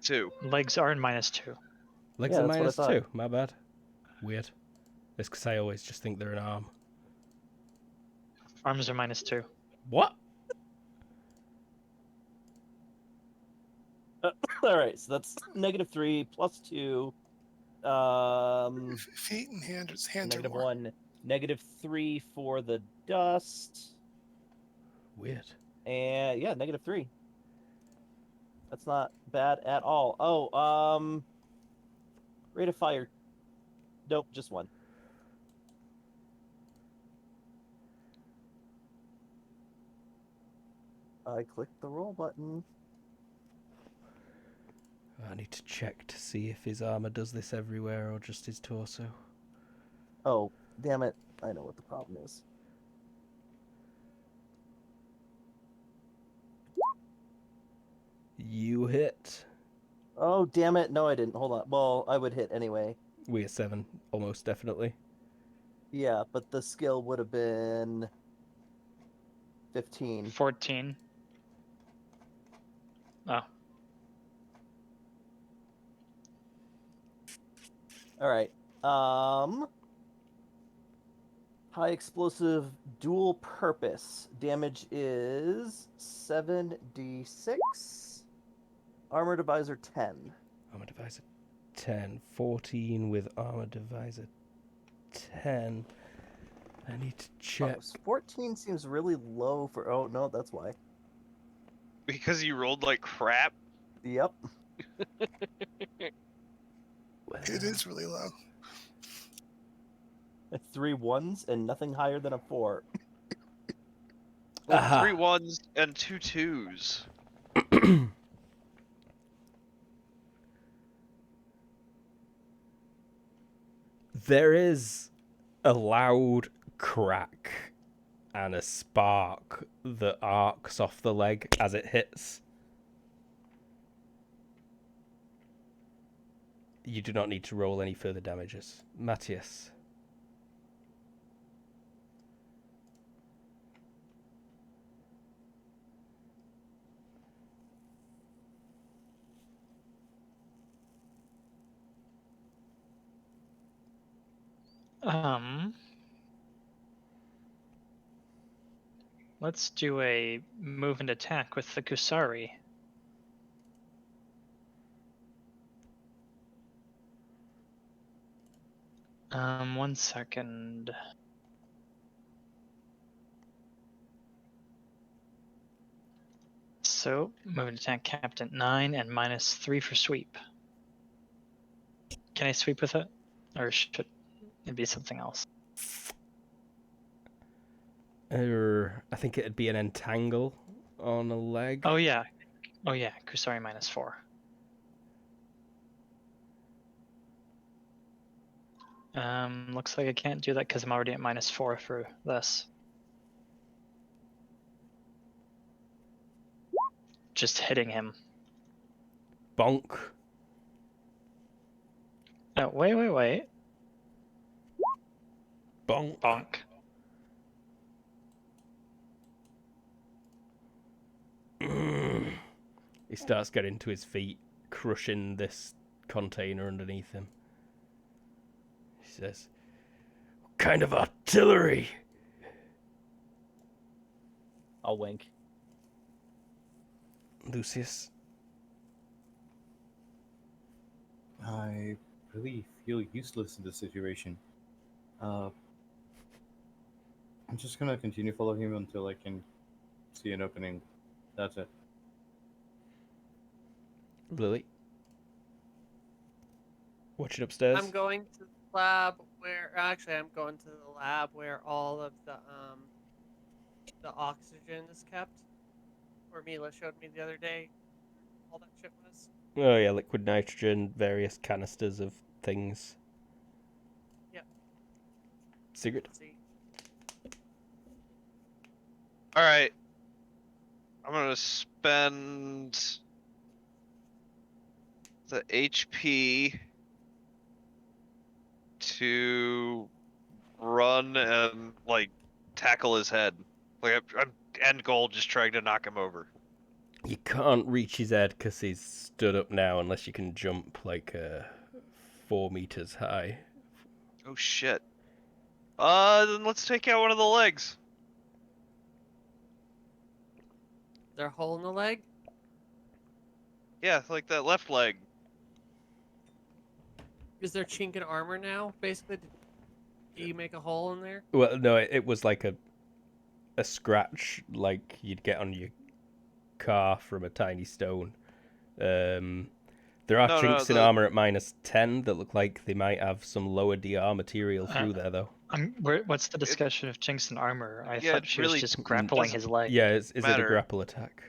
2. Legs are in -2. Legs Yeah, are that's what I -2. My bad. Weird. It's because I always just think they're an arm. Arms are -2. What? All right, so that's -3 +2. Feet and hands are more. -1, -3 for the dust, Weird. and yeah, -3. That's not bad at all. Oh, rate of fire. Nope, just one. I clicked the roll button. I need to check to see if his armor does this everywhere or just his torso. Oh, damn it. I know what the problem is. You hit. Oh, damn it. No, I didn't. Hold on. Well, I would hit anyway. We are 7, almost definitely. Yeah, but the skill would have been 15. 14. Oh. All right. High explosive dual purpose. Damage is 7d6. Armor divisor 10. Armor divisor 10. 14 with armor divisor 10. I need to check. 14 seems really low for. Oh, no, that's why. Because you rolled like crap. Yep. It is really low. 3 1s and nothing higher than a 4. Aha. 3 1s and 2 2s. There is a loud crack and a spark that arcs off the leg as it hits. You do not need to roll any further damages. Matthias. Let's do a move and attack with the Kusari. One second. So, move and attack capped at 9 and -3 for sweep. Can I sweep with it? Or should it be something else? I think it'd be an entangle on a leg. Oh yeah. Oh yeah, Kusari -4. Looks like I can't do that because I'm already at -4 for this. Just hitting him. Bonk. Oh, wait. Bonk. Bonk. He starts getting to his feet, crushing this container underneath him. He says, "What kind of artillery?" I'll wink. Lucius. I really feel useless in this situation. I'm just gonna continue following him until I can see an opening. That's it. Lily. Watching upstairs. I'm going to the lab I'm going to the lab where all of the oxygen is kept. Where Mila showed me the other day. All that shit was. Oh yeah, liquid nitrogen, various canisters of things. Yep. Sigrid. See. All right. I'm gonna spend the HP to run and like tackle his head. Like I'm end goal, just trying to knock him over. You can't reach his head because he's stood up now unless you can jump like 4 meters high. Oh shit. Then let's take out one of the legs. Is there a hole in the leg? Yeah, like that left leg. Is there chink in armor now? Basically, do you make a hole in there? Well, no, it was like a scratch like you'd get on your car from a tiny stone. There are No, chinks in the- armor at -10 that look like they might have some lower DR material through there, though. What's the discussion of chinks in armor? I Yeah, thought it she really was just grappling doesn't his leg. Yeah, is it a matter. grapple attack?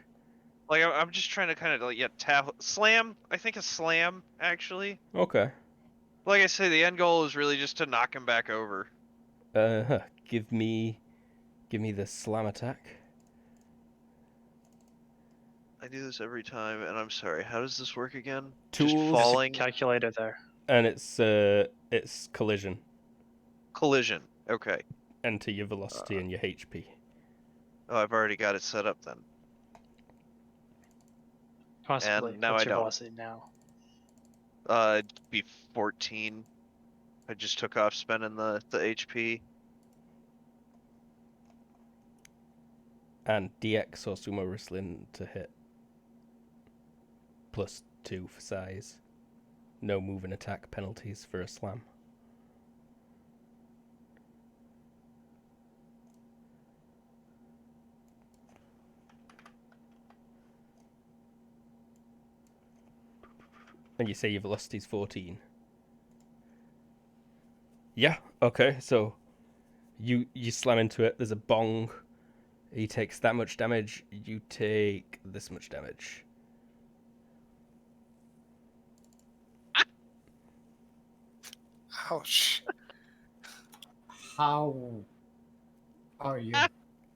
Like I'm just trying to kind of like tap slam. I think a slam actually. Okay. Like I say, the end goal is really just to knock him back over. Give me the slam attack. I do this every time, and I'm sorry. How does this work again? Tools. Just There's a falling. calculator there. And it's collision. Collision. Okay. Enter your velocity and your HP. Oh, I've already got it set up then. Possibly. And now What's I your don't. velocity now? It'd be 14. I just took off spending the HP. And DX or sumo wrestling to hit. +2 for size. No move and attack penalties for a slam. And you say your velocity's 14. Yeah, okay, so you slam into it, there's a bong. He takes that much damage, you take this much damage. Ouch. How are you?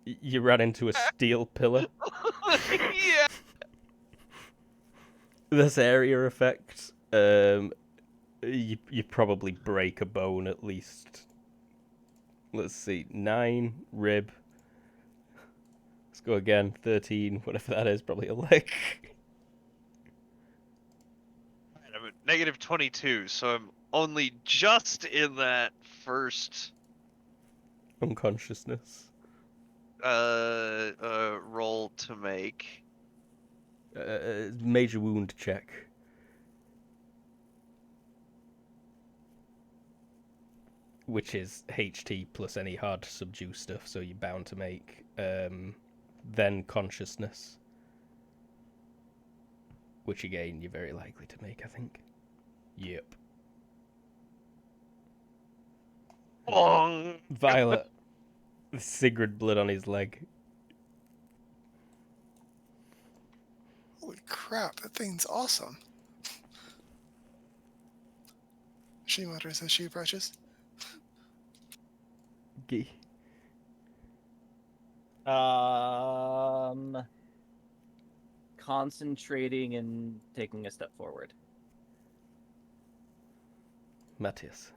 You ran into a steel pillar. Yeah. This area effect, you probably break a bone at least. Let's see, 9 rib. Let's go again, 13, whatever that is, probably a leg. I'm at -22, so I'm only just in that first Unconsciousness. roll to make. Major wound check. Which is HT plus any hard to subdue stuff, so you're bound to make. Then consciousness. Which again, you're very likely to make, I think. Yep. Bong! Violet. Sigrid blood on his leg. Holy crap, that thing's awesome. She mutters as she approaches. Gee. Concentrating and taking a step forward. Matthias.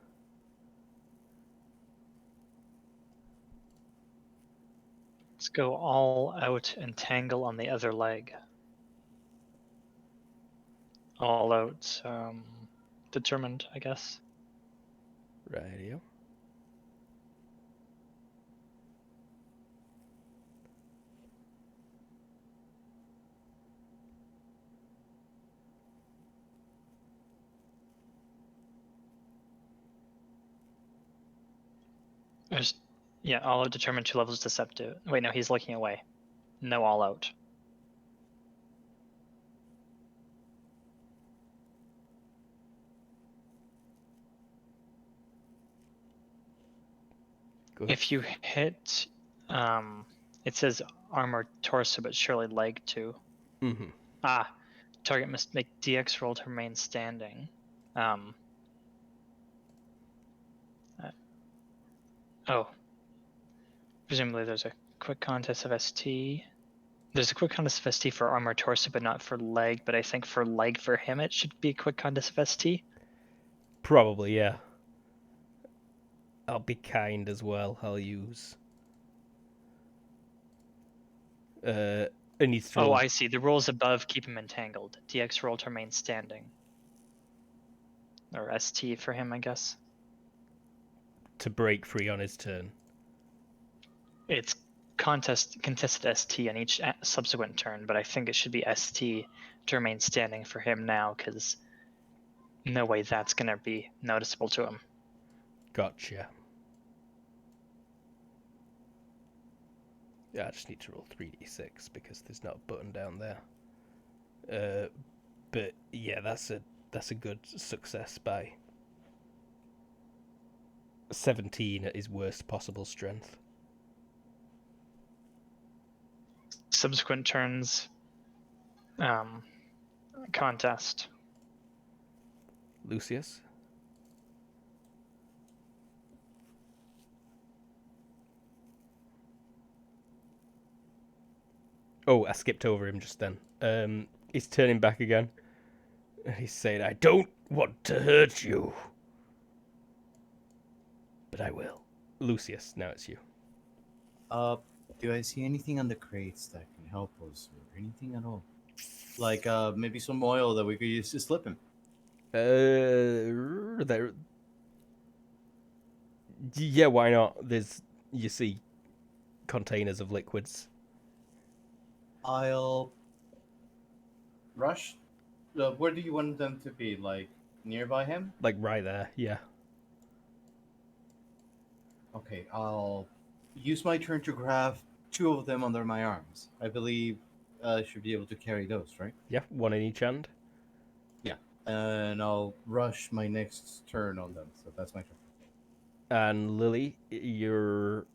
Let's go all out and tangle on the other leg. All out, determined, I guess. Radio. Yeah, all out, determined, 2 levels deceptive. Wait, no, he's looking away. No all out. Good. If you hit, it says armor torso, but surely leg too. Mm-hmm. Target must make DX roll to remain standing. Presumably there's a quick contest of ST. There's a quick contest of ST for armor torso, but not for leg. But I think for leg for him, it should be a quick contest of ST. Probably, yeah. I'll be kind as well. I'll use. It needs to. Oh, I see. The rules above keep him entangled. DX roll to remain standing. Or ST for him, I guess. To break free on his turn. It's contested ST on each subsequent turn, but I think it should be ST to remain standing for him now, because no way that's going to be noticeable to him. Gotcha. Yeah, I just need to roll 3d6 because there's not a button down there. But yeah, that's a good success by 17 at his worst possible strength. Subsequent turns, contest. Lucius? Oh, I skipped over him just then. He's turning back again. And he's saying, I don't want to hurt you. But I will. Lucius, now it's you. Do I see anything on the crates that can help us, or anything at all? Like maybe some oil that we could use to slip him. There. Yeah, why not? You see, containers of liquids. I'll rush. Where do you want them to be? Like nearby him? Like right there, yeah. Okay, I'll use my turn to grab 2 of them under my arms. I believe I should be able to carry those, right? Yeah, one in each hand. Yeah, and I'll rush my next turn on them. So that's my turn. And Lily, you're...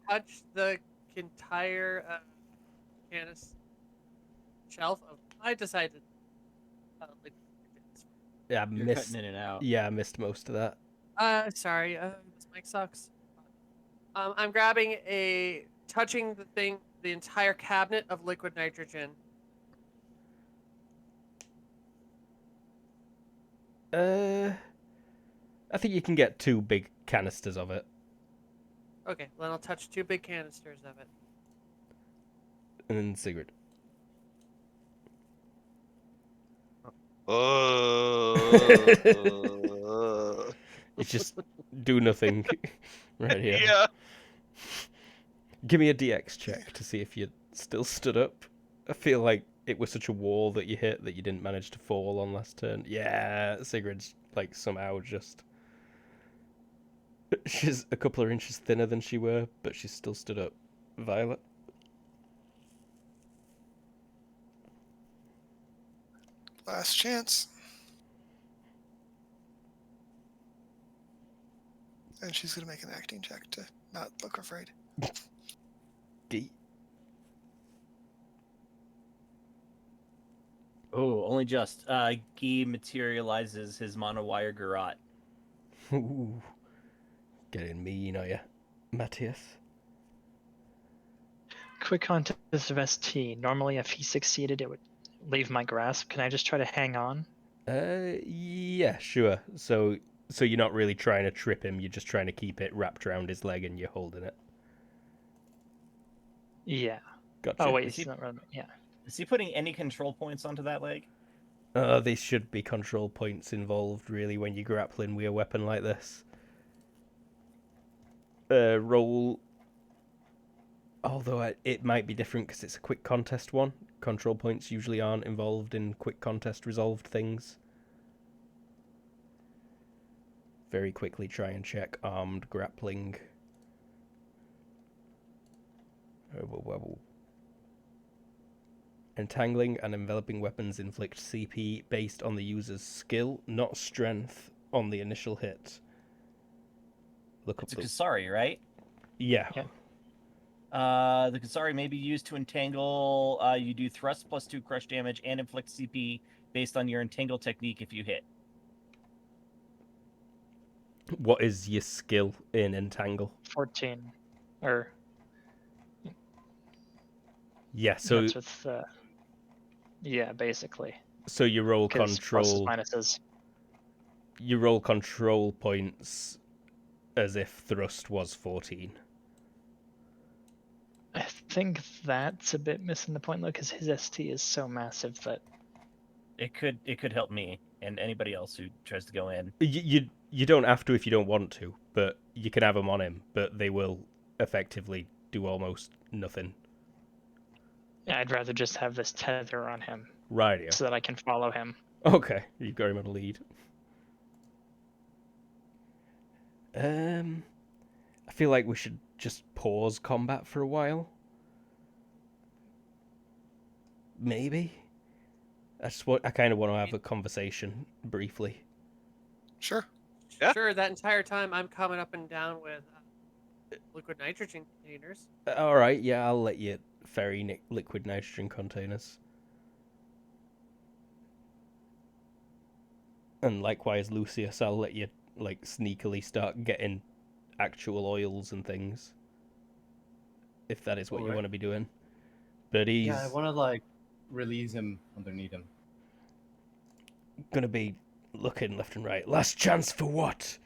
Touch the entire canis shelf of. I decided. Yeah, You're missed. cutting in and out. Yeah, I missed most of that. Sorry. This mic sucks. I'm grabbing touching the entire cabinet of liquid nitrogen. I think you can get 2 big canisters of it. Okay, then I'll touch 2 big canisters of it. And then Sigurd. You just do nothing right here. Yeah. Give me a DX check to see if you still stood up. I feel like it was such a wall that you hit that you didn't manage to fall on last turn. Yeah, Sigurd's like somehow just... She's a couple of inches thinner than she were, but she's still stood up. Violet? Last chance. And she's going to make an acting check to not look afraid. D. Oh, only just. Guy materializes his monowire garrote. Ooh. Getting mean, are you, Matthias? Quick contest of ST. Normally, if he succeeded, it would leave my grasp. Can I just try to hang on? Yeah, sure. So you're not really trying to trip him, you're just trying to keep it wrapped around his leg and you're holding it. Yeah. Gotcha. Oh, wait, Is he- it's not really... Yeah. Is he putting any control points onto that leg? There should be control points involved, really, when you're grappling with a weapon like this. Roll... Although it might be different because it's a quick contest one. Control points usually aren't involved in quick contest resolved things. Very quickly try and check armed grappling. Entangling and enveloping weapons inflict CP based on the user's skill, not strength, on the initial hit. Look up It's a the... Kusari, right? Yeah. The Kusari may be used to entangle. You do thrust plus 2 crush damage and inflict CP based on your entangle technique if you hit. What is your skill in entangle? 14. Or... Yeah, so That's with... yeah, basically. so you roll 'Cause control... pluses, minuses. You roll control points as if thrust was 14. I think that's a bit missing the point, though, because his ST is so massive that... It could help me and anybody else who tries to go in. You don't have to if you don't want to, but you can have them on him, but they will effectively do almost nothing. Yeah, I'd rather just have this tether on him Right, yeah. so that I can follow him. Okay, you've got him on a lead. I feel like we should just pause combat for a while. Maybe? I kind of want to have a conversation briefly. Sure. Yeah. Sure, that entire time I'm coming up and down with liquid nitrogen containers. All right, yeah, I'll let you ferry liquid nitrogen containers. And likewise, Lucius, I'll let you like sneakily start getting actual oils and things, if that is what you Alright. want to be doing. But he's Yeah, I want to like release him underneath him. gonna be looking left and right. Last chance for what?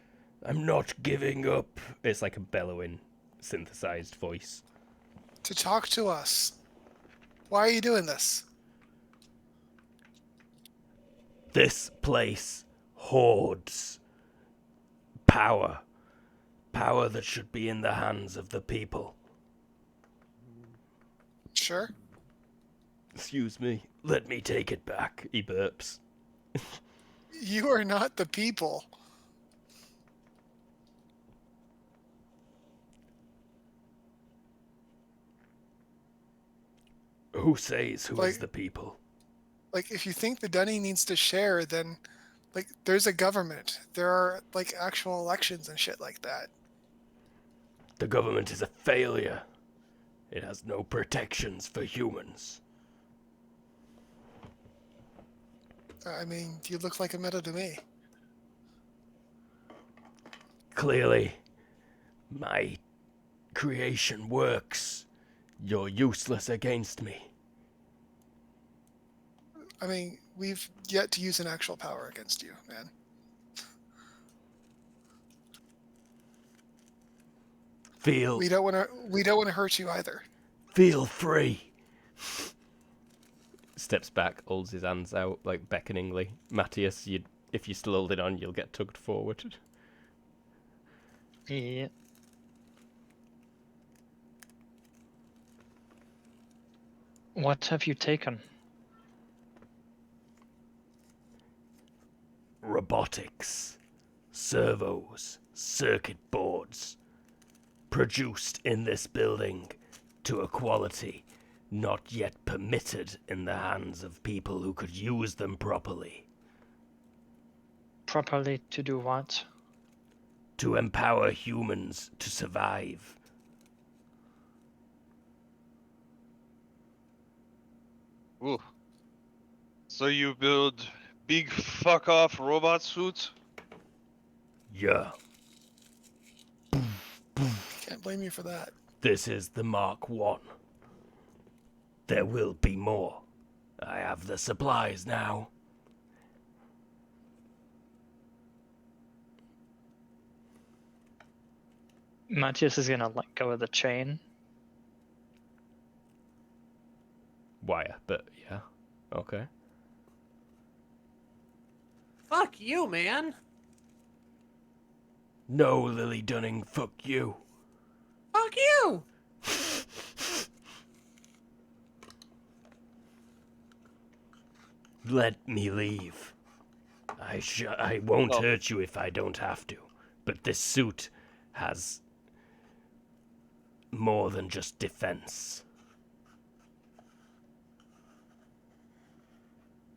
I'm not giving up. It's like a bellowing, synthesized voice. To talk to us. Why are you doing this? This place hoards power. Power that should be in the hands of the people. Sure. Excuse me. Let me take it back. He burps. You are not the people. Who says who is Like- the people? Like, if you think the Dunny needs to share, then, like, there's a government. There are, like, actual elections and shit like that. The government is a failure. It has no protections for humans. I mean, you look like a meta to me. Clearly, my creation works. You're useless against me. I mean, we've yet to use an actual power against you, man. Feel We don't want to hurt you either. feel free. Steps back, holds his hands out, like beckoningly. Matthias, if you still hold it on, you'll get tugged forward. Yeah. What have you taken? Robotics, servos, circuit boards, produced in this building to a quality not yet permitted in the hands of people who could use them properly. Properly to do what? To empower humans to survive. Ooh. So you build big fuck off robot suits? Yeah, Can't blame you for that. this is the Mark 1. There will be more. I have the supplies now. Matthias is gonna let go of the chain. Wire, but yeah. Okay. Fuck you, man. No, Lily Dunning, fuck you. Fuck you. Let me leave. I won't Oh. hurt you if I don't have to. But this suit has more than just defense.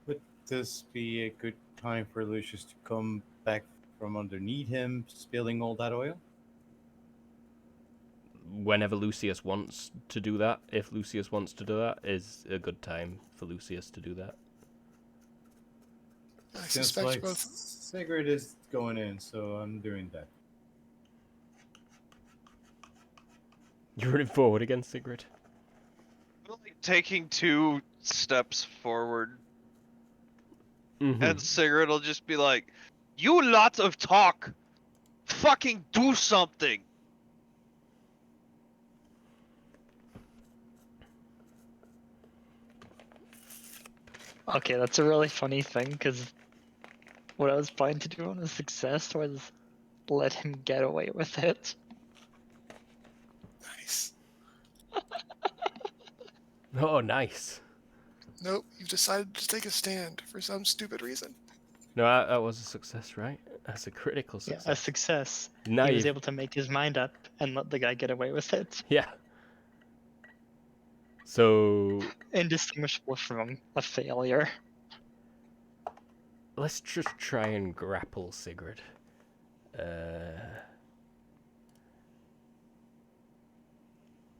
Would this be a good time for Lucius to come back from underneath him, spilling all that oil? Whenever Lucius wants to do that, if Lucius wants to do that, is a good time for Lucius to do that. I Seems suspect like both. Sigurd is going in, so I'm doing that. You're running forward again, Sigrid. Like taking 2 steps forward, Mm-hmm. and Sigurd will just be like, "You lot of talk, fucking do something." Okay, that's a really funny thing, because what I was planning to do on a success was let him get away with it. Nice. Oh, nice. Nope, you've decided to take a stand for some stupid reason. No, that was a success, right? That's a critical Yeah, success. a success. Now He was you've- able to make his mind up and let the guy get away with it. Yeah. So Indistinguishable from a failure. let's just try and grapple Sigrid.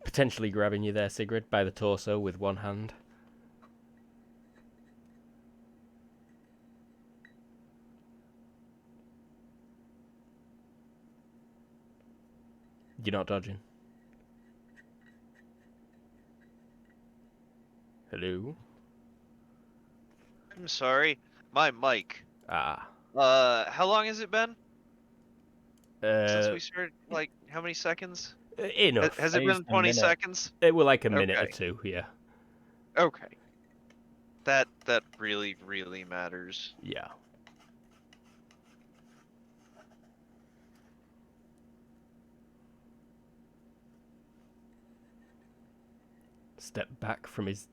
Potentially grabbing you there, Sigrid, by the torso with one hand. You're not dodging. Hello? I'm sorry. My mic. Ah. How long has it been since we Uh, started? Like, how many seconds? enough. Has I it been used a 20 minute. seconds? It were like a minute or Okay. two, yeah. Okay. That really, really matters. Yeah. Step back from his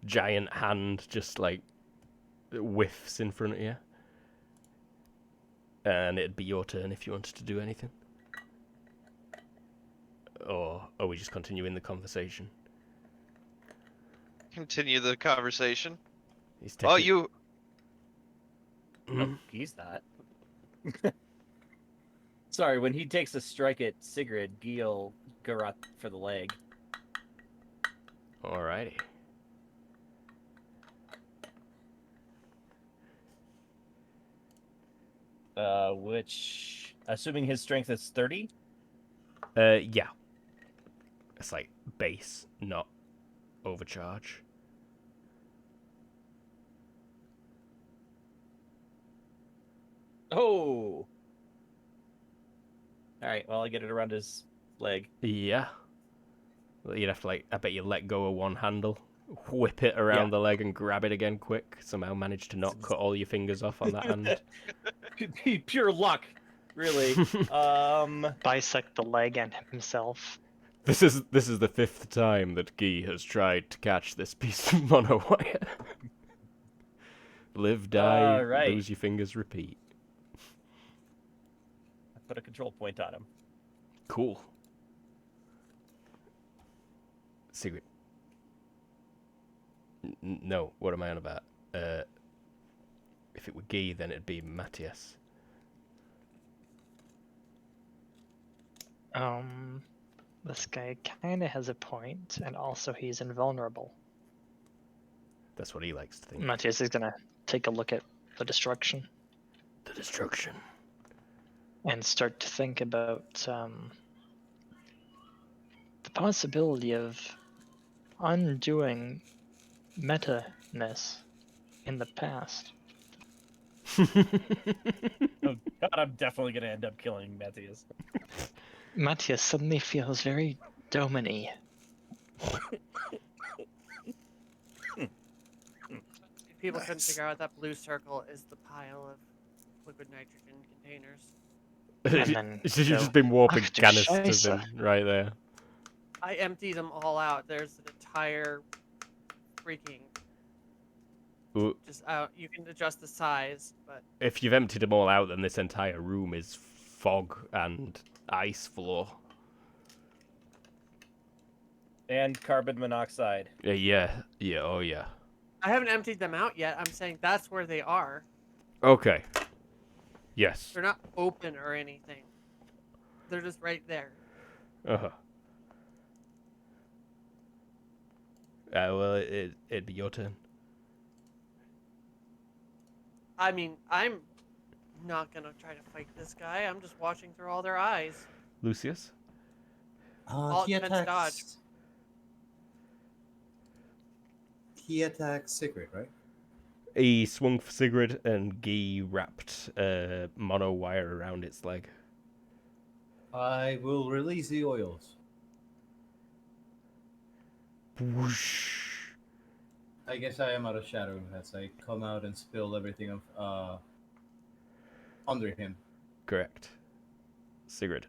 giant hand, just like whiffs in front of you. And it'd be your turn if you wanted to do anything. Or are we just continuing the conversation? Continue the conversation. He's Oh, taking... you. Hmm? Oh, he's not. Sorry, when he takes a strike at Sigrid, Gil go out for the leg. Alrighty. Which, assuming his strength is 30? Yeah. It's like base, not overcharge. Oh! Alright, well, I get it around his leg. Yeah. Well, you'd have to, like, I bet you let go of one handle, whip it around the leg and grab it again quick. Somehow manage to not cut all your fingers off on that hand. Pure luck, really. Bisect the leg and himself. This is the 5th time that Guy has tried to catch this piece of monowire. Live, die, Alright. lose your fingers, repeat. I put a control point on him. Cool. Sigrid. No, what am I on about? If it were Guy, then it'd be Matthias. This guy kind of has a point, and also he's invulnerable. That's what he likes to think. Matthias is gonna take a look at the destruction The destruction. and start to think about the possibility of undoing meta-ness in the past. Oh god, I'm definitely gonna end up killing Matthias. Matthias suddenly feels very dominy. If people couldn't Nice. figure out, that blue circle is the pile of liquid nitrogen containers. And then You've just go, been warping "Ach du canisters in Scheiße." right there. I emptied them all out. There's an entire freaking Ooh, just out. You can adjust the size, but if you've emptied them all out, then this entire room is fog and ice floor. And carbon monoxide. Yeah, oh yeah. I haven't emptied them out yet. I'm saying that's where they are. Okay. Yes. They're not open or anything. They're just right there. Uh-huh. Well, it'd be your turn. I mean, I'm not gonna try to fight this guy. I'm just watching through all their eyes. Lucius? All He defense dodge. attacks. He attacks Sigrid, right? He swung for Sigrid, and Guy wrapped mono wire around its leg. I will release the oils. Whoosh. I guess I am out of shadow as I come out and spill everything of under him. Correct. Sigrid.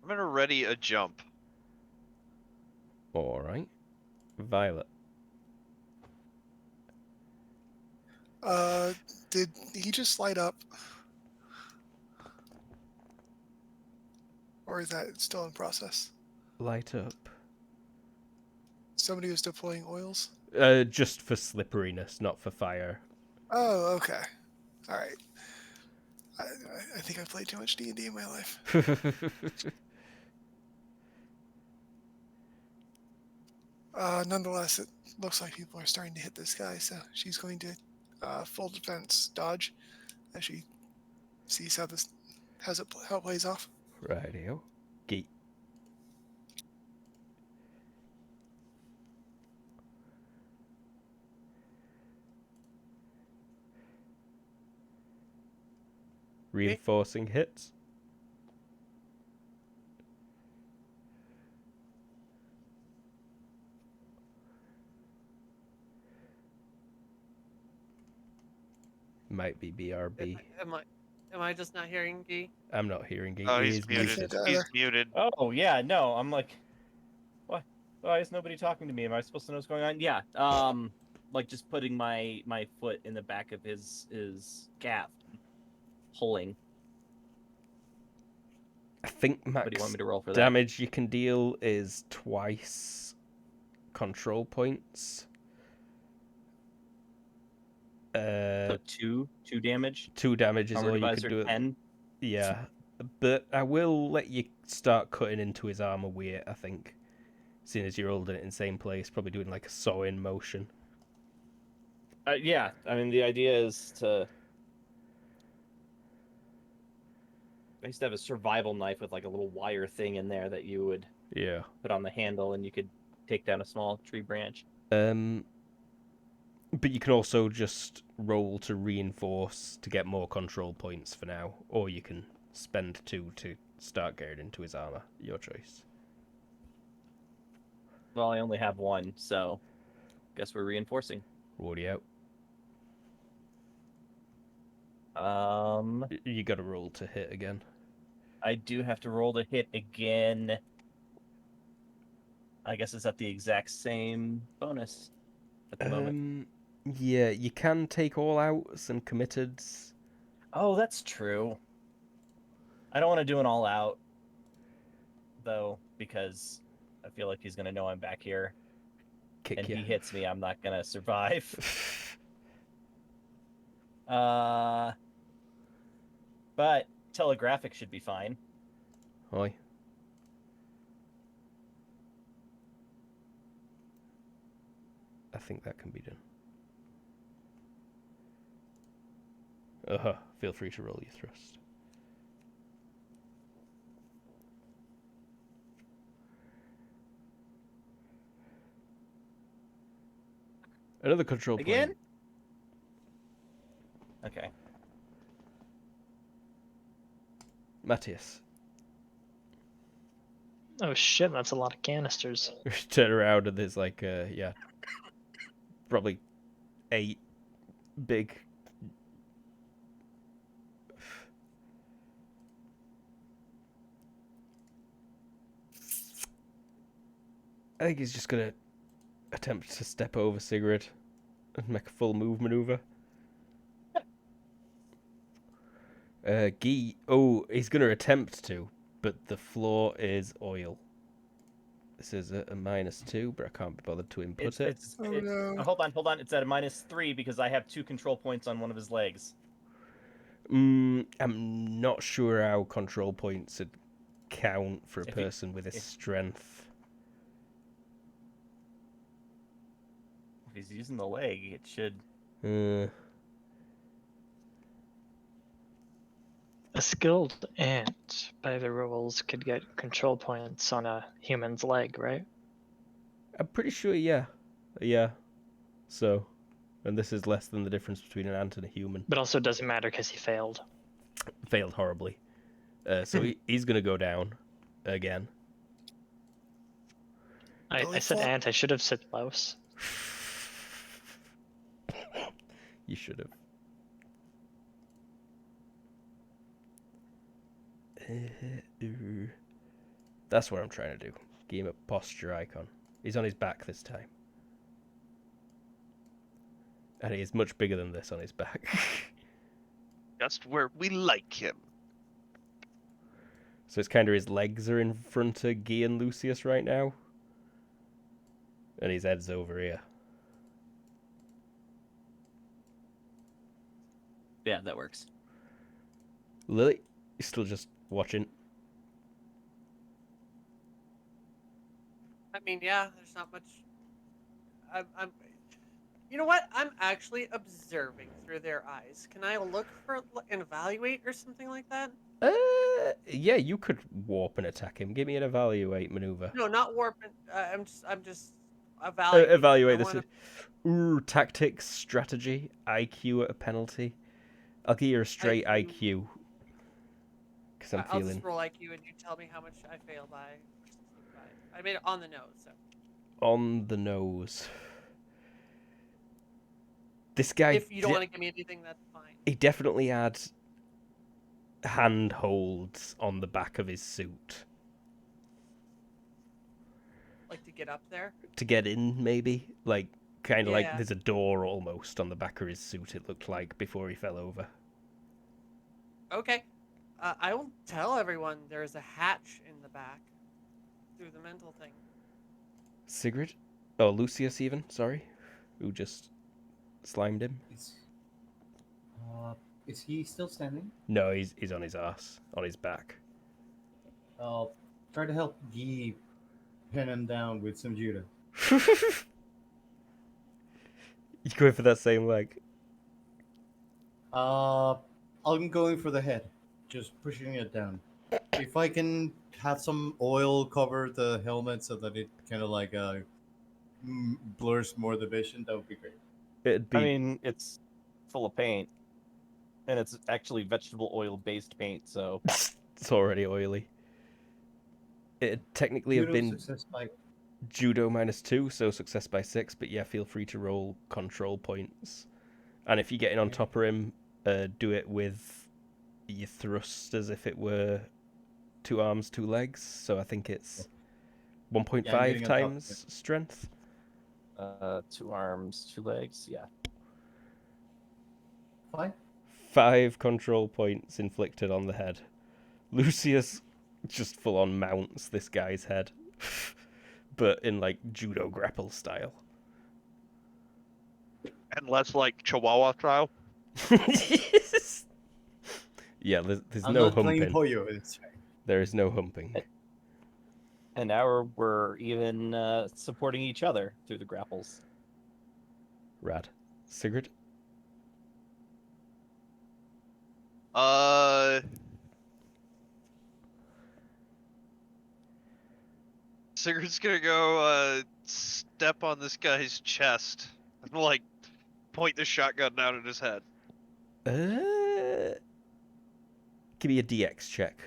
I'm gonna ready a jump. Alright. Violet. Did he just light up? Or is that still in process? Light up. Somebody was deploying oils? Just for slipperiness, not for fire. Oh, okay. All right. I think I've played too much D&D in my life. Nonetheless, it looks like people are starting to hit this guy, so she's going to full defense dodge as she sees how it plays off. Rightio. Geet. Reinforcing hits. Might be BRB. Am I just not hearing Gee? I'm not hearing Geet. Oh, He he's is muted. muted. He's muted. Oh yeah, no, I'm like, what? Why is nobody talking to me? Am I supposed to know what's going on? Yeah, like just putting my foot in the back of his calf, pulling. I think What do you max want me to roll for that? damage you can deal is twice control points. So two damage. 2 damage is Armor all you divisor can do. 10. Yeah, but I will let you start cutting into his armor weird, I think. Seeing as you're holding it in the same place, probably doing like a sawing motion. Yeah, I mean the idea is to. I used to have a survival knife with like a little wire thing in there that you would Yeah. put on the handle, and you could take down a small tree branch. But you can also just roll to reinforce to get more control points for now, or you can spend 2 to start getting into his armor. Your choice. Well, I only have 1, so guess we're reinforcing. Already out. Um, You got to roll to hit again. I do have to roll to hit again. I guess it's at the exact same bonus at the moment. Yeah, you can take all outs and committeds. Oh, that's true. I don't want to do an all out, though, because I feel like he's going to know I'm back here. Kick And you. he hits me, I'm not going to survive. But telegraphic should be fine. Oi. I think that can be done. Feel free to roll your thrust. Another control Again? point. Okay. Matthias. Oh shit, that's a lot of canisters. Turn around and there's like, probably 8 big. I think he's just gonna attempt to step over Sigrid and make a full move maneuver. Guy. Oh, he's gonna attempt to, but the floor is oil. This is a -2, but I can't be bothered to input it. no. Hold on. It's at a -3 because I have 2 control points on one of his legs. I'm not sure how control points would count for a If person with his strength. If he's using the leg, it should. A skilled ant, by the rules, could get control points on a human's leg, right? I'm pretty sure, yeah. Yeah. So, and this is less than the difference between an ant and a human. But also doesn't matter because he failed. Failed horribly. So he's going to go down again. I said ant, I should have said louse. You should have. That's what I'm trying to do. Give him a posture icon. He's on his back this time. And he is much bigger than this on his back. Just where we like him. So it's kind of his legs are in front of Guy and Lucius right now. And his head's over here. Yeah, that works. Lily, you're still just watching. I mean, yeah, there's not much. I'm. You know what? I'm actually observing through their eyes. Can I look for and evaluate or something like that? Yeah, you could warp and attack him. Give me an evaluate maneuver. No, not warp. I'm just evaluating. Evaluate I this. want Ooh, tactics, strategy, IQ at a penalty. I'll give you a straight IQ. Because I'm I'll feeling... just roll IQ and you tell me how much I fail by. 65. I made it on the nose, so. On the nose. This guy... If you don't want to give me anything, that's fine. He definitely had handholds on the back of his suit. Like to get up there? To get in, maybe? Like, kind of like Yeah. there's a door almost on the back of his suit, it looked like, before he fell over. Okay. I will tell everyone there's a hatch in the back through the mental thing. Sigrid? Oh, Lucius even, sorry. Who just slimed him? Is he still standing? No, he's on his ass, on his back. I'll try to help Guy pin him down with some judo. You going for that same leg? I'm going for the head, just pushing it down. If I can have some oil cover the helmet so that it kind of like blurs more the vision, that would be great. It'd be... I mean, it's full of paint, and it's actually vegetable oil based paint, so it's already oily. It'd technically have Judo been success by judo -2, so success by 6, but yeah, feel free to roll control points. And if you're getting on top of him, do it with your thrust as if it were 2 arms, 2 legs. So I think it's 1.5 getting on top of times strength. 2 arms, 2 legs, yeah. 5. 5 control points inflicted on the head. Lucius just full on mounts this guy's head. But in like judo grapple style. And less like Chihuahua style. Yeah, there's I'm no not playing humping. Pollo this time. There is no humping. And now we're even supporting each other through the grapples. Rad. Sigrid? Sigurd's gonna go step on this guy's chest and like point the shotgun down at his head. Give me a DX check.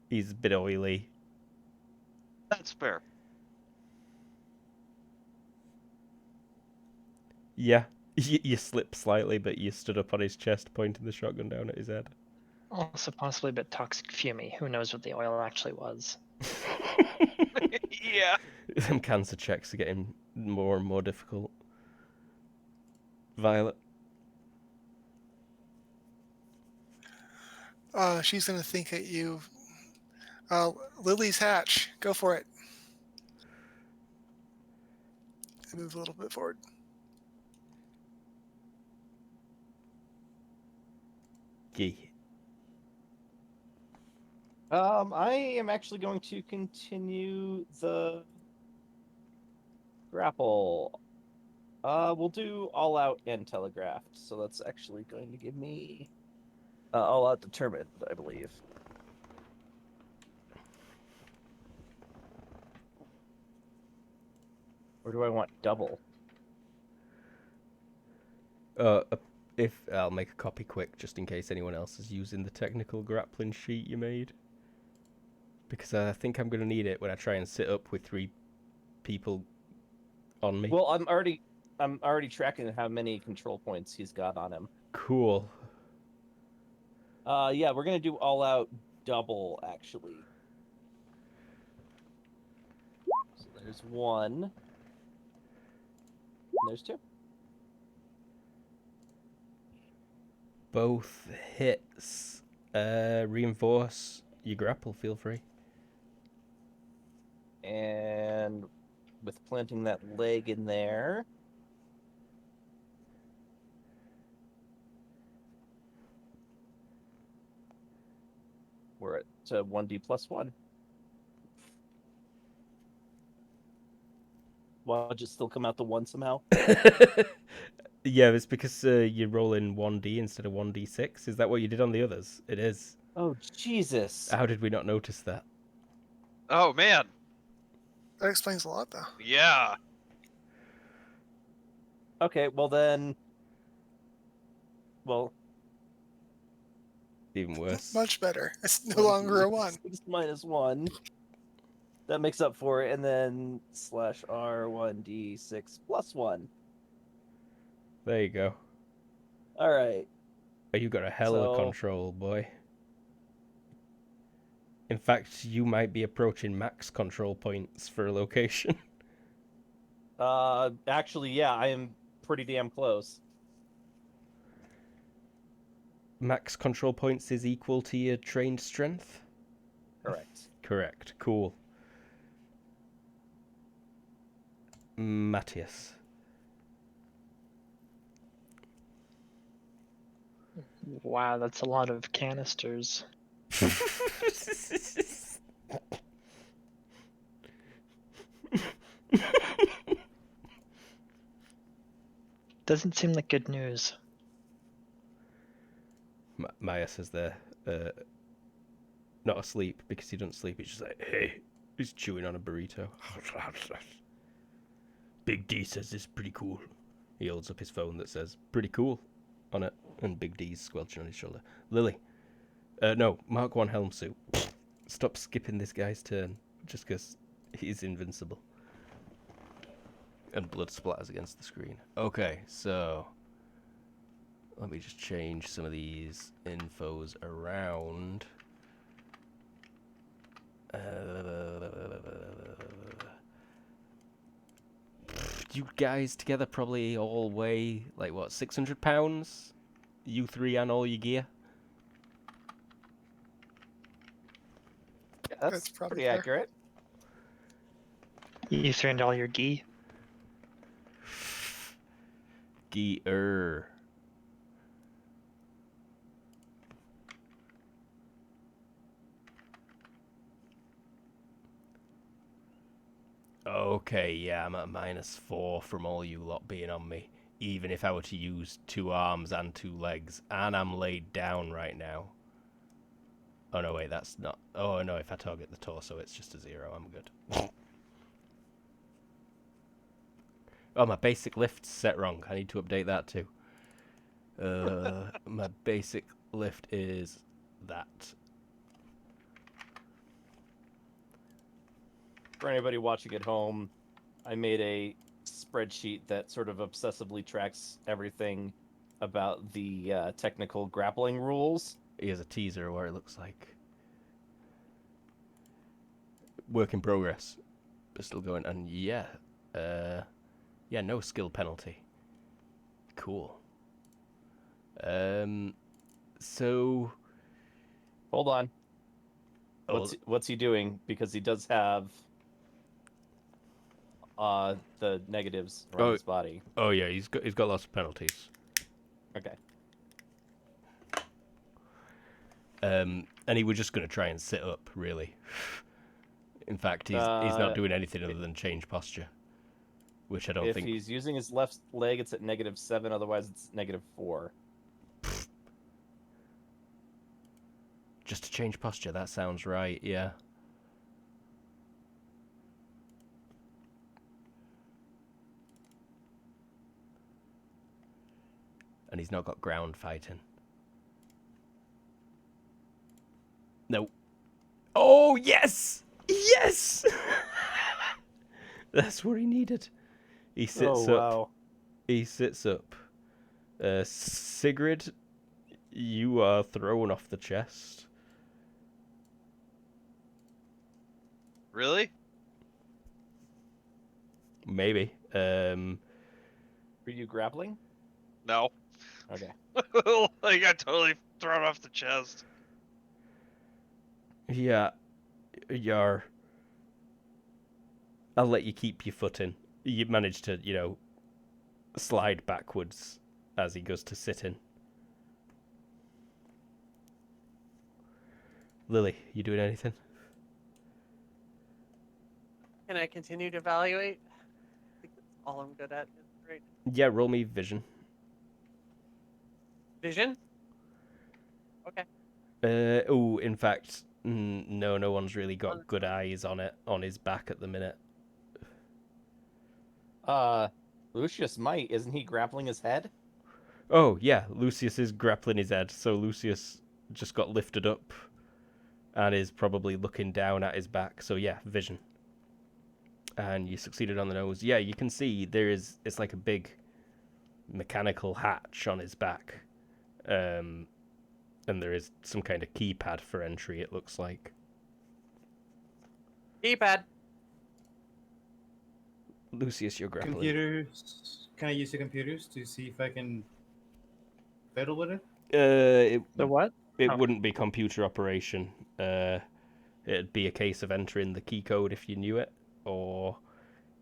He's a bit oily. That's fair. Yeah. You slip slightly, but you stood up on his chest, pointing the shotgun down at his head. Also possibly a bit toxic fumy. Who knows what the oil actually was? Yeah. Them cancer checks are getting more and more difficult. Violet? She's gonna think at you. Lily's hatch. Go for it. Move a little bit forward. Gee. I am actually going to continue the grapple. We'll do all out and telegraphed, so that's actually going to give me all out determined, I believe. Or do I want double? If I'll make a copy quick, just in case anyone else is using the technical grappling sheet you made. Because I think I'm going to need it when I try and sit up with 3 people on me. Well, I'm already tracking how many control points he's got on him. Cool. Yeah, we're gonna do all out double actually. So there's 1. And there's 2. Both hits. Reinforce your grapple, feel free. And with planting that leg in there. We're at 1d plus 1. Why would it still come out to 1 somehow? Yeah, it's because you roll in 1d instead of 1d6. Is that what you did on the others? It is. Oh, Jesus. How did we not notice that? Oh man, That explains a lot, though. yeah. Okay, well then. Well, Even worse. Much better. It's no longer a 1. 6 minus 1. That makes up for it, and then /R1d6 plus 1. There you go. All right. Oh, you got a hell of a So- control, boy. In fact, you might be approaching max control points for a location. Actually, yeah, I am pretty damn close. Max control points is equal to your trained strength? Correct. Correct. Cool. Matthias. Wow, that's a lot of canisters. Doesn't seem like good news. Maya says they're not asleep because he doesn't sleep. He's just like, hey, he's chewing on a burrito. Big D says this is pretty cool. He holds up his phone that says pretty cool on it, and Big D's squelching on his shoulder. Lily. No, Mark 1 helm suit. Stop skipping this guy's turn just because he's invincible. And blood splatters against the screen. Okay, so let me just change some of these infos around. You guys together probably all weigh, like, what, 600 pounds? You three and all your gear? Yeah, that's That's probably pretty fair. accurate. You threw in all your gi. Gear. Okay, yeah, I'm at -4 from all you lot being on me. Even if I were to use 2 arms and 2 legs. And I'm laid down right now. Oh no, wait, that's not... Oh no, if I target the torso, it's just a 0. I'm good. Oh, my basic lift's set wrong. I need to update that too. My basic lift is that. For anybody watching at home, I made a spreadsheet that sort of obsessively tracks everything about the technical grappling rules. Here's a teaser of what it looks like. Work in progress. But still going, and yeah. Yeah, no skill penalty. Cool. So... Hold on. What's he doing? Because he does have the negatives around his body. Oh yeah, he's got lots of penalties. Okay. And he was just going to try and sit up, really. In fact, he's not doing anything other than change posture, which I don't if think. If he's using his left leg, it's at -7. Otherwise, it's -4. Just to change posture, that sounds right. Yeah. And he's not got ground fighting. No. Oh, yes! Yes! That's what he needed. He sits up. Wow. He sits up. Sigrid, you are thrown off the chest. Really? Maybe. Were you grappling? No. Okay. I got totally thrown off the chest. Yeah. You're I'll let you keep your foot in. You manage to, slide backwards as he goes to sit in. Lily, you doing anything? Can I continue to evaluate? I think that's all I'm good at. Right. Yeah, roll me vision. Vision. Okay. In fact, no one's really got good eyes on his back at the minute. Lucius might. Isn't he grappling his head? Oh, yeah, Lucius is grappling his head, so Lucius just got lifted up and is probably looking down at his back. So yeah, vision. And you succeeded on the nose. Yeah, you can see it's like a big mechanical hatch on his back. And there is some kind of keypad for entry, it looks like. Keypad. Lucius, you're grappling. Computers. Can I use the computers to see if I can fiddle with it? The what? It Oh. wouldn't be computer operation. It'd be a case of entering the key code if you knew it, or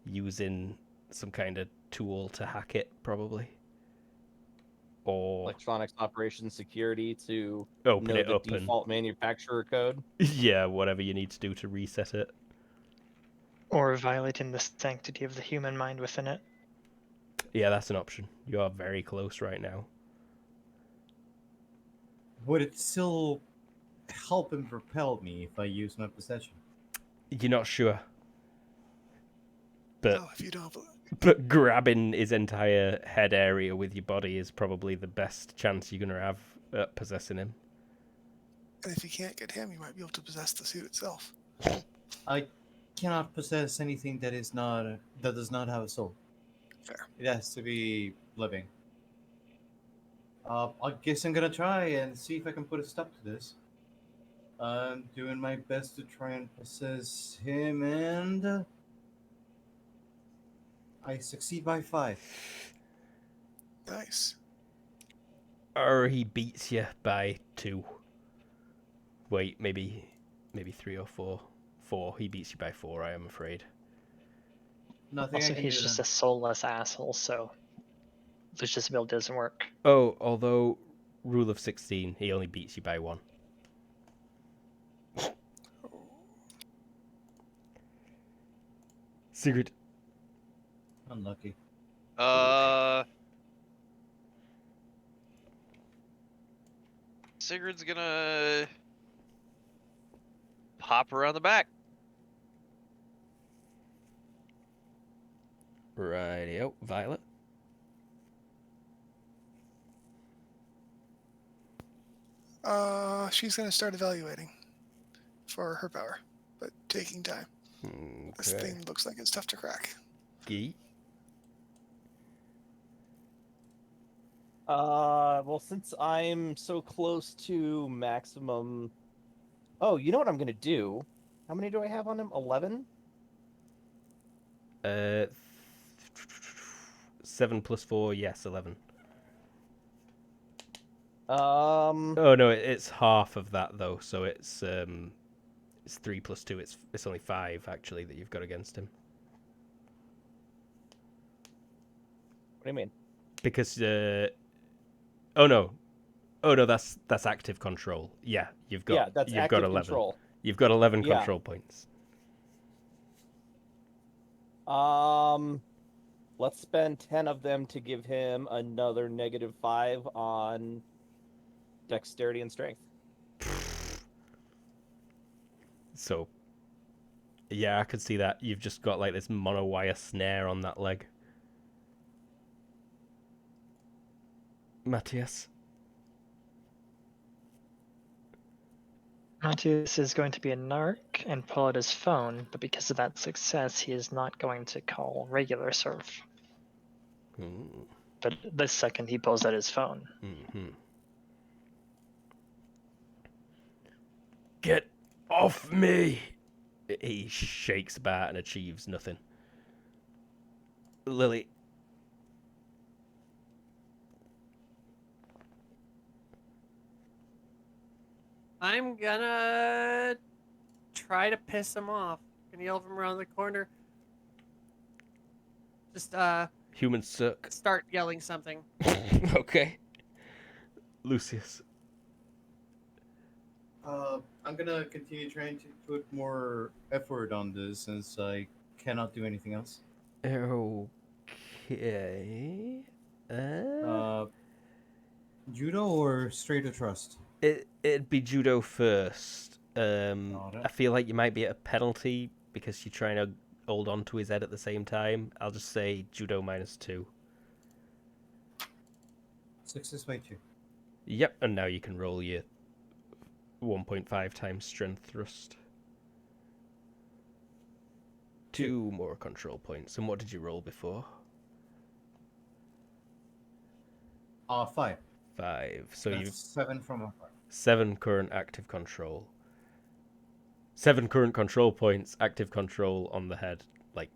using some kind of tool to hack it, probably. Or Electronics operations security to open know it the up default manufacturer code. yeah, whatever you need to do to reset it. Or violating the sanctity of the human mind within it. Yeah, that's an option. You are very close right now. Would it still help and propel me if I use my possession? You're not sure. But Oh, if you don't. But grabbing his entire head area with your body is probably the best chance you're going to have at possessing him. And if you can't get him, you might be able to possess the suit itself. I cannot possess anything that does not have a soul. Fair. It has to be living. I guess I'm gonna try and see if I can put a stop to this. I'm doing my best to try and possess him, and I succeed by 5. Nice. Or he beats you by 2. Wait, maybe 3 or 4. 4. He beats you by 4, I am afraid. Nothing Also, I can he's do just then. a soulless asshole, so Lucius' build doesn't work. Oh, although rule of 16, he only beats you by 1. Sigurd. Unlucky. Sigurd's gonna pop around the back. Rightio. Violet. She's gonna start evaluating for her power, but taking time. This Okay. thing looks like it's tough to crack. Gee. Well, since I'm so close to maximum. Oh, you know what I'm gonna do? How many do I have on him? 11? 7 plus 4, yes, 11. Oh no, it's half of that though, so it's 3 plus 2. It's only 5 actually that you've got against him. What do you mean? Because oh no, that's active control. Yeah, you've got that's you've active got 11. control. You've got 11 Yeah. control points. Let's spend 10 of them to give him another -5 on dexterity and strength. So, yeah, I could see that. You've just got like this monowire snare on that leg. Matthias. Matthias is going to be a narc and pull out his phone, but because of that success, he is not going to call regular surf. But the second he pulls out his phone. Mm-hmm. Get off me! He shakes about and achieves nothing. Lily. I'm gonna try to piss him off. Gonna yell from around the corner. Just Humans suck. start yelling something. Okay. Lucius. I'm gonna continue trying to put more effort on this since I cannot do anything else. Okay. Judo or straight to trust? It'd be judo first. Got it. I feel like you might be at a penalty because you're trying to hold on to his head at the same time. I'll just say judo -2. Success by 2. Yep, and now you can roll your 1.5 times strength thrust. 2 more control points. And what did you roll before? 5. 5. So That's you've 7 from a 5. 7 current active control. 7 current control points, active control on the head, like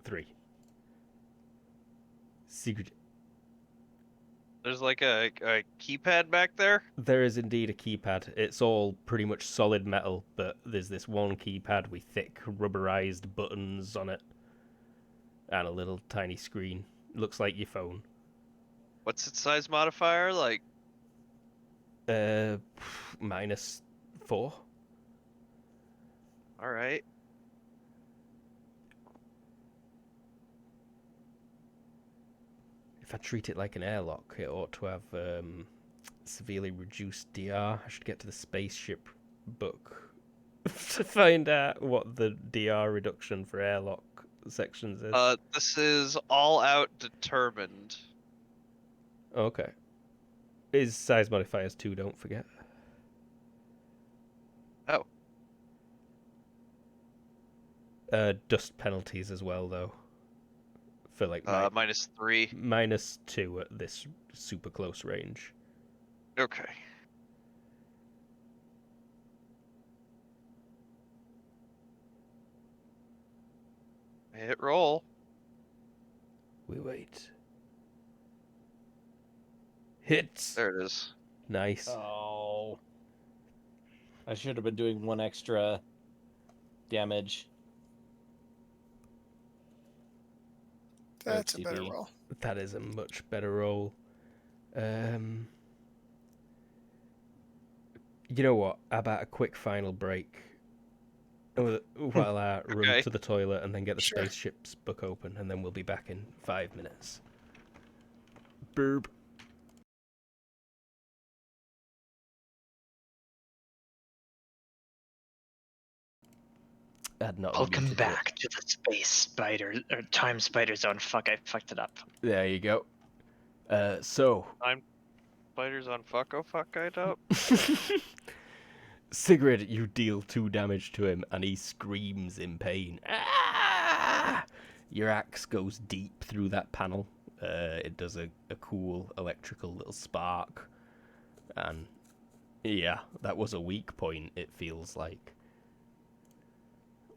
3. Secret. There's like a keypad back there. There is indeed a keypad. It's all pretty much solid metal, but there's this one keypad with thick rubberized buttons on it and a little tiny screen. Looks like your phone. What's its size modifier? Like, -4. all right. If I treat it like an airlock, it ought to have severely reduced DR. I should get to the spaceship book to find out what the DR reduction for airlock sections is. This is all out determined. Okay. Is size modifiers 2, don't forget. Oh. Dust penalties as well, though. For like -3. -2 at this super close range. Okay. Hit roll. We wait. Hits. There it is. Nice. Oh. I should have been doing 1 extra damage. That's a better TP. roll. That is a much better roll. You know what? How about a quick final break? While I run Okay. to the toilet and then get the Sure. spaceship's book open, and then we'll be back in 5 minutes. Burb. I'd not Welcome unmuted it. back to the space spider or time spider zone. Fuck, I fucked it up. There you go. So Spiders on fuck, oh fuck, I don't. Sigrid, you deal 2 damage to him, and he screams in pain. Ah! Your axe goes deep through that panel. It does a cool electrical little spark. And yeah, that was a weak point, it feels like.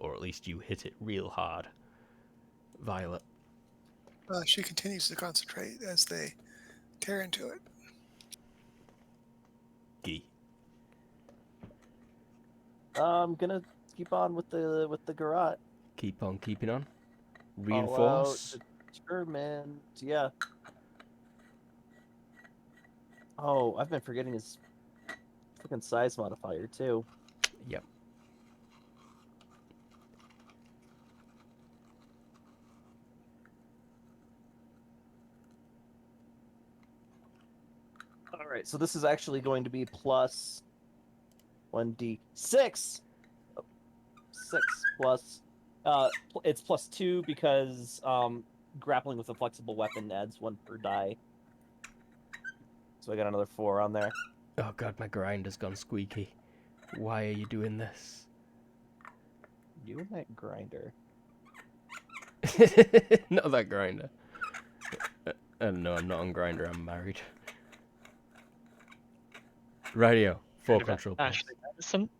Or at least you hit it real hard. Violet. She continues to concentrate as they tear into it. Gee. I'm gonna keep on with the garrote. Keep on keeping on. All Reinforce. out determined. Yeah. Oh, I've been forgetting his freaking size modifier too. Yep. All right, so this is actually going to be plus 1d6. 6 plus. It's +2 because grappling with a flexible weapon adds 1 per die. So I got another 4 on there. Oh god, my grinder's gone squeaky. Why are you doing this? You and that grinder. Not that grinder. No, I'm not on grinder, I'm married. Radio, 4 control points. Ashley Madison.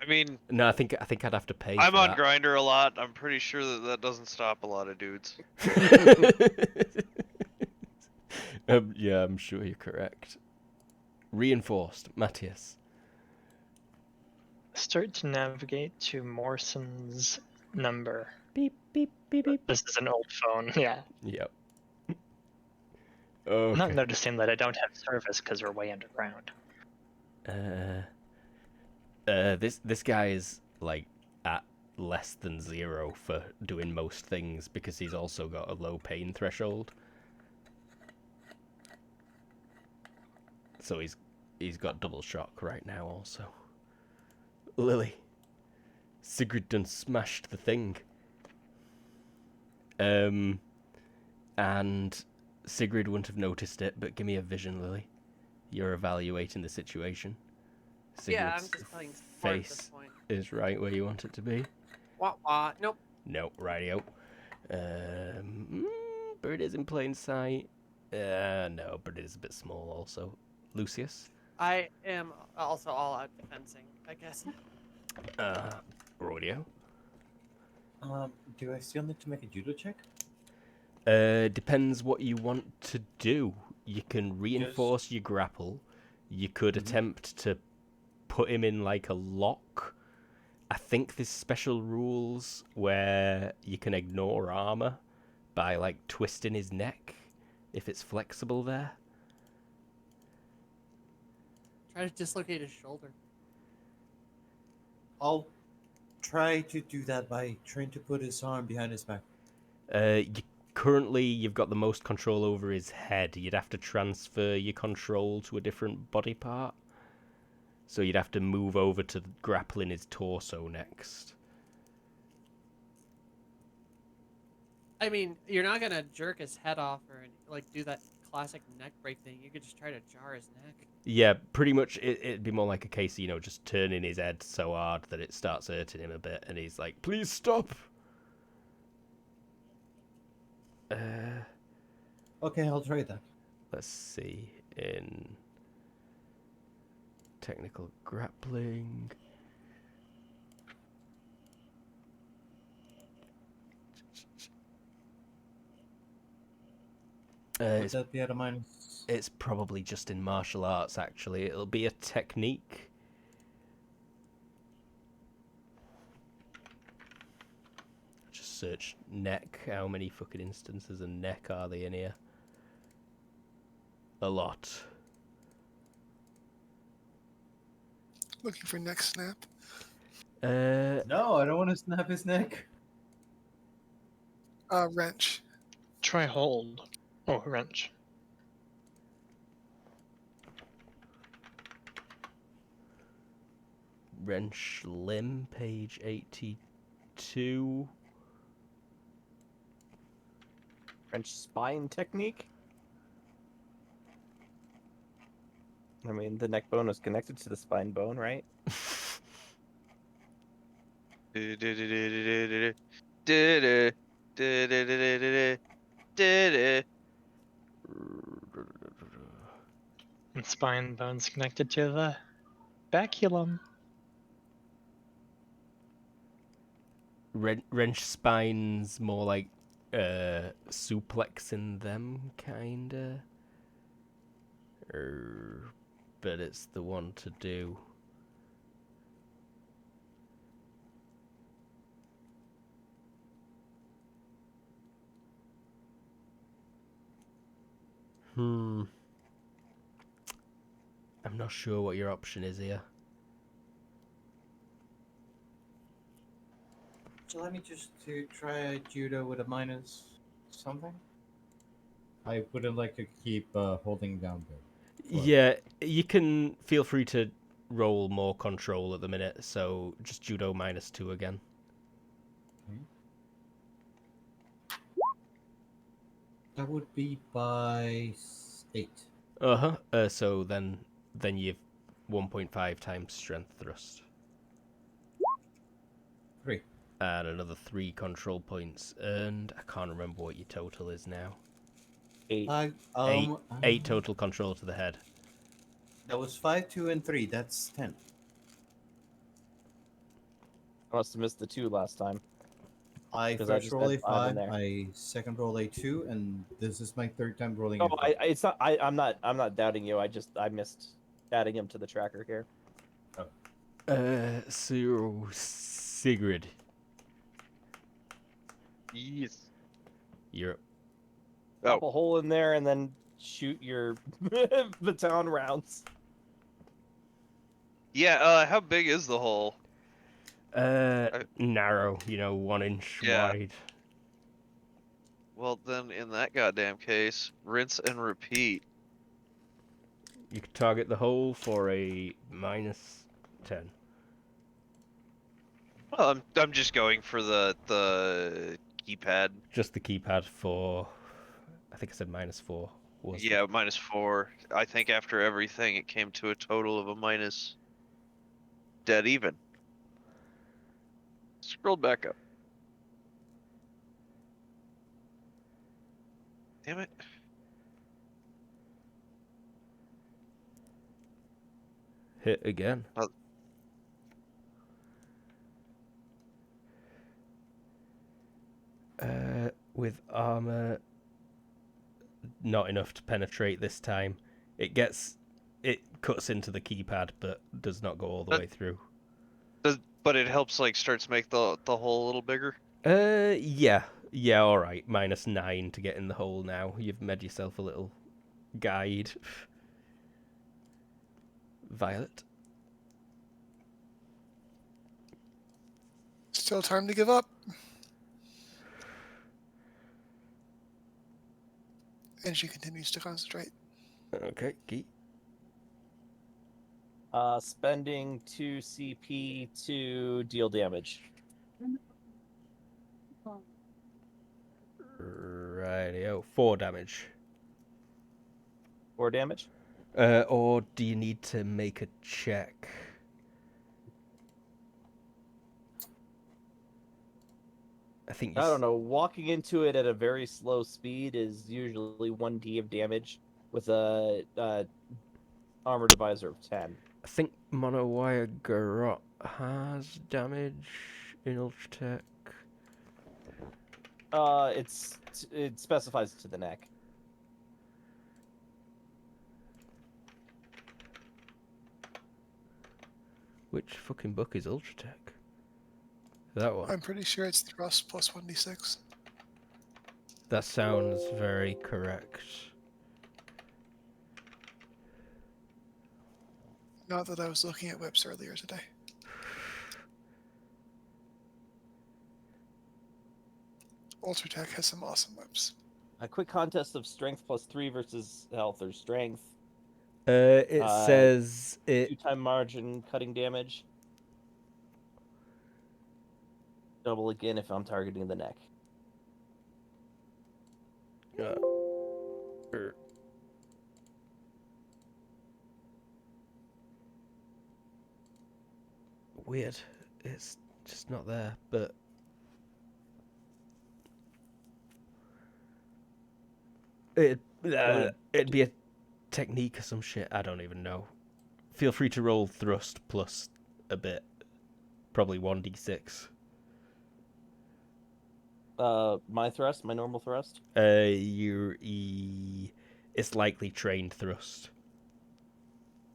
I mean, No, I think I'd have to pay I'm for on that. Grinder a lot. I'm pretty sure that doesn't stop a lot of dudes. Yeah, I'm sure you're correct. Reinforced, Matthias. Start to navigate to Morson's number. Beep, beep, beep, beep. This is an old phone. Yeah. Yep. I'm not Okay. noticing that I don't have service because we're way underground. This guy is like at less than 0 for doing most things because he's also got a low pain threshold. So he's got double shock right now also. Lily. Sigrid done smashed the thing. And Sigrid wouldn't have noticed it, but give me a vision, Lily. You're evaluating the situation. Yeah, I'm Sigrid's just playing support at this face point. is right where you want it to be. Wah wah. Nope. Nope, rightio. Bird is in plain sight. No, Bird is a bit small also. Lucius? I am also all out defensing, I guess. Rodeo? Do I still need to make a judo check? Depends what you want to do. You can reinforce your grapple. You could attempt to put him in like a lock. I think there's special rules where you can ignore armor by like twisting his neck if it's flexible there. Try to dislocate his shoulder. I'll try to do that by trying to put his arm behind his back. Currently, you've got the most control over his head. You'd have to transfer your control to a different body part. So you'd have to move over to grappling his torso next. I mean, you're not gonna jerk his head off or like do that classic neck break thing. You could just try to jar his neck. Yeah, pretty much it'd be more like a case of, just turning his head so hard that it starts hurting him a bit, and he's like, please stop! Okay, I'll try that. Let's see, in technical grappling... Would that be at a minus? It's probably just in martial arts, actually. It'll be a technique. Just search neck. How many fucking instances of neck are they in here? A lot. Looking for neck snap. No, I don't want to snap his neck. Wrench. Try hold. Oh, wrench. Wrench limb, page 82. French spine technique. I mean, the neck bone was connected to the spine bone, right? And spine bone's connected to the baculum. Wrench spine's more like suplexing them, kinda. But it's the one to do. I'm not sure what your option is here. So let me just to try a judo with a minus something. I wouldn't like to keep holding down the. Yeah, you can feel free to roll more control at the minute, so just judo -2 again. Okay. That would be by 8. So then you've 1.5 times strength thrust. 3. And another 3 control points earned. I can't remember what your total is now. 8. Eight total control to the head. That was 5, 2, and 3. That's 10. I must have missed the 2 last time. I 'Cause first just roll a had 5 in 5. there. I second roll a 2, and this is my third time rolling. Oh, a 5. it's not. I'm not doubting you. I missed adding him to the tracker here. So Sigrid. Yes. You're up. Pop Oh, a hole in there and then shoot your baton rounds. yeah. How big is the hole? Narrow, 1 inch Yeah. wide. Well, then in that goddamn case, rinse and repeat. You can target the hole for a -10. Well, I'm just going for the keypad. Just the keypad for, I think I said -4. Was Yeah, -4. I think after everything, it came to a total of a minus. Dead even. Scroll back up. Damn it. hit again. Oh. With armor, not enough to penetrate this time. It cuts into the keypad, but does not go all the way through. But it helps, like, starts to make the hole a little bigger. Yeah, all right. -9 to get in the hole now. You've made yourself a little guide. Violet. Still time to give up. And she continues to concentrate. Okay, Key. Spending 2 CP to deal damage. Rightio. 4 damage. 4 damage. Or do you need to make a check? I think I don't know. Walking into it at a very slow speed is usually 1d of damage with a armor divisor of 10. I think Monowire Garrot has damage in Ultratech. It specifies to the neck. Which fucking book is Ultratech? That one. I'm pretty sure it's thrust plus 1d6. That sounds very correct. Not that I was looking at whips earlier today. Ultratech has some awesome whips. A quick contest of strength plus 3 versus health or strength. It says it. 2-time margin cutting damage. Double again if I'm targeting the neck. Weird. It's just not there, but. It'd be a technique or some shit. I don't even know. Feel free to roll thrust plus a bit. Probably 1d6. My thrust, my normal thrust. It's likely trained thrust.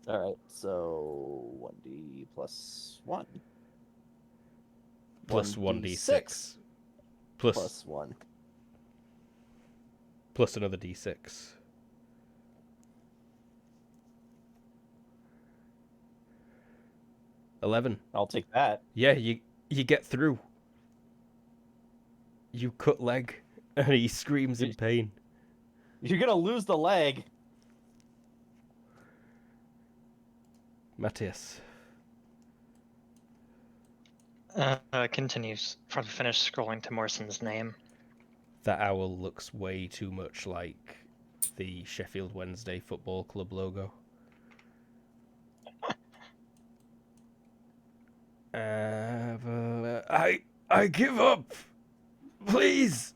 All right, so 1d plus 1. Plus 1d6. Plus 1. Plus another d6. $11. I'll take that. Yeah, you get through. You cut leg, and he screams in pain. You're gonna lose the leg. Matthias. Continues from finish scrolling to Morrison's name. That owl looks way too much like the Sheffield Wednesday Football Club logo. I give up! Please!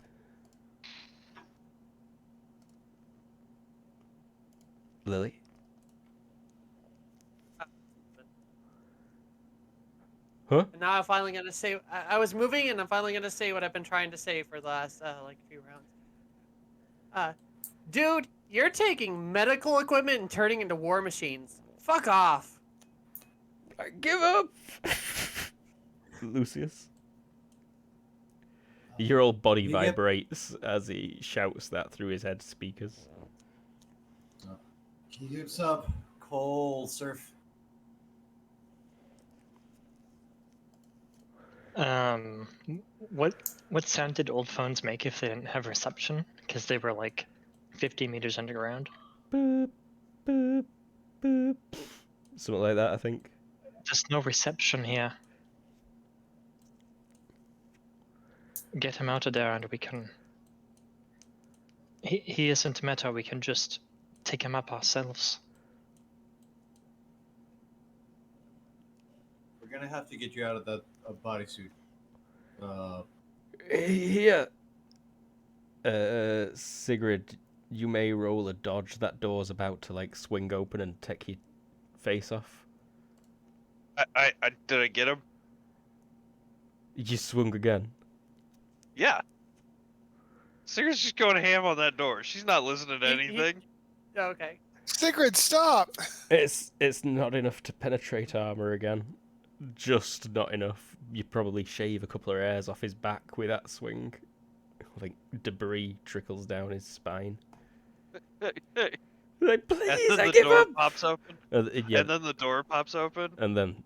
Lily? Huh? And now I'm finally gonna say I was moving, and I'm finally gonna say what I've been trying to say for the last few rounds. Dude, you're taking medical equipment and turning into war machines. Fuck off. I give up! Lucius? Your whole body You get- vibrates as he shouts that through his head speakers. Keeps up. Cold surf. What sound did old phones make if they didn't have reception? Because they were like 50 meters underground. Boop, boop, boop. Something like that, I think. There's no reception here. Get him out of there, and we can. He isn't meta. We can just take him up ourselves. We're gonna have to get you out of that bodysuit. Here. Sigrid, you may roll a dodge. That door's about to like swing open and take your face off. I did I get him? You just swung again. Yeah. Sigurd's just going ham on that door. She's not listening to Ye- anything. Okay. Sigrid, stop! It's not enough to penetrate armor again. Just not enough. You probably shave a couple of hairs off his back with that swing. Like debris trickles down his spine. And Like, please, then I the give door up. pops open. Yeah, And then the door pops open. and then.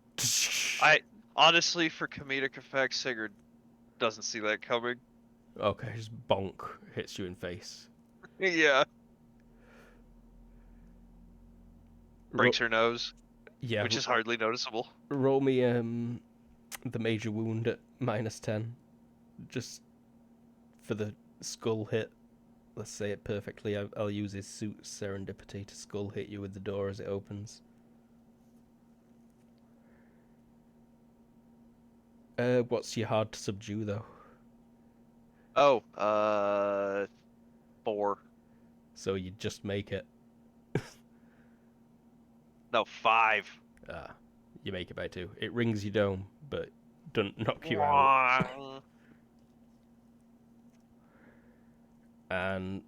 Honestly, for comedic effect, Sigurd doesn't see that coming. Okay, just bonk hits you in face. Yeah. Breaks Ro- her nose, yeah, which is hardly noticeable. roll me the major wound at -10, just for the skull hit. Let's say it perfectly. I'll use his suit serendipity to skull hit you with the door as it opens. What's your hard to subdue though? Oh, 4. So you just make it. No, 5. You make it by 2. It rings your dome, but doesn't knock you out. And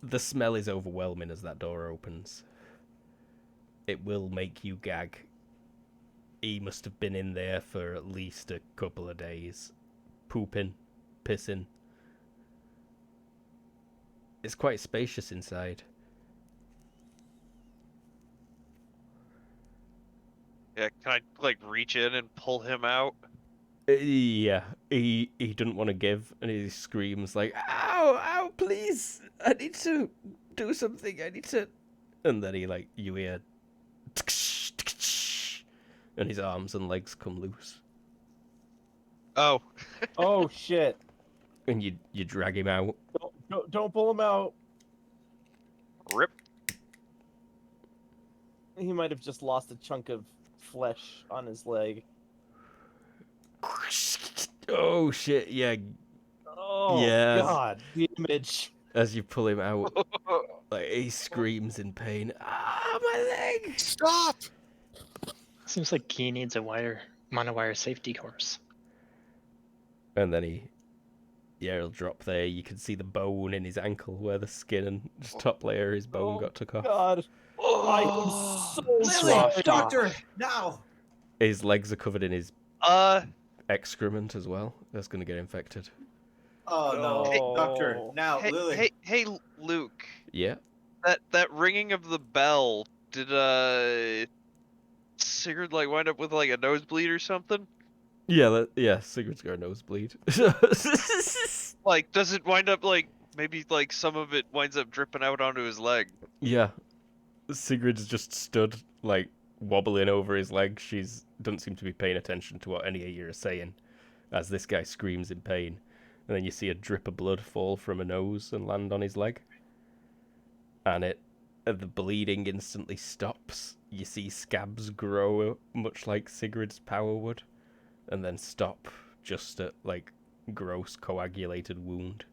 the smell is overwhelming as that door opens. It will make you gag. He must have been in there for at least a couple of days. Pooping, pissing. It's quite spacious inside. Yeah, can I like reach in and pull him out? Yeah, he doesn't want to give, and he screams like, "Ow, ow, please! I need to do something. I need to." And then he like you hear, and his arms and legs come loose, Oh, Oh shit! and you drag him out. Don't pull him out. rip. He might have just lost a chunk of flesh on his leg. Oh shit! Yeah, Oh Yes. god, the image. as you pull him out, like he screams in pain. Ah, my leg! Stop! Seems like he needs a monowire safety course. And then he'll drop there. You can see the bone in his ankle where the skin and just top layer of his bone Oh, got took off. God, I am so sorry. Doctor, now! His legs are covered in his Uh, excrement as well. That's gonna get infected. Oh no, Hey- Doctor, now, hey, Lily. hey, Luke. Yeah. That ringing of the bell. Did Sigurd like wind up with like a nosebleed or something? Yeah. Sigurd's got a nosebleed. Like, does it wind up like maybe like some of it winds up dripping out onto his leg? Yeah. Sigurd's just stood like wobbling over his leg. She's doesn't seem to be paying attention to what any of you are saying, as this guy screams in pain, and then you see a drip of blood fall from a nose and land on his leg, and the bleeding instantly stops. You see scabs grow much like Sigurd's power would, and then stop just at like gross coagulated wound.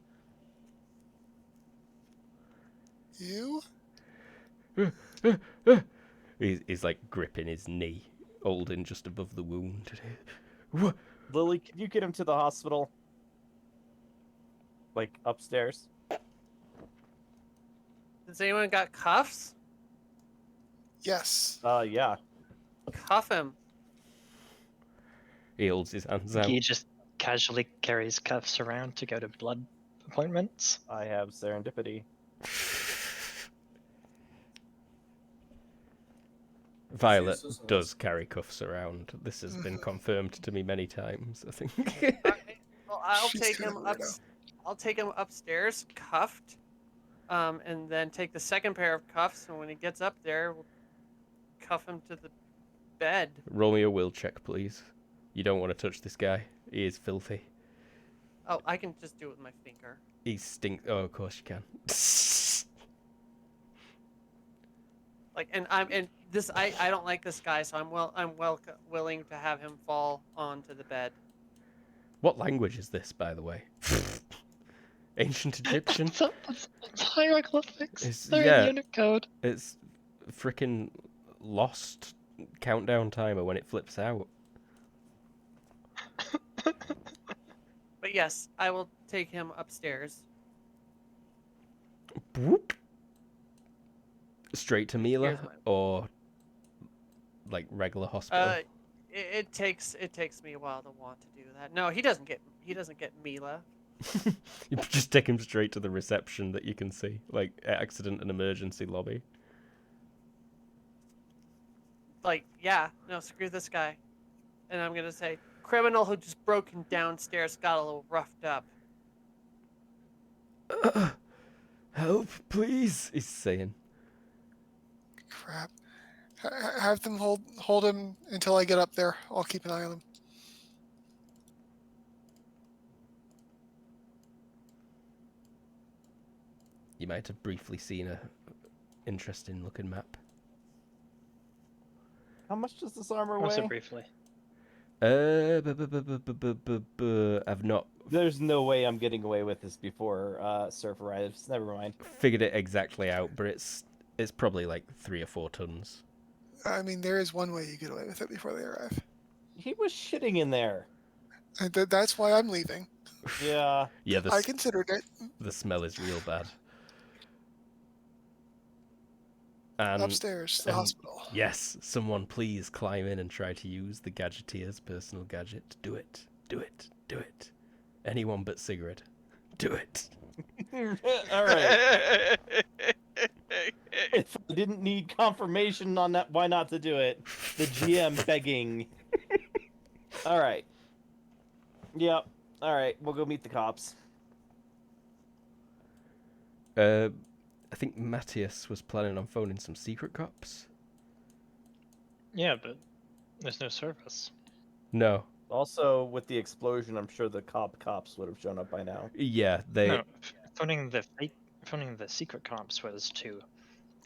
You? He's like gripping his knee, holding just above the wound. Lily, can you get him to the hospital? Like upstairs? Has anyone got cuffs? Yes. Yeah. Cuff him. He holds his hands out. He just casually carries cuffs around to go to blood appointments. I have serendipity. Violet Lucius is does carry cuffs around. This has been confirmed to me many times, I think. All right. Well, I'll She's take kind him of a up. weirdo. I'll take him upstairs, cuffed, and then take the second pair of cuffs. And when he gets up there, we'll cuff him to the bed. Roll me a will check, please. You don't want to touch this guy. He is filthy. Oh, I can just do it with my finger. He stinks. Oh, of course you can. Like, and this. I don't like this guy, so I'm willing to have him fall onto the bed. What language is this, by the way? Ancient Egyptian? It's hieroglyphics. It's- They're yeah. in Unicode. It's freaking lost countdown timer when it flips out. But yes, I will take him upstairs. Boop. Straight to Mila Here's my- or like regular hospital? It takes me a while to want to do that. No, he doesn't get Mila. You just take him straight to the reception that you can see, like accident and emergency lobby. Like, yeah, no, screw this guy. And I'm gonna say, criminal who just broke in downstairs, got a little roughed up. Help, please, he's saying. Crap. Have them hold him until I get up there. I'll keep an eye on him. You might have briefly seen a interesting looking map. How much does this armor Also weigh? briefly. I've not There's no way I'm getting away with this before Surf arrives. Never mind. figured it exactly out, but it's probably like 3 or 4 tons. I mean, there is one way you get away with it before they arrive. He was shitting in there. And that's why I'm leaving. Yeah. Yeah, I considered it. the smell is real bad. And Upstairs to the and- hospital. yes, someone please climb in and try to use the gadgeteer's personal gadget. Do it. Do it. Do it. Anyone but Sigrid. Do it. All right. If I didn't need confirmation on that, why not to do it? The GM begging. All right. Yep. All right. We'll go meet the cops. I think Matthias was planning on phoning some secret cops. Yeah, but there's no service. No. Also, with the explosion, I'm sure the cops would have shown up by now. Yeah, they. No, phoning the secret cops was to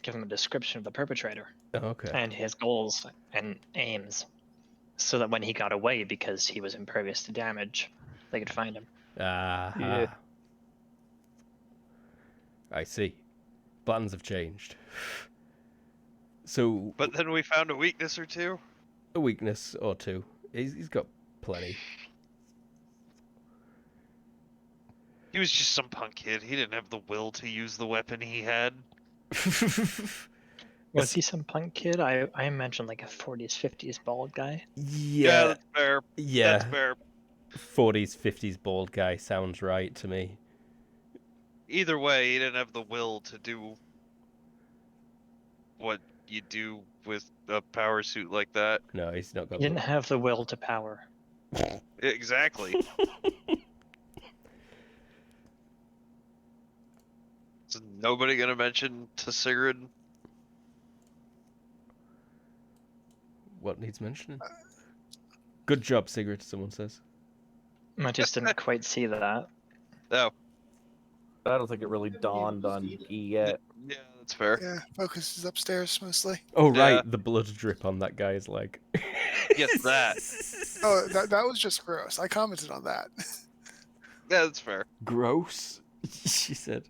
give them a description of the perpetrator Oh, okay. and his goals and aims, so that when he got away, because he was impervious to damage, they could find him. Ah. Yeah. I see. Plans have changed. So But then we found a weakness or two. a weakness or two. He's got plenty. He was just some punk kid. He didn't have the will to use the weapon he had. Was he some punk kid? I imagine like a 40s, 50s bald guy. Yeah, Yeah. that's fair. Yeah. That's fair. 40s, 50s bald guy sounds right to me. Either way, he didn't have the will to do what you do with a power suit like that. No, he's not got. He didn't have the will to power. Exactly. Is nobody gonna mention to Sigrid? What needs mentioning? Good job, Sigrid. Someone says. I just didn't quite see that. No. I don't think it really dawned on E yet. Yeah, that's fair. Yeah, focus is upstairs mostly. Oh Yeah. right, the blood drip on that guy's leg. Yes, that. Oh, that was just gross. I commented on that. Yeah, that's fair. Gross, she said.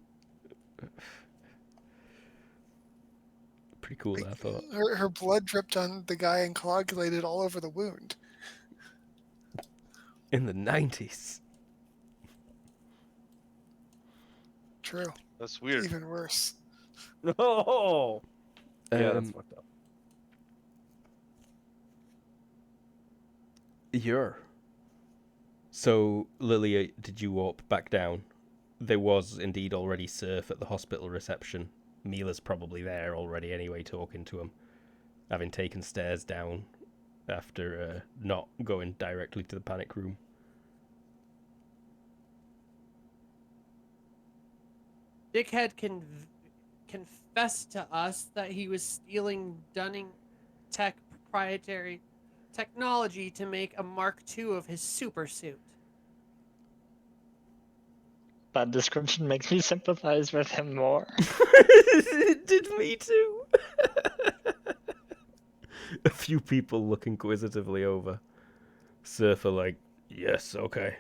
Pretty cool, I thought. Her blood dripped on the guy and coagulated all over the wound. In the 90s. True. That's weird. Even worse. Oh. Yeah, that's Um, fucked up. You're. So, Lily, did you warp back down? There was indeed already Surf at the hospital reception. Mila's probably there already anyway, talking to him, having taken stairs down after not going directly to the panic room. Dickhead confessed to us that he was stealing Dunning Tech proprietary technology to make a Mark II of his super suit. That description makes me sympathize with him more. It did me too. A few people look inquisitively over. Surfer like, yes, okay.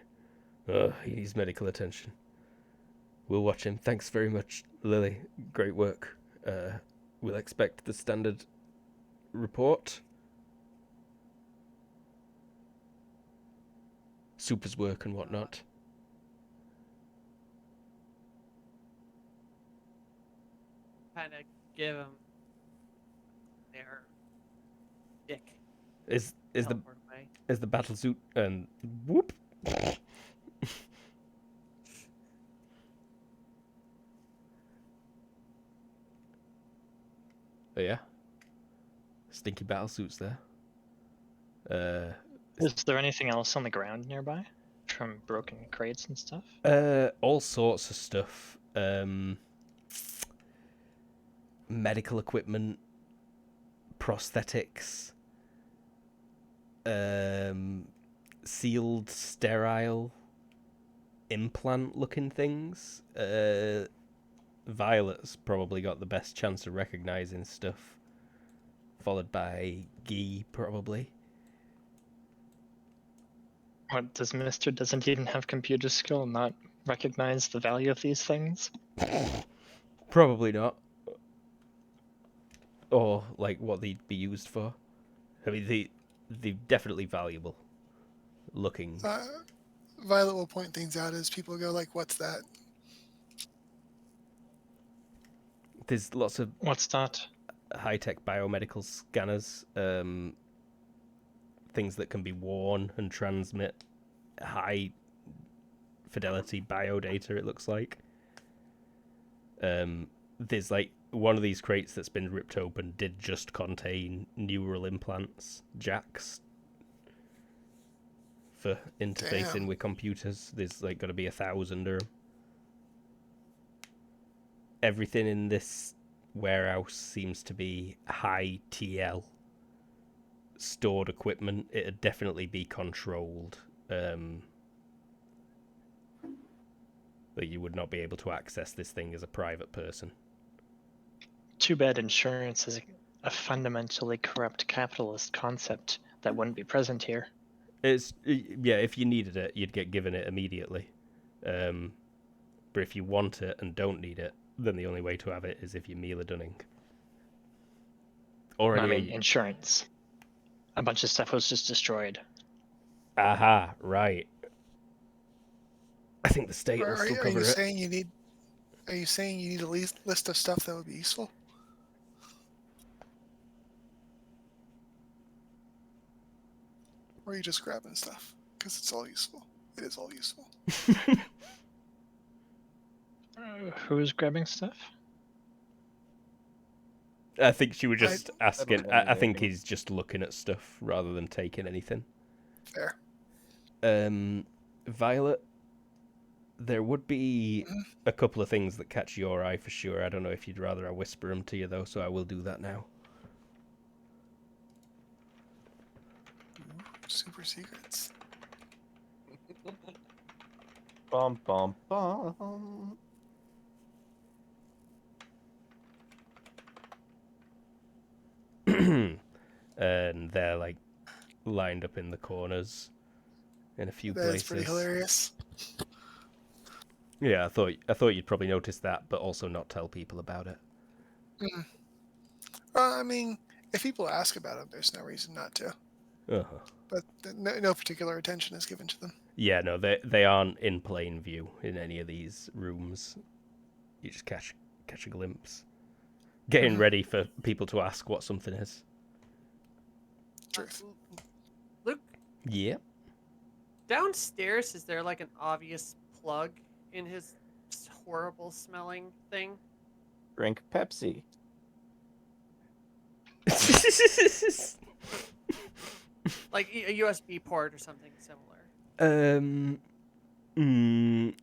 He needs medical attention. We'll watch him. Thanks very much, Lily. Great work. We'll expect the standard report. Super's work and whatnot. Kind of give him their dick. Is the teleport away. is the battle suit and whoop? Oh yeah, stinky battle suits there. Is there anything else on the ground nearby? From broken crates and stuff? All sorts of stuff. Medical equipment, prosthetics, sealed, sterile, implant-looking things. Violet's probably got the best chance of recognizing stuff, followed by Guy, probably. What, does Mr. doesn't even have computer skill not recognize the value of these things? Probably not. Or, like, what they'd be used for. I mean, they're definitely valuable looking. Violet will point things out as people go like, "What's that?" There's lots of What's that? high-tech biomedical scanners, things that can be worn and transmit high-fidelity biodata, it looks like. There's, like, one of these crates that's been ripped open did just contain neural implants, jacks, for interfacing Damn. with computers. There's, like, got to be 1,000 of them. Everything in this warehouse seems to be high TL stored equipment. It'd definitely be controlled. That you would not be able to access this thing as a private person. Too bad insurance is a fundamentally corrupt capitalist concept that wouldn't be present here. Yeah, if you needed it, you'd get given it immediately. But if you want it and don't need it, then the only way to have it is if you're Mila Dunning. Or I any mean, insurance. A bunch of stuff was just destroyed. Aha, right. I think the state will still Are cover you it. saying you need? Are you saying you need a list of stuff that would be useful? Or are you just grabbing stuff? Because it's all useful. It is all useful. Who's grabbing stuff? I think she was just I asking. don't I think anything. he's just looking at stuff rather than taking anything. Fair. Violet, there would be a couple of things that catch your eye for sure. I don't know if you'd rather I whisper them to you though, so I will do that now. Super secrets. Bum bum bum. And they're like lined up in the corners in a few That places. is pretty hilarious. Yeah, I thought you'd probably notice that, but also not tell people about it. I mean, if people ask about them, there's no reason not to. Uh-huh. But no particular attention is given to them. Yeah, no, they aren't in plain view in any of these rooms. You just catch a glimpse. Getting ready for people to ask what something is. Truth. Luke, Yeah. Downstairs, is there like an obvious plug in his horrible smelling thing? Drink Pepsi. Like a USB port or something similar? mm,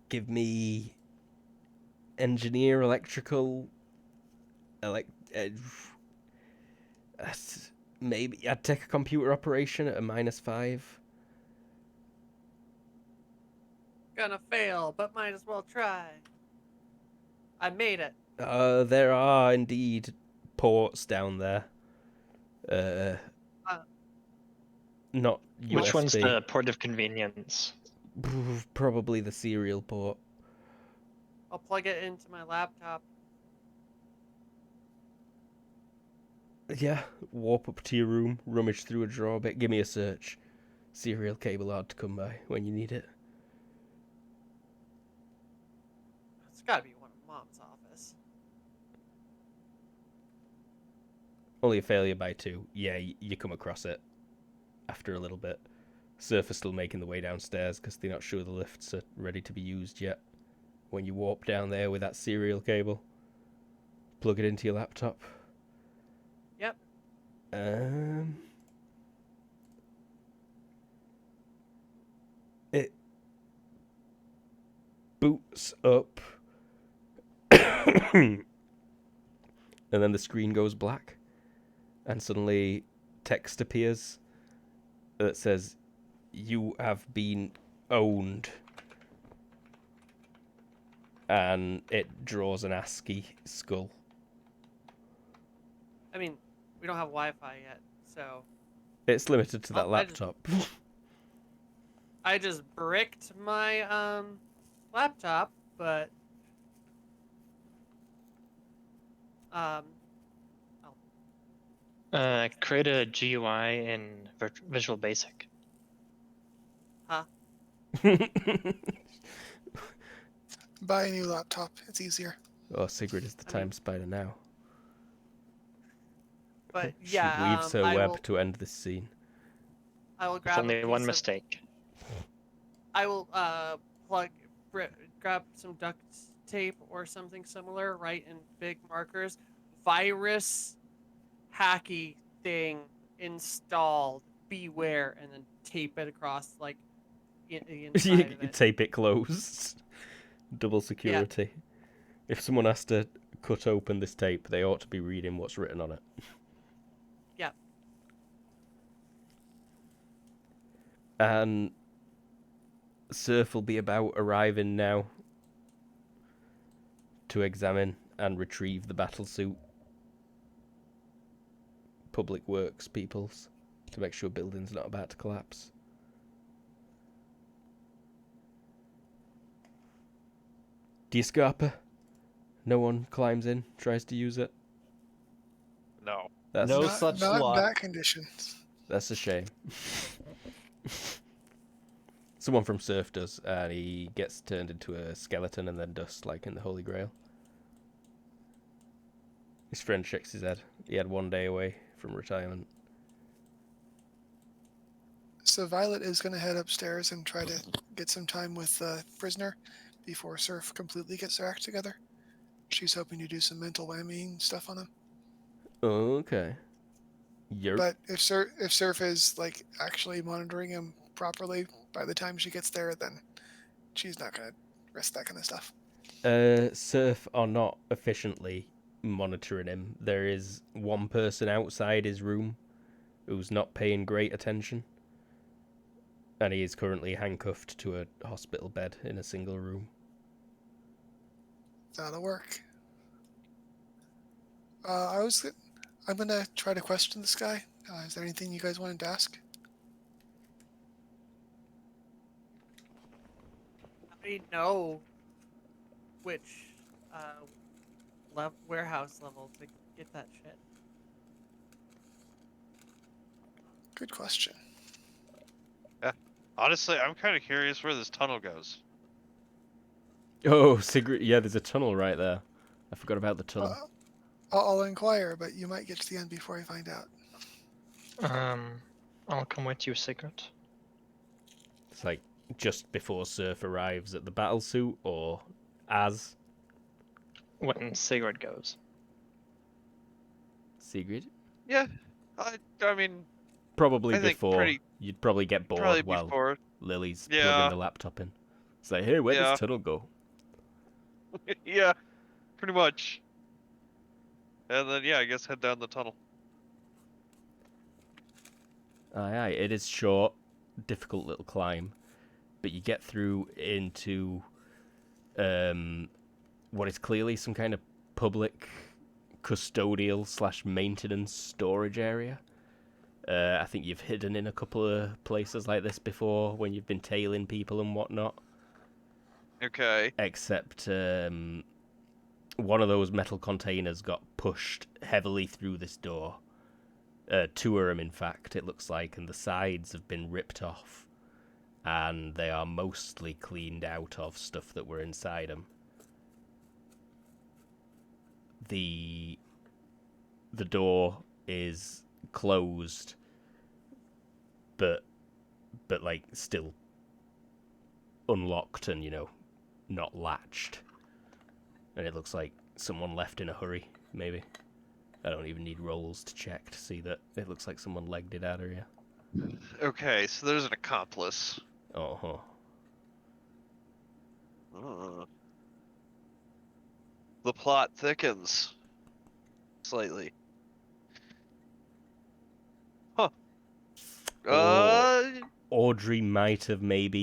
give me engineer, electrical, maybe I'd take a computer operation at a -5. Gonna fail, but might as well try. I made it. There are indeed ports down there. Not USB. Which one's the port of convenience? Probably the serial port. I'll plug it into my laptop. Yeah, warp up to your room, rummage through a drawer bit, give me a search. Serial cable hard to come by when you need it. It's gotta be one of Mom's office. Only a failure by 2. Yeah, you come across it after a little bit. Surf are still making the way downstairs because they're not sure the lifts are ready to be used yet. When you warp down there with that serial cable, plug it into your laptop. Yep. It boots up, and then the screen goes black, and suddenly text appears that says, "You have been owned." And it draws an ASCII skull. I mean, we don't have Wi-Fi yet, so It's limited to that Oh, laptop. I just bricked my laptop, but Create a GUI in Visual Basic. Buy a new laptop. It's easier. Oh, Sigrid is the time spider now. but She yeah, weaves her web to end this scene. I will With grab only a one piece of- mistake. I will grab some duct tape or something similar, write in big markers, virus hacky thing installed, beware, and then tape it across like the inside you of it. tape it closed. Double security. If someone has to cut open this tape, they ought to be reading what's written on it. Yeah. And Surf will be about arriving now to examine and retrieve the battlesuit. Public works peoples to make sure building's not about to collapse. Do you scarper? No one climbs in, tries to use it? No. That's No not such not in luck. that conditions. That's a shame. Someone from Surf does, and he gets turned into a skeleton and then dust, like in the Holy Grail. His friend shakes his head. He had 1 day away from retirement. So Violet is going to head upstairs and try to get some time with the prisoner before Surf completely gets their act together. She's hoping to do some mental whamming stuff on him. Okay. But if Surf is like actually monitoring him properly by the time she gets there, then she's not going to risk that kind of stuff. Surf are not efficiently monitoring him. There is one person outside his room who's not paying great attention. And he is currently handcuffed to a hospital bed in a single room. That'll work. I'm going to try to question this guy. Is there anything you guys wanted to ask? I know which warehouse level to get that shit. Good question. Honestly, I'm kind of curious where this tunnel goes. Oh, Sigrid, yeah, there's a tunnel right there. I forgot about the tunnel. I'll inquire, but you might get to the end before I find out. I'll come with you, Sigurd. It's like just before Surf arrives at the battle suit, or as When Sigurd goes. Sigrid. Yeah, I mean, Probably I think before. You'd probably get bored probably while before. Lily's plugging Yeah, the laptop in. It's like, hey, where does yeah, tunnel go? yeah, pretty much. And then yeah, I guess head down the tunnel. Aye, it is short, difficult little climb, but you get through into what is clearly some kind of public custodial / maintenance storage area. I think you've hidden in a couple of places like this before when you've been tailing people and whatnot. Okay. Except one of those metal containers got pushed heavily through this door. Two of them, in fact, it looks like, and the sides have been ripped off. And they are mostly cleaned out of stuff that were inside them. The door is closed, but like still unlocked and, you know, not latched. And it looks like someone left in a hurry, maybe. I don't even need rolls to check to see that it looks like someone legged it out of here. Okay, so there's an accomplice. Uh-huh. The plot thickens slightly. Huh. Audrey might have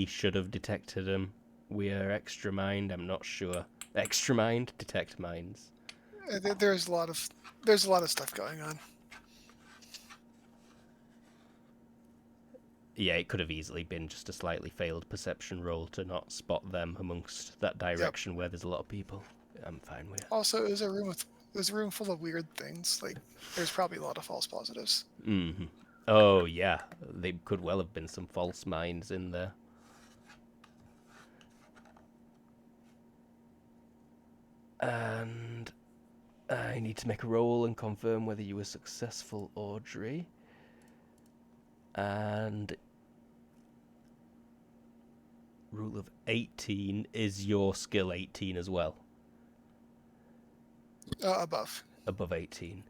should have detected him. We are extra mind, I'm not sure. Extra mind? Detect minds. There's a lot of stuff going on. Yeah, it could have easily been just a slightly failed perception roll to not spot them amongst that direction where there's a lot of people. I'm fine with it. Also, it was a room full of weird things. Like, there's probably a lot of false positives. Mm-hmm. Oh, yeah. They could well have been some false minds in there. And I need to make a roll and confirm whether you were successful, Audrey. And rule of 18, is your skill 18 as well? Above. Above 18.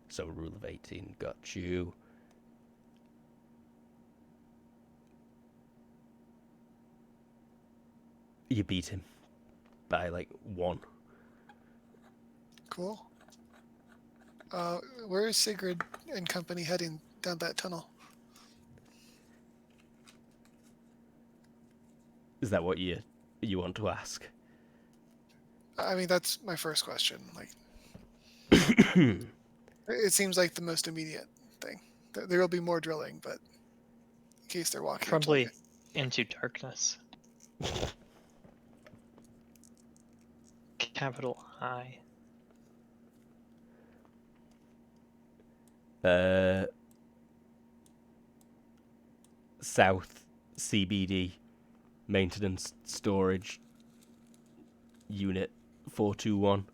So rule of 18, got you. You beat him by like 1. Cool. Where is Sigurd and company heading down that tunnel? Is that what you want to ask? I mean, that's my first question. Like, it seems like the most immediate thing. There will be more drilling, but in case they're walking Probably into darkness. Capital I. South CBD maintenance storage unit 421.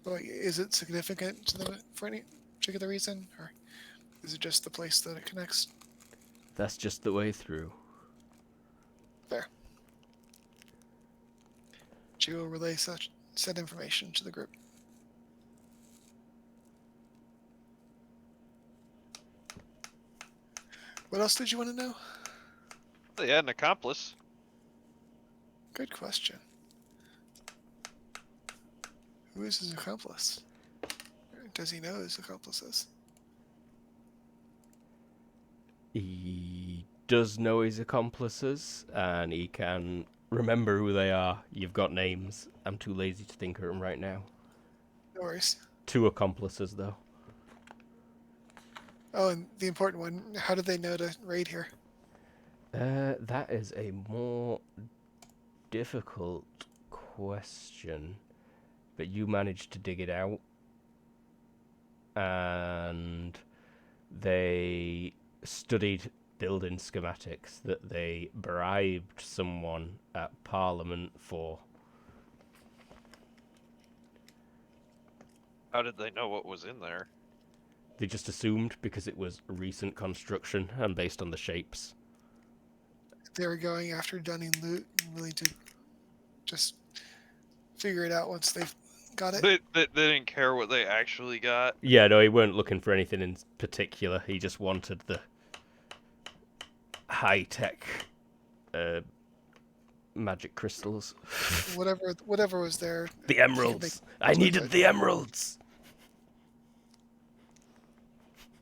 Like, is it significant to them for any particular reason, or is it just the place that it connects? That's just the way through. Fair. She will relay said information to the group. What else did you want to know? They had an accomplice. Good question. Who is his accomplice? Does he know his accomplices? He does know his accomplices, and he can remember who they are. You've got names. I'm too lazy to think of them right now. No worries. 2 accomplices, though. Oh, and the important one, how did they know to raid here? That is a more difficult question, but you managed to dig it out. And they studied building schematics that they bribed someone at Parliament for. How did they know what was in there? They just assumed because it was recent construction and based on the shapes. They were going after Dunning loot and willing to just figure it out once they've got it. They didn't care what they actually got. Yeah, no, he weren't looking for anything in particular. He just wanted the high-tech magic crystals. Whatever was there. The emeralds. I needed the emeralds.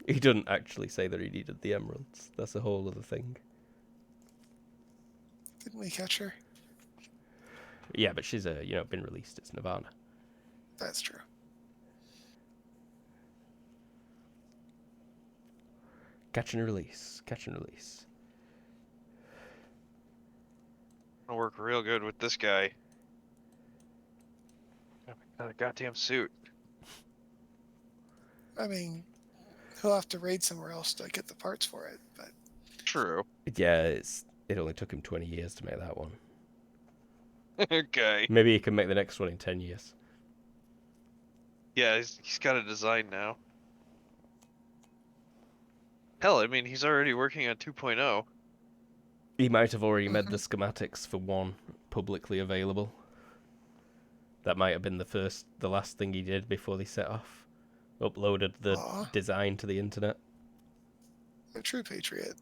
He didn't actually say that he needed the emeralds. That's a whole other thing. Didn't we catch her? Yeah, but she's been released. It's Nirvana. That's true. Catch and release. Catch and release. It'll work real good with this guy. Got a goddamn suit. I mean, he'll have to raid somewhere else to get the parts for it, but True. Yeah, it only took him 20 years to make that one. Okay. Maybe he can make the next one in 10 years. Yeah, he's got a design now. Hell, I mean, he's already working on 2.0. He might have already made the schematics for one publicly available. That might have been the last thing he did before they set off. Uploaded the design to the internet. a true patriot.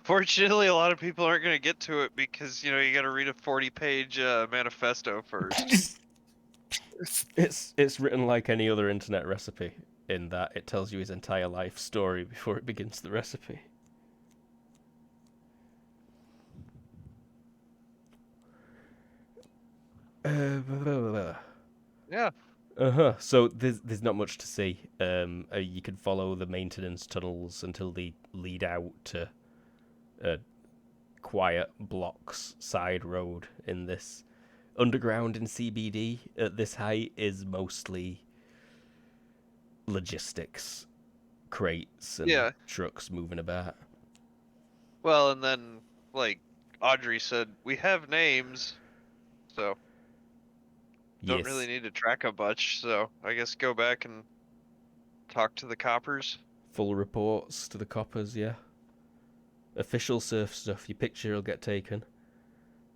Fortunately, a lot of people aren't going to get to it because, you got to read a 40-page manifesto first. It's written like any other internet recipe, in that it tells you his entire life story before it begins the recipe. Yeah. So there's not much to see. You can follow the maintenance tunnels until they lead out to a quiet blocks side road in this underground in CBD at this height is mostly logistics, crates and trucks moving about. Well, and then, Audrey said, we have names, so don't really need to track a bunch, so I guess go back and talk to the coppers. Full reports to the coppers, yeah. Official surf stuff, your picture will get taken.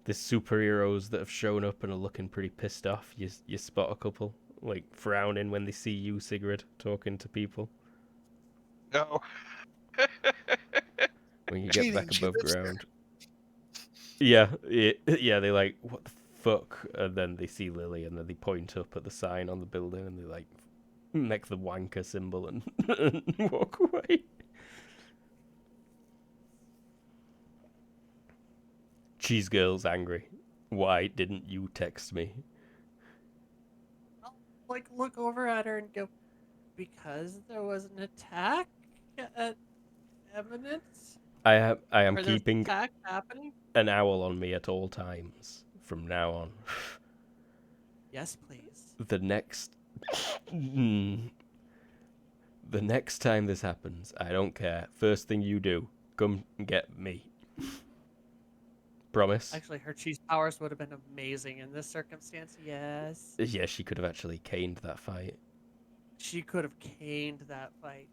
There's superheroes that have shown up and are looking pretty pissed off. You spot a couple, frowning when they see you, Sigrid, talking to people. No. When you get back above ground. Yeah, they're like, what the fuck? And then they see Lily, and then they point up at the sign on the building, and they make the wanker symbol and, and walk away. Cheese Girl's angry. Why didn't you text me? I'll look over at her and go, because there was an attack at Eminence? I am Or there's keeping an attack happening? an owl on me at all times from now on. Yes, please. The next time this happens, I don't care. First thing you do, come get me. Promise? Actually, her cheese powers would have been amazing in this circumstance, yes. Yeah, she could have actually caned that fight. She could have caned that fight.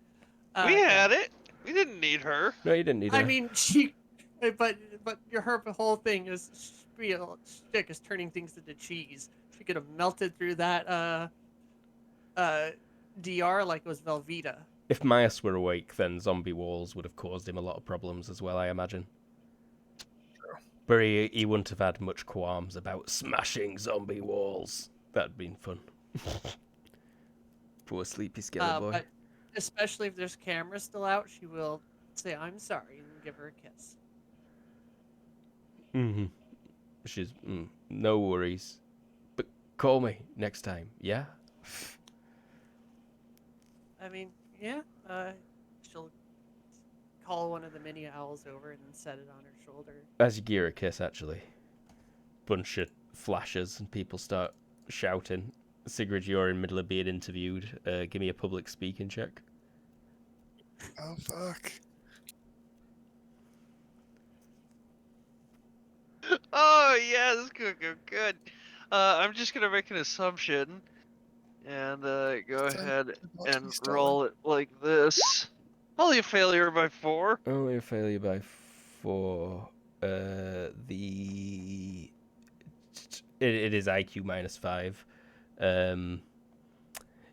We had it. We didn't need her. No, you didn't need her. I mean, but her whole thing is shtick is turning things into cheese. She could have melted through that DR like it was Velveeta. If Myas were awake, then zombie walls would have caused him a lot of problems as well, I imagine. But he wouldn't have had much qualms about smashing zombie walls. That'd been fun. Poor sleepy skelly boy. But especially if there's cameras still out, she will say, I'm sorry, and give her a kiss. Mm-hmm. She's, no worries. But call me next time, yeah? I mean, yeah, she'll call one of the mini owls over and then set it on her shoulder. As you gear a kiss, actually. Bunch of flashes and people start shouting. Sigrid, you're in the middle of being interviewed. Give me a public speaking check. Oh, fuck. Oh, yeah, this is going to go good. I'm just going to make an assumption And go Sounds ahead about to be and stolen. roll it like this. Only a failure by 4. Only a failure by 4. The it is IQ -5.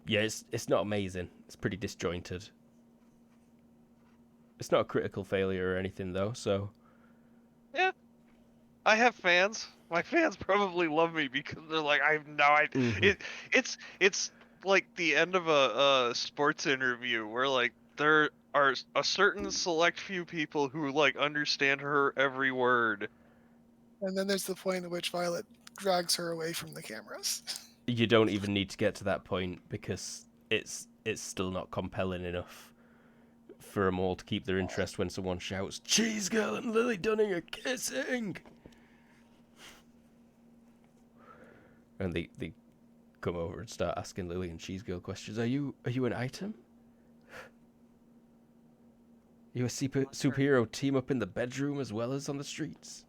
Yeah, it's not amazing. It's pretty disjointed. It's not a critical failure or anything though, so Yeah, I have fans. My fans probably love me because they're like, I have no idea. Mhm. It's like the end of a sports interview where like there are a certain select few people who like understand her every word. And then there's the point at which Violet drags her away from the cameras. you don't even need to get to that point because it's still not compelling enough for them all to keep their interest when someone shouts, "Cheese Girl and Lily Dunning are kissing!" And they come over and start asking Lily and Cheese Girl questions. Are you an item? Are you a superhero team up in the bedroom as well as on the streets?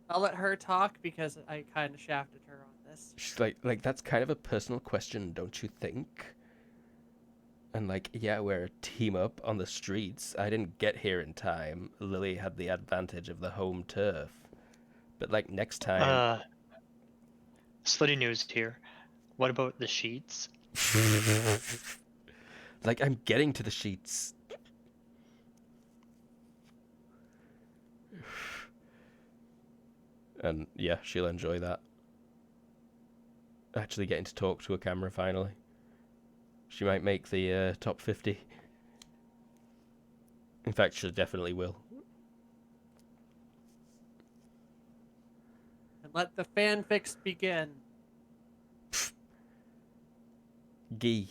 I'll let her talk because I kind of shafted her on this. She's like that's kind of a personal question, don't you think? And like, yeah, we're a team up on the streets. I didn't get here in time. Lily had the advantage of the home turf. But like next time, Slutty news here. What about the sheets? like I'm getting to the sheets. And yeah, she'll enjoy that. Actually getting to talk to a camera finally. She might make the top 50. In fact, she definitely will. And let the fanfics begin. Guy,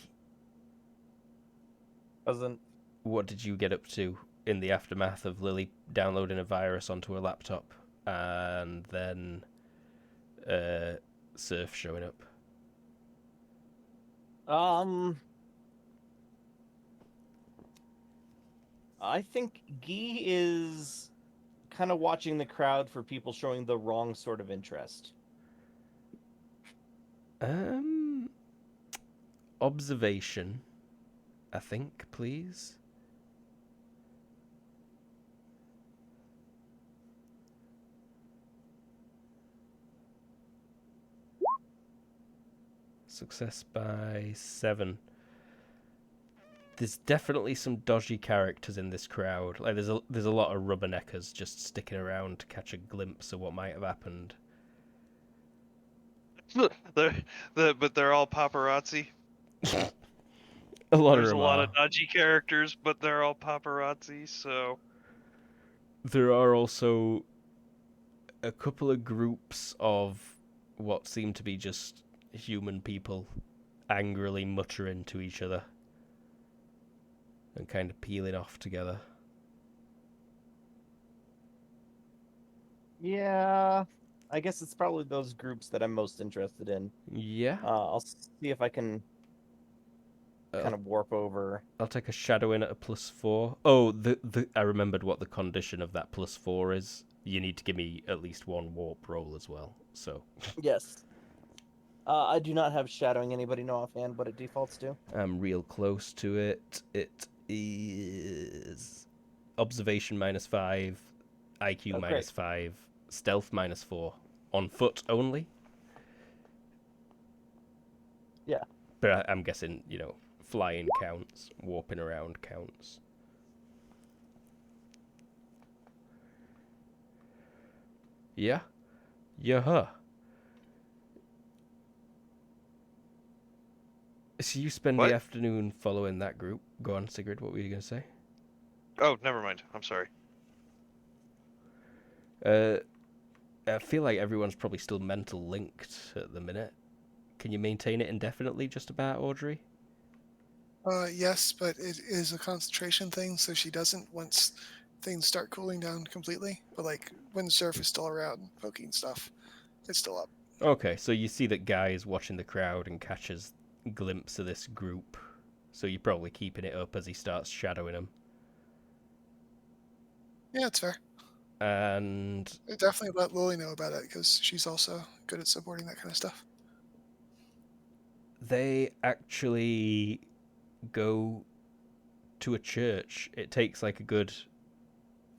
Doesn't what did you get up to in the aftermath of Lily downloading a virus onto her laptop and then Surf showing up? I think Guy is kind of watching the crowd for people showing the wrong sort of interest. Observation, I think, please. Success by 7. There's definitely some dodgy characters in this crowd. Like there's a lot of rubberneckers just sticking around to catch a glimpse of what might have happened. But they're all paparazzi. A lot There's of a them lot are. of dodgy characters, but they're all paparazzi. So There are also a couple of groups of what seem to be just human people angrily muttering to each other and kind of peeling off together. Yeah, I guess it's probably those groups that I'm most interested in. Yeah. I'll see if I can kind of warp over. I'll take a shadow in at a +4. Oh, I remembered what the condition of that +4 is. You need to give me at least one warp roll as well. So Yes. I do not have shadowing anybody know offhand what it defaults to. I'm real close to it. It is observation -5, IQ Oh, great. -5, stealth -4. On foot only. Yeah. But I'm guessing, flying counts, warping around counts. Yeah? Yeah. So you spend What? the afternoon following that group. Go on, Sigrid, what were you going to say? oh, never mind. I'm sorry. I feel like everyone's probably still mental linked at the minute. Can you maintain it indefinitely, just about, Audrey? Yes, but it is a concentration thing, so she doesn't once things start cooling down completely. But like when Surf is still around poking stuff, it's still up. Okay, so you see that Guy is watching the crowd and catches a glimpse of this group. So you're probably keeping it up as he starts shadowing them. Yeah, it's fair. And Definitely let Lily know about it because she's also good at supporting that kind of stuff. They actually go to a church. It takes like a good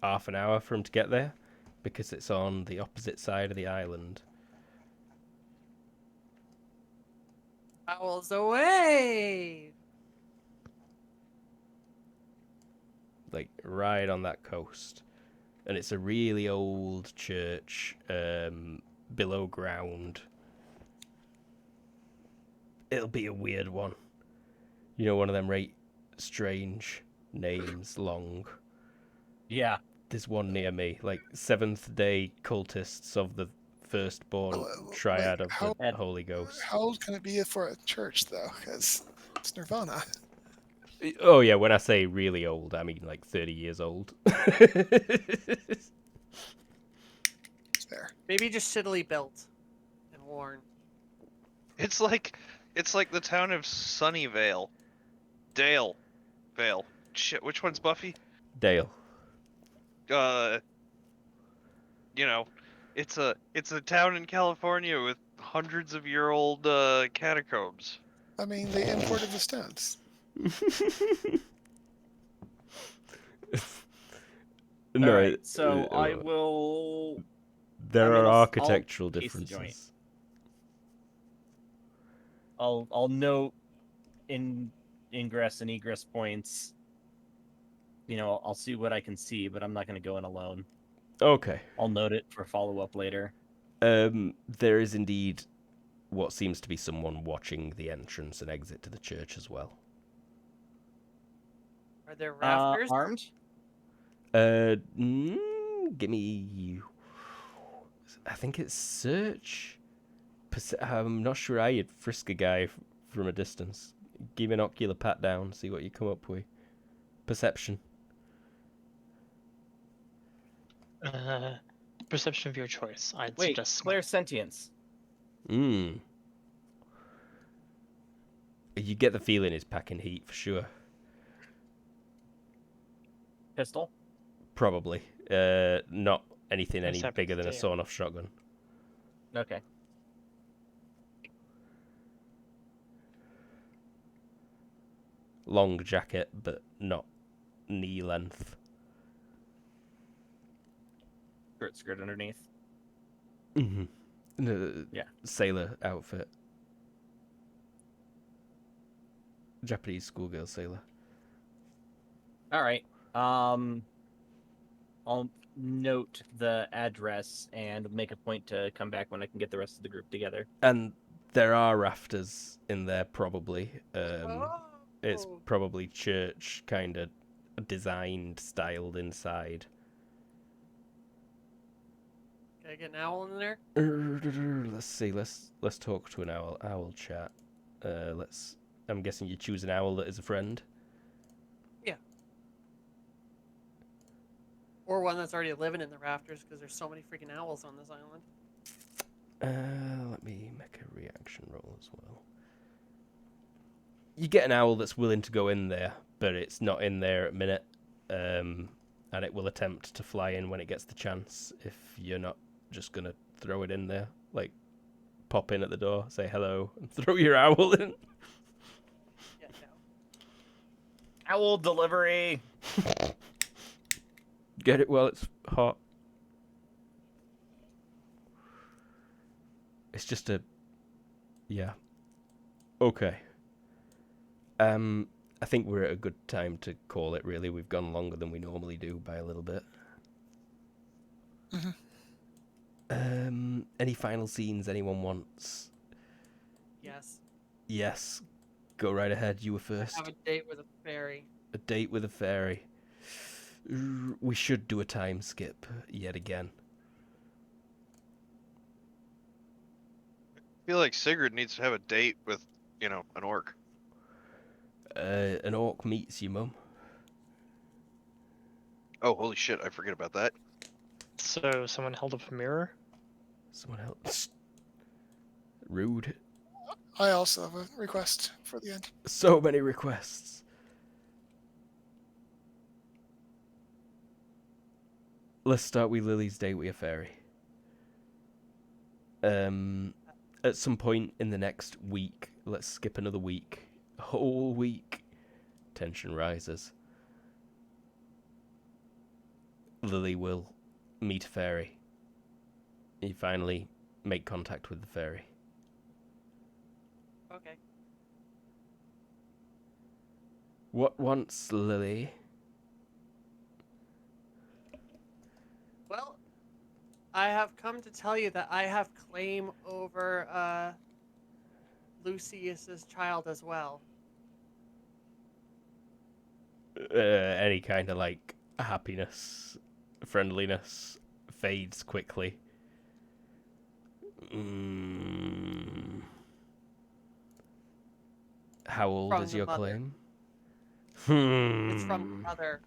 half an hour for them to get there because it's on the opposite side of the island. Owls away! Like right on that coast. And it's a really old church, below ground. It'll be a weird one. You know, one of them right strange names, long. Yeah. There's one near me, like Seventh Day Cultists of the Firstborn Like, Triad of how the Holy Ghost. how old can it be for a church though? Because it's Nirvana. Oh yeah, when I say really old, I mean like 30 years old. It's there. Maybe just shittily built and worn. It's like the town of Sunnyvale. Dale. Vale. Shit, which one's Buffy? Dale. You know, it's a town in California with hundreds of year old catacombs. I mean, they imported the stones. No, Alright, so I will. there I mean, are I'll architectural case the joint. differences. I'll note ingress and egress points. You know, I'll see what I can see, but I'm not going to go in alone. Okay. I'll note it for follow up later. There is indeed what seems to be someone watching the entrance and exit to the church as well. Are there rafters? Armed? Give me. I think it's search. I'm not sure I'd frisk a guy from a distance. Give me an ocular pat down, see what you come up with. Perception. Perception of your choice. I'd Wait, suggest smite. Claire Sentience. You get the feeling he's packing heat for sure. Pistol? Probably. Not anything any Except bigger than a damn. sawn-off shotgun. Okay. Long jacket, but not knee length. Skirt underneath. Mm-hmm. Yeah. Sailor outfit. Japanese schoolgirl sailor. Alright. I'll note the address and make a point to come back when I can get the rest of the group together. And there are rafters in there, probably. It's Oh. probably church kind of designed, styled inside. Can I get an owl in there? Let's see. Let's talk to an owl. Owl chat. I'm guessing you choose an owl that is a friend. Yeah. Or one that's already living in the rafters because there's so many freaking owls on this island. Let me make a reaction roll as well. You get an owl that's willing to go in there, but it's not in there at minute. And it will attempt to fly in when it gets the chance if you're not just going to throw it in there. Like, pop in at the door, say hello, and throw your owl in. Yeah, no. Owl delivery! Get it while it's hot. It's just a... Yeah. Okay. I think we're at a good time to call it, really. We've gone longer than we normally do by a little bit. Any final scenes anyone wants? Yes. Yes. Go right ahead. You were I first. have a date with a fairy. A date with a fairy. We should do a time skip yet again. I feel like Sigurd needs to have a date with, an orc. An orc meets your mum. Oh, holy shit, I forget about that. So someone held up a mirror. Someone else. Rude. I also have a request for the end. So many requests. Let's start with Lily's date with a fairy. At some point in the next week, Let's skip another week. A whole week. Tension rises. Lily will meet a fairy. You finally make contact with the fairy. Okay. What wants Lily? Well, I have come to tell you that I have claim over Lucius's child as well. Any kind of like happiness, friendliness fades quickly. How old From is the your mother. claim? It's from the mother.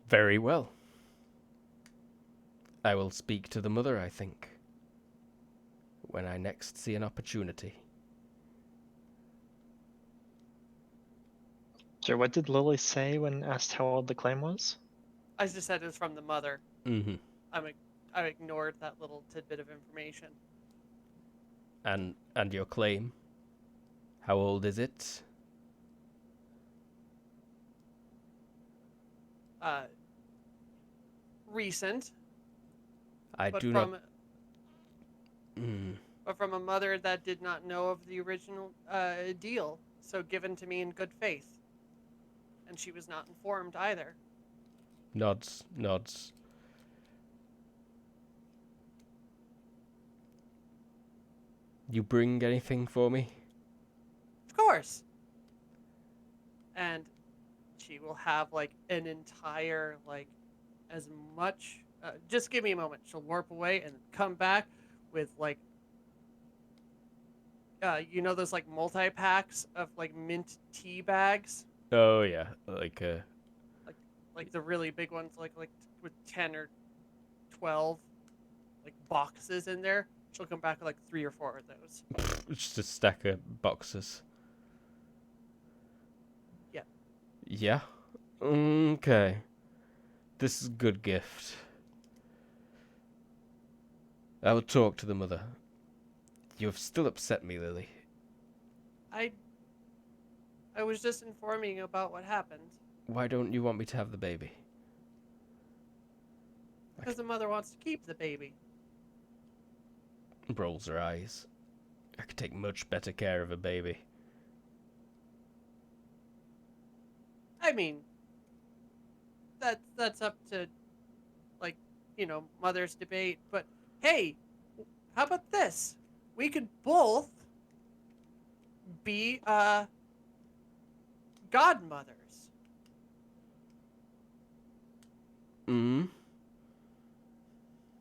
Very well. I will speak to the mother, I think, when I next see an opportunity. So what did Lily say when asked how old the claim was? I just said it was from the mother. Mm-hmm. I ignored that little tidbit of information. And your claim? How old is it? Recent, I but do from not. but from a mother that did not know of the original deal, so given to me in good faith, and she was not informed either. Nods. You bring anything for me? Of course. And she will have like an entire like as much. Just give me a moment. She'll warp away and come back with like you know those like multi packs of like mint tea bags, Oh yeah, like the really big ones, like with 10 or 12 like boxes in there. She'll come back with like 3 or 4 of those. just a stack of boxes. Yeah. Yeah. Okay. This is a good gift. I will talk to the mother. You have still upset me, Lily. I was just informing you about what happened. Why don't you want me to have the baby? Because the mother wants to keep the baby. Rolls her eyes. I could take much better care of a baby. I mean, that's up to, like, mother's debate. But hey, how about this? We could both be godmothers.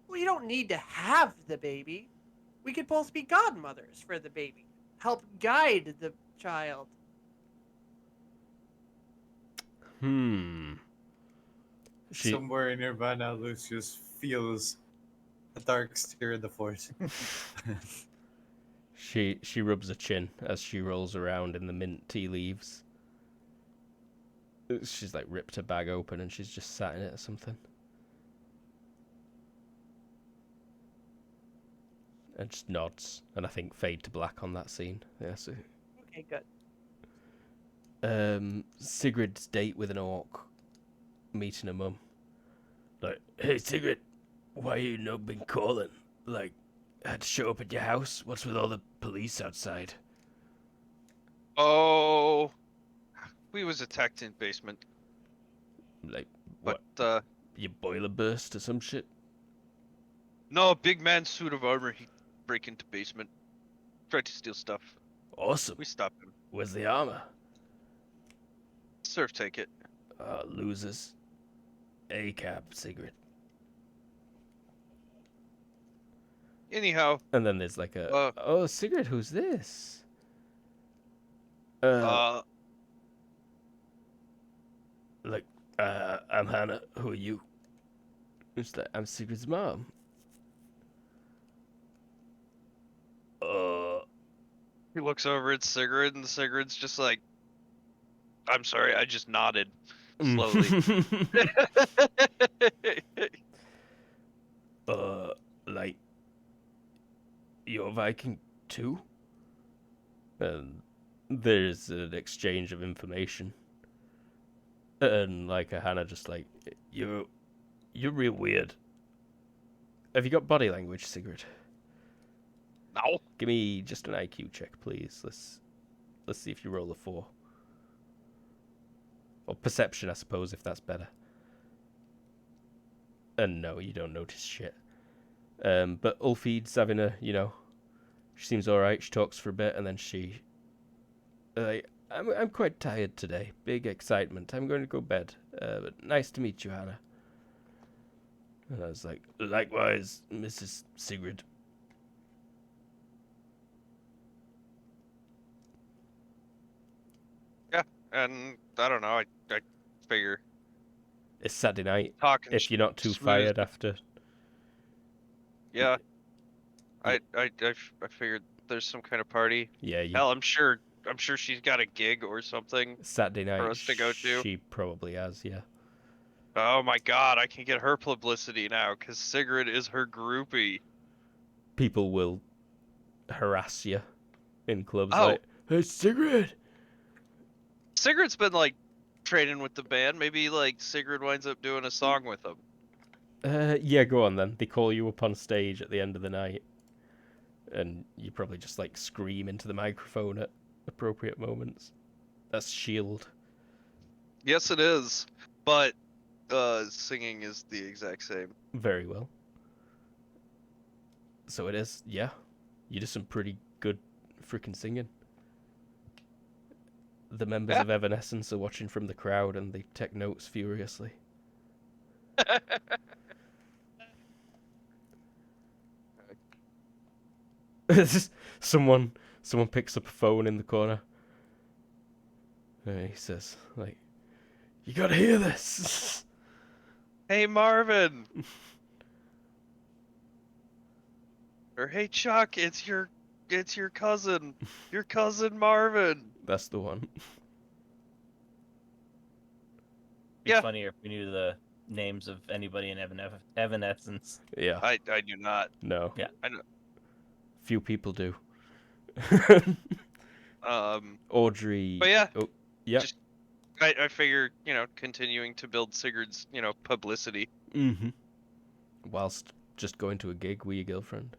We don't need to have the baby. We could both be godmothers for the baby. Help guide the child. She Somewhere in Nirvana, Lucius feels a dark stir in the force. she rubs her chin as she rolls around in the mint tea leaves. She's like ripped her bag open and she's just sat in it or something. And just nods, and I think fade to black on that scene. Yeah, so. Okay, good. Sigrid's date with an orc, meeting her mum. Like, hey Sigrid, why you not been calling? Like, I had to show up at your house? What's with all the police outside? Oh, we was attacked in basement. Like, what? But Your boiler burst or some shit? no, big man suit of armor. He break into basement, tried to steal stuff. Awesome. We stopped him. Where's the armor? Surf take it. Losers. A-cab, Sigrid. Anyhow. And then there's like a... oh, Sigrid, who's this? I'm Hannah. Who are you? It's like, I'm Sigrid's mom. He looks over at Sigrid, and Sigrid's just like, I'm sorry, I just nodded slowly. Like, you're Viking too? And there's an exchange of information. And like Hannah just like, you're real weird. Have you got body language, Sigrid? No. Give me just an IQ check, please. Let's see if you roll a 4. Or perception, I suppose, if that's better. And no, you don't notice shit. But Ulfede's having a, she seems alright. She talks for a bit, and then she... I'm quite tired today. Big excitement. I'm going to go bed. But nice to meet you, Hannah. And I was like, likewise, Mrs. Sigrid. Yeah, and I don't know. I figure It's Saturday night. talking. If you're not too smooth- fired after... Yeah. I figured there's some kind of party. Yeah, you... Hell, I'm sure she's got a gig or something. Saturday night, for us to go to. she probably has, yeah. Oh my god, I can get her publicity now because Sigrid is her groupie. People will harass you in clubs Oh. like, hey, Sigrid! Sigrid's been like training with the band. Maybe like Sigrid winds up doing a song with them. Yeah, go on then. They call you up on stage at the end of the night. And you probably just like scream into the microphone at appropriate moments. That's Shield. Yes, it is. But singing is the exact same. Very well. So it is, yeah. You do some pretty good freaking singing. The members Yeah. of Evanescence are watching from the crowd and they take notes furiously. someone picks up a phone in the corner. And he says, like, you gotta hear this. Hey Marvin. Or hey Chuck, it's your cousin. Your cousin Marvin. That's the one. Be Yeah. funnier if we knew the names of anybody in Evanescence. Yeah. I do not. No. Yeah. I know. Few people do. Audrey. But yeah. Oh, yeah. Just, I figure, continuing to build Sigurd's, publicity. Mm-hmm. Whilst just going to a gig with your girlfriend.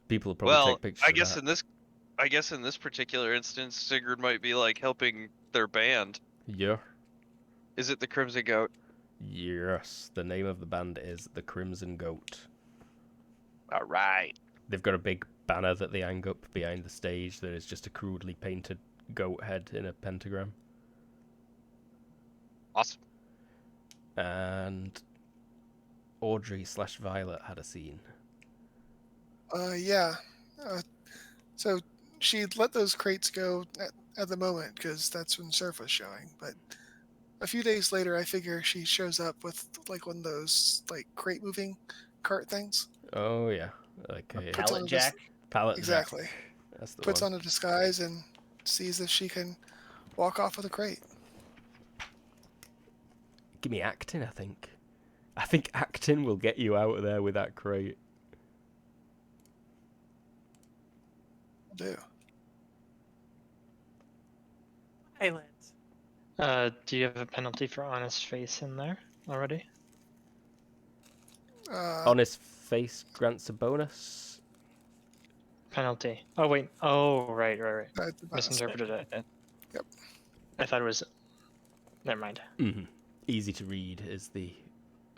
People will probably Well, take pictures I of guess that. I guess in this particular instance, Sigurd might be like helping their band. Yeah. Is it the Crimson Goat? Yes. The name of the band is The Crimson Goat. All right. They've got a big banner that they hang up behind the stage that is just a crudely painted goat head in a pentagram. Awesome. And Audrey/Violet had a scene. Yeah. So she'd let those crates go at the moment because that's when Surf was showing. But a few days later, I figure she shows up with like one of those like crate moving cart things. Oh yeah, like a Puts on Pallet a jack. pallet. Exactly. Jack. That's the Puts one. on a disguise and sees if she can walk off with a crate. Give me acting, I think. I think acting will get you out of there with that crate. Do. Highlands. Do you have a penalty for honest face in there already? Honest face grants a bonus. Penalty. Oh wait. Oh right. That's the bonus. Misinterpreted it. Yep. I thought it was. Never mind. Mm-hmm. Easy to read is the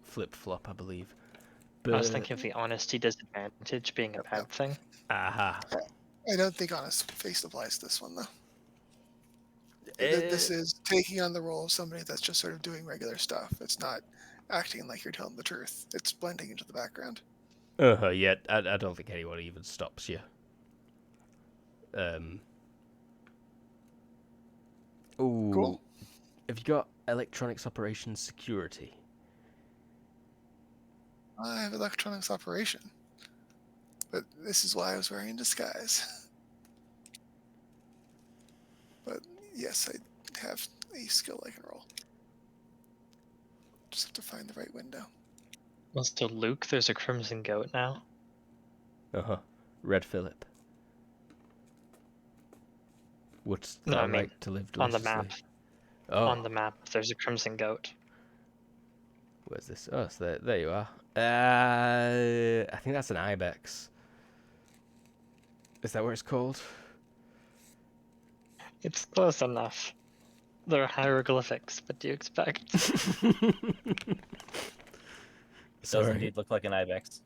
flip-flop, I believe. I was thinking of the honesty disadvantage being a bad thing. Aha. I don't think honest face applies to this one though. Eh. This is taking on the role of somebody that's just sort of doing regular stuff. It's not acting like you're telling the truth. It's blending into the background. Yeah, I don't think anyone even stops you. Ooh. Cool. Have you got electronics operations security? I have electronics operation. But this is why I was wearing a disguise. But yes, I have a skill I can roll. Just have to find the right window. Well, so Luke, there's a crimson goat now. Uh-huh. Red Phillip. Wouldst No, thou I mean, like to live on the deliciously? map. Oh, On the map, there's a crimson goat. where's this? Oh, so there you are. I think that's an ibex. Is that what it's called? It's close enough. They're hieroglyphics, what do you expect? It does Sorry. indeed look like an ibex.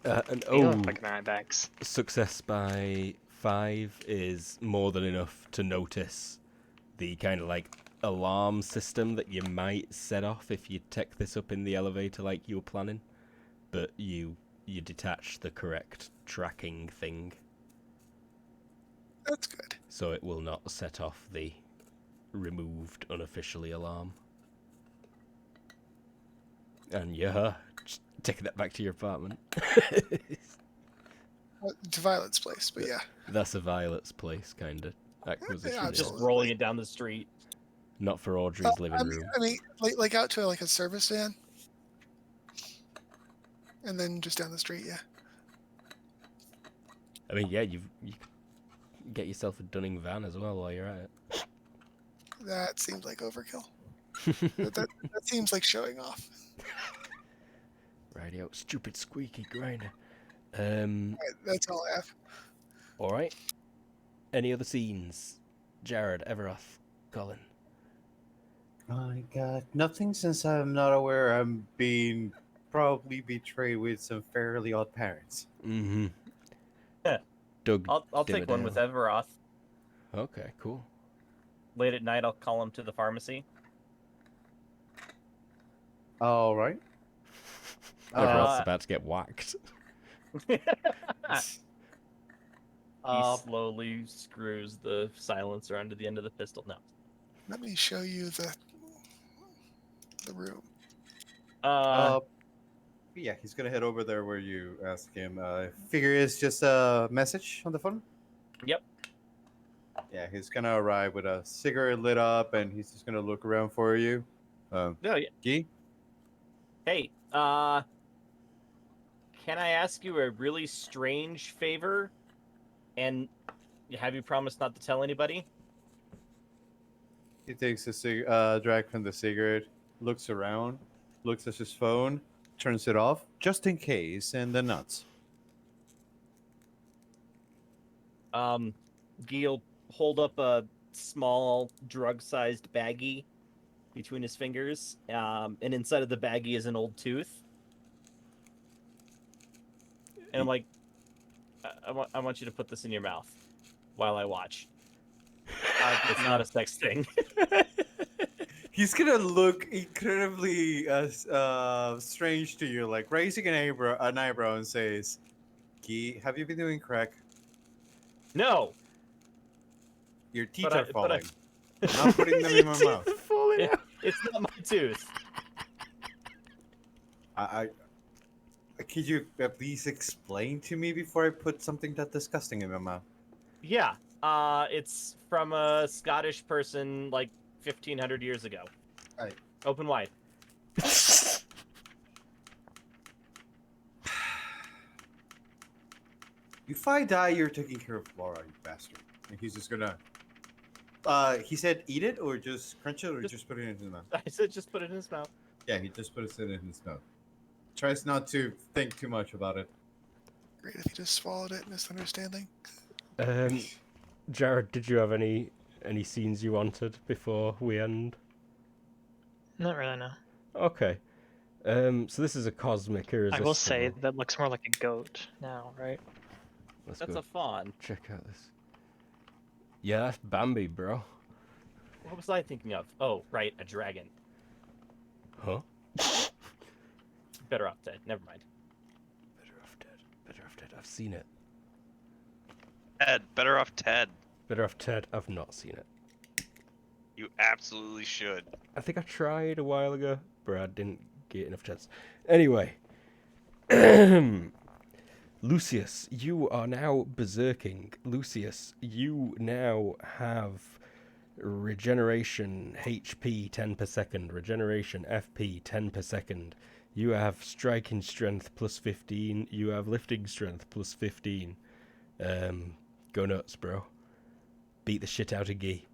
And They look like an ibex. success by 5 is more than enough to notice the kind of like alarm system that you might set off if you tech this up in the elevator like you were planning, but you detach the correct tracking thing, That's good. so it will not set off the removed unofficially alarm. And yeah, just taking that back to your apartment. To Violet's place, but yeah. That's a Violet's place kind of acquisition. Yeah, yeah. Just absolutely. rolling it down the street. Not for Audrey's living room. I mean, like out to like a service van, and then just down the street. Yeah. I mean, yeah, you get yourself a Dunning van as well while you're at it. That seems like overkill. that seems like showing off. Radio, stupid squeaky grinder. That's all I have. All right. Any other scenes? Jared, Everoth, Colin. I got nothing since I'm not aware I'm being probably betrayed with some fairly odd parents. Mm-hmm. Yeah. Doug. I'll take one with Dimmadale. Everoth. Okay, cool. Late at night, I'll call him to the pharmacy. All right. Everoth's about to get whacked. He slowly screws the silencer onto the end of the pistol. No. Let me show you the room. Yeah, he's gonna head over there where you ask him. Figure it's just a message on the phone. Yep. Yeah, he's gonna arrive with a cigarette lit up, and he's just gonna look around for you. No, yeah. Guy? Hey, can I ask you a really strange favor? And have you promised not to tell anybody? He takes a drag from the cigarette, looks around, looks at his phone, turns it off, just in case, and then nuts. Gil hold up a small drug-sized baggie between his fingers, and inside of the baggie is an old tooth. And I'm like, I want you to put this in your mouth while I watch. It's not a sex thing. He's gonna look incredibly strange to you, like raising an eyebrow and says, Guy, have you been doing crack? No. Your teeth But are falling. I'm not putting them in my mouth. It's not my tooth. Could you at least explain to me before I put something that disgusting in my mouth? Yeah. It's from a Scottish person like 1,500 years ago. Right. Open wide. If I die, you're taking care of Laura, you bastard. And he's just gonna. He said eat it or just crunch it or just put it in his mouth. I said just put it in his mouth. Yeah, he just puts it in his mouth. Tries not to think too much about it. Great if you just swallowed it, misunderstanding. Jared, did you have any scenes you wanted before we end? Not really, no. Okay. So this is a cosmic irresistible. I will say that looks more like a goat now, right? Let's That's go a fawn. check out this. Yeah, that's Bambi, bro. What was I thinking of? Oh, right, a dragon. Huh? Better off dead. Never mind. Better off dead. Better off dead. I've seen it. Ted, better off Ted. Better off Ted. I've not seen it. You absolutely should. I think I tried a while ago, but I didn't get enough chance. Anyway. Lucius, you are now berserking. Lucius, you now have Regeneration HP 10 per second. Regeneration FP 10 per second. You have striking strength plus 15. You have lifting strength plus 15. Go nuts, bro. Beat the shit out of Gee.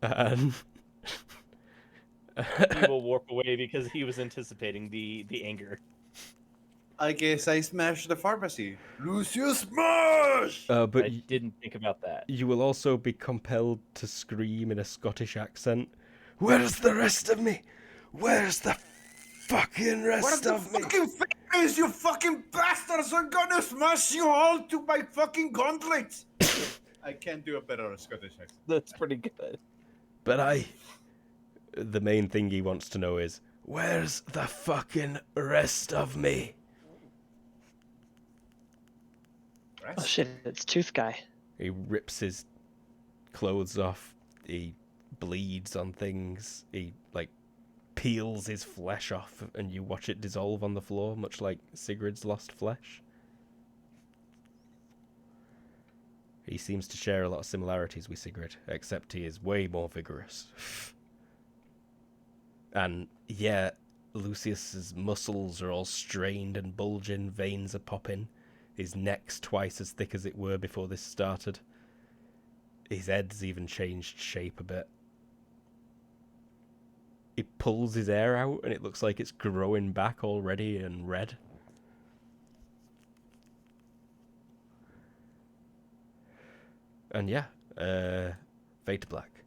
And He will warp away because he was anticipating the anger. I guess I smashed the pharmacy. Lucius smash! but I didn't think about that. you will also be compelled to scream in a Scottish accent. Where's the rest of me? Where's the fucking Where's rest the of me? fucking fingers, you fucking bastards? I'm gonna smash you all to my fucking gauntlet! I can't do a better Scottish accent. That's pretty good. But the main thing he wants to know is, where's the fucking rest of me? Oh shit, it's Tooth Guy. He rips his clothes off. He bleeds on things. He, peels his flesh off, and you watch it dissolve on the floor, much like Sigrid's lost flesh. He seems to share a lot of similarities with Sigrid, except he is way more vigorous. And, yeah, Lucius's muscles are all strained and bulging, veins are popping. His neck's twice as thick as it were before this started. His head's even changed shape a bit. He pulls his hair out and it looks like it's growing back already and red. And yeah, fade to black.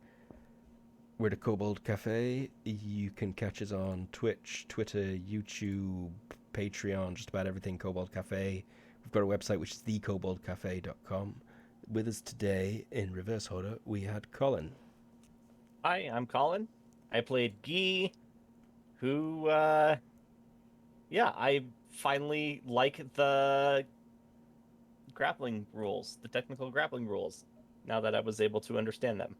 We're the Kobold Cafe. You can catch us on Twitch, Twitter, YouTube, Patreon, just about everything Kobold Cafe. We've got a website which is thekoboldcafe.com. With us today in reverse order, we had Colin. Hi, I'm Colin. I played Guy, who, I finally like the grappling rules, the technical grappling rules, now that I was able to understand them.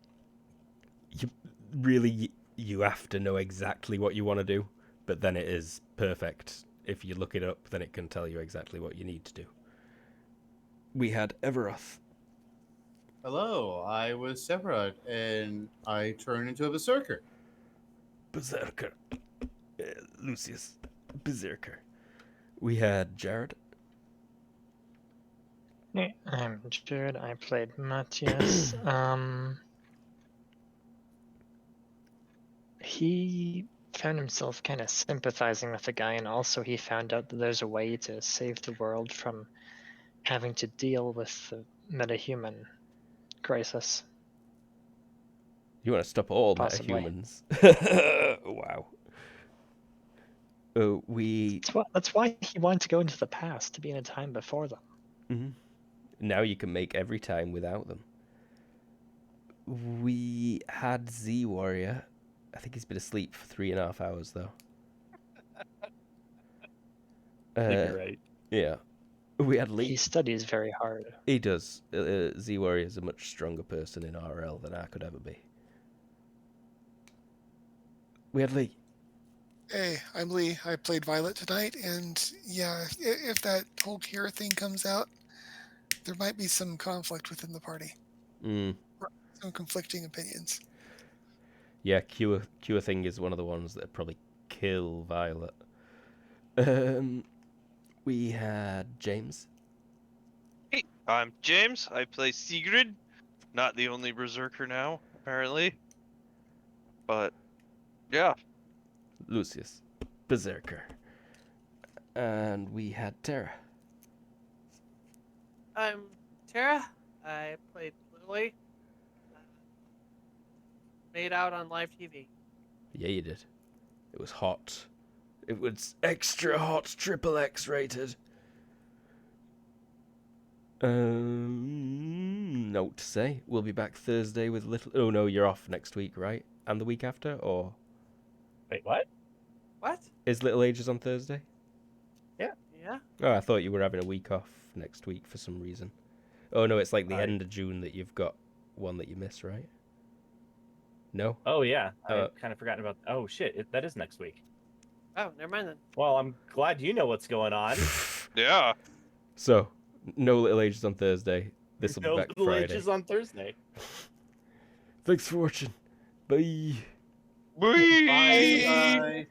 You have to know exactly what you want to do, but then it is perfect. If you look it up, then it can tell you exactly what you need to do. We had Everoth. Hello, I was Sephiroth, and I turned into a berserker. Berserker. Lucius. Berserker. We had Jared. Hey, I'm Jared. I played Matthias. He found himself kind of sympathizing with the guy, and also he found out that there's a way to save the world from having to deal with the metahuman crisis. You want to stop all Possibly. metahumans. Wow. That's why he wanted to go into the past, to be in a time before them. Mm-hmm. Now you can make every time without them. We had Z Warrior. I think he's been asleep for 3.5 hours, though. I think you're right. Yeah. We had Lee. He studies very hard. He does. Z Warrior is a much stronger person in RL than I could ever be. We had Lee. Hey, I'm Lee. I played Violet tonight, and yeah, if that whole Kira thing comes out, there might be some conflict within the party. Some conflicting opinions. Yeah, Cure thing is one of the ones that probably kill Violet. We had James. Hey, I'm James. I play Sigrid. Not the only berserker now, apparently. But, yeah. Lucius. Berserker. And we had Tara. I'm Tara. I played Lily. Made out on live TV. Yeah, you did. It was hot. It was extra hot, triple X rated. Note to say, we'll be back Thursday with Little... Oh, no, you're off next week, right? And the week after, or... Wait, what? What? Is Little Ages on Thursday? Yeah. Oh, I thought you were having a week off next week for some reason. Oh, no, it's like the end of June that you've got one that you miss, right? No? Oh, yeah. I've kind of forgotten about... Oh, shit. That is next week. Oh, never mind then. Well, I'm glad you know what's going on. Yeah. So, no Little Ages on Thursday. This will No be back Little Friday. Ages on Thursday. Thanks for watching. Bye. Whee! Bye. Bye.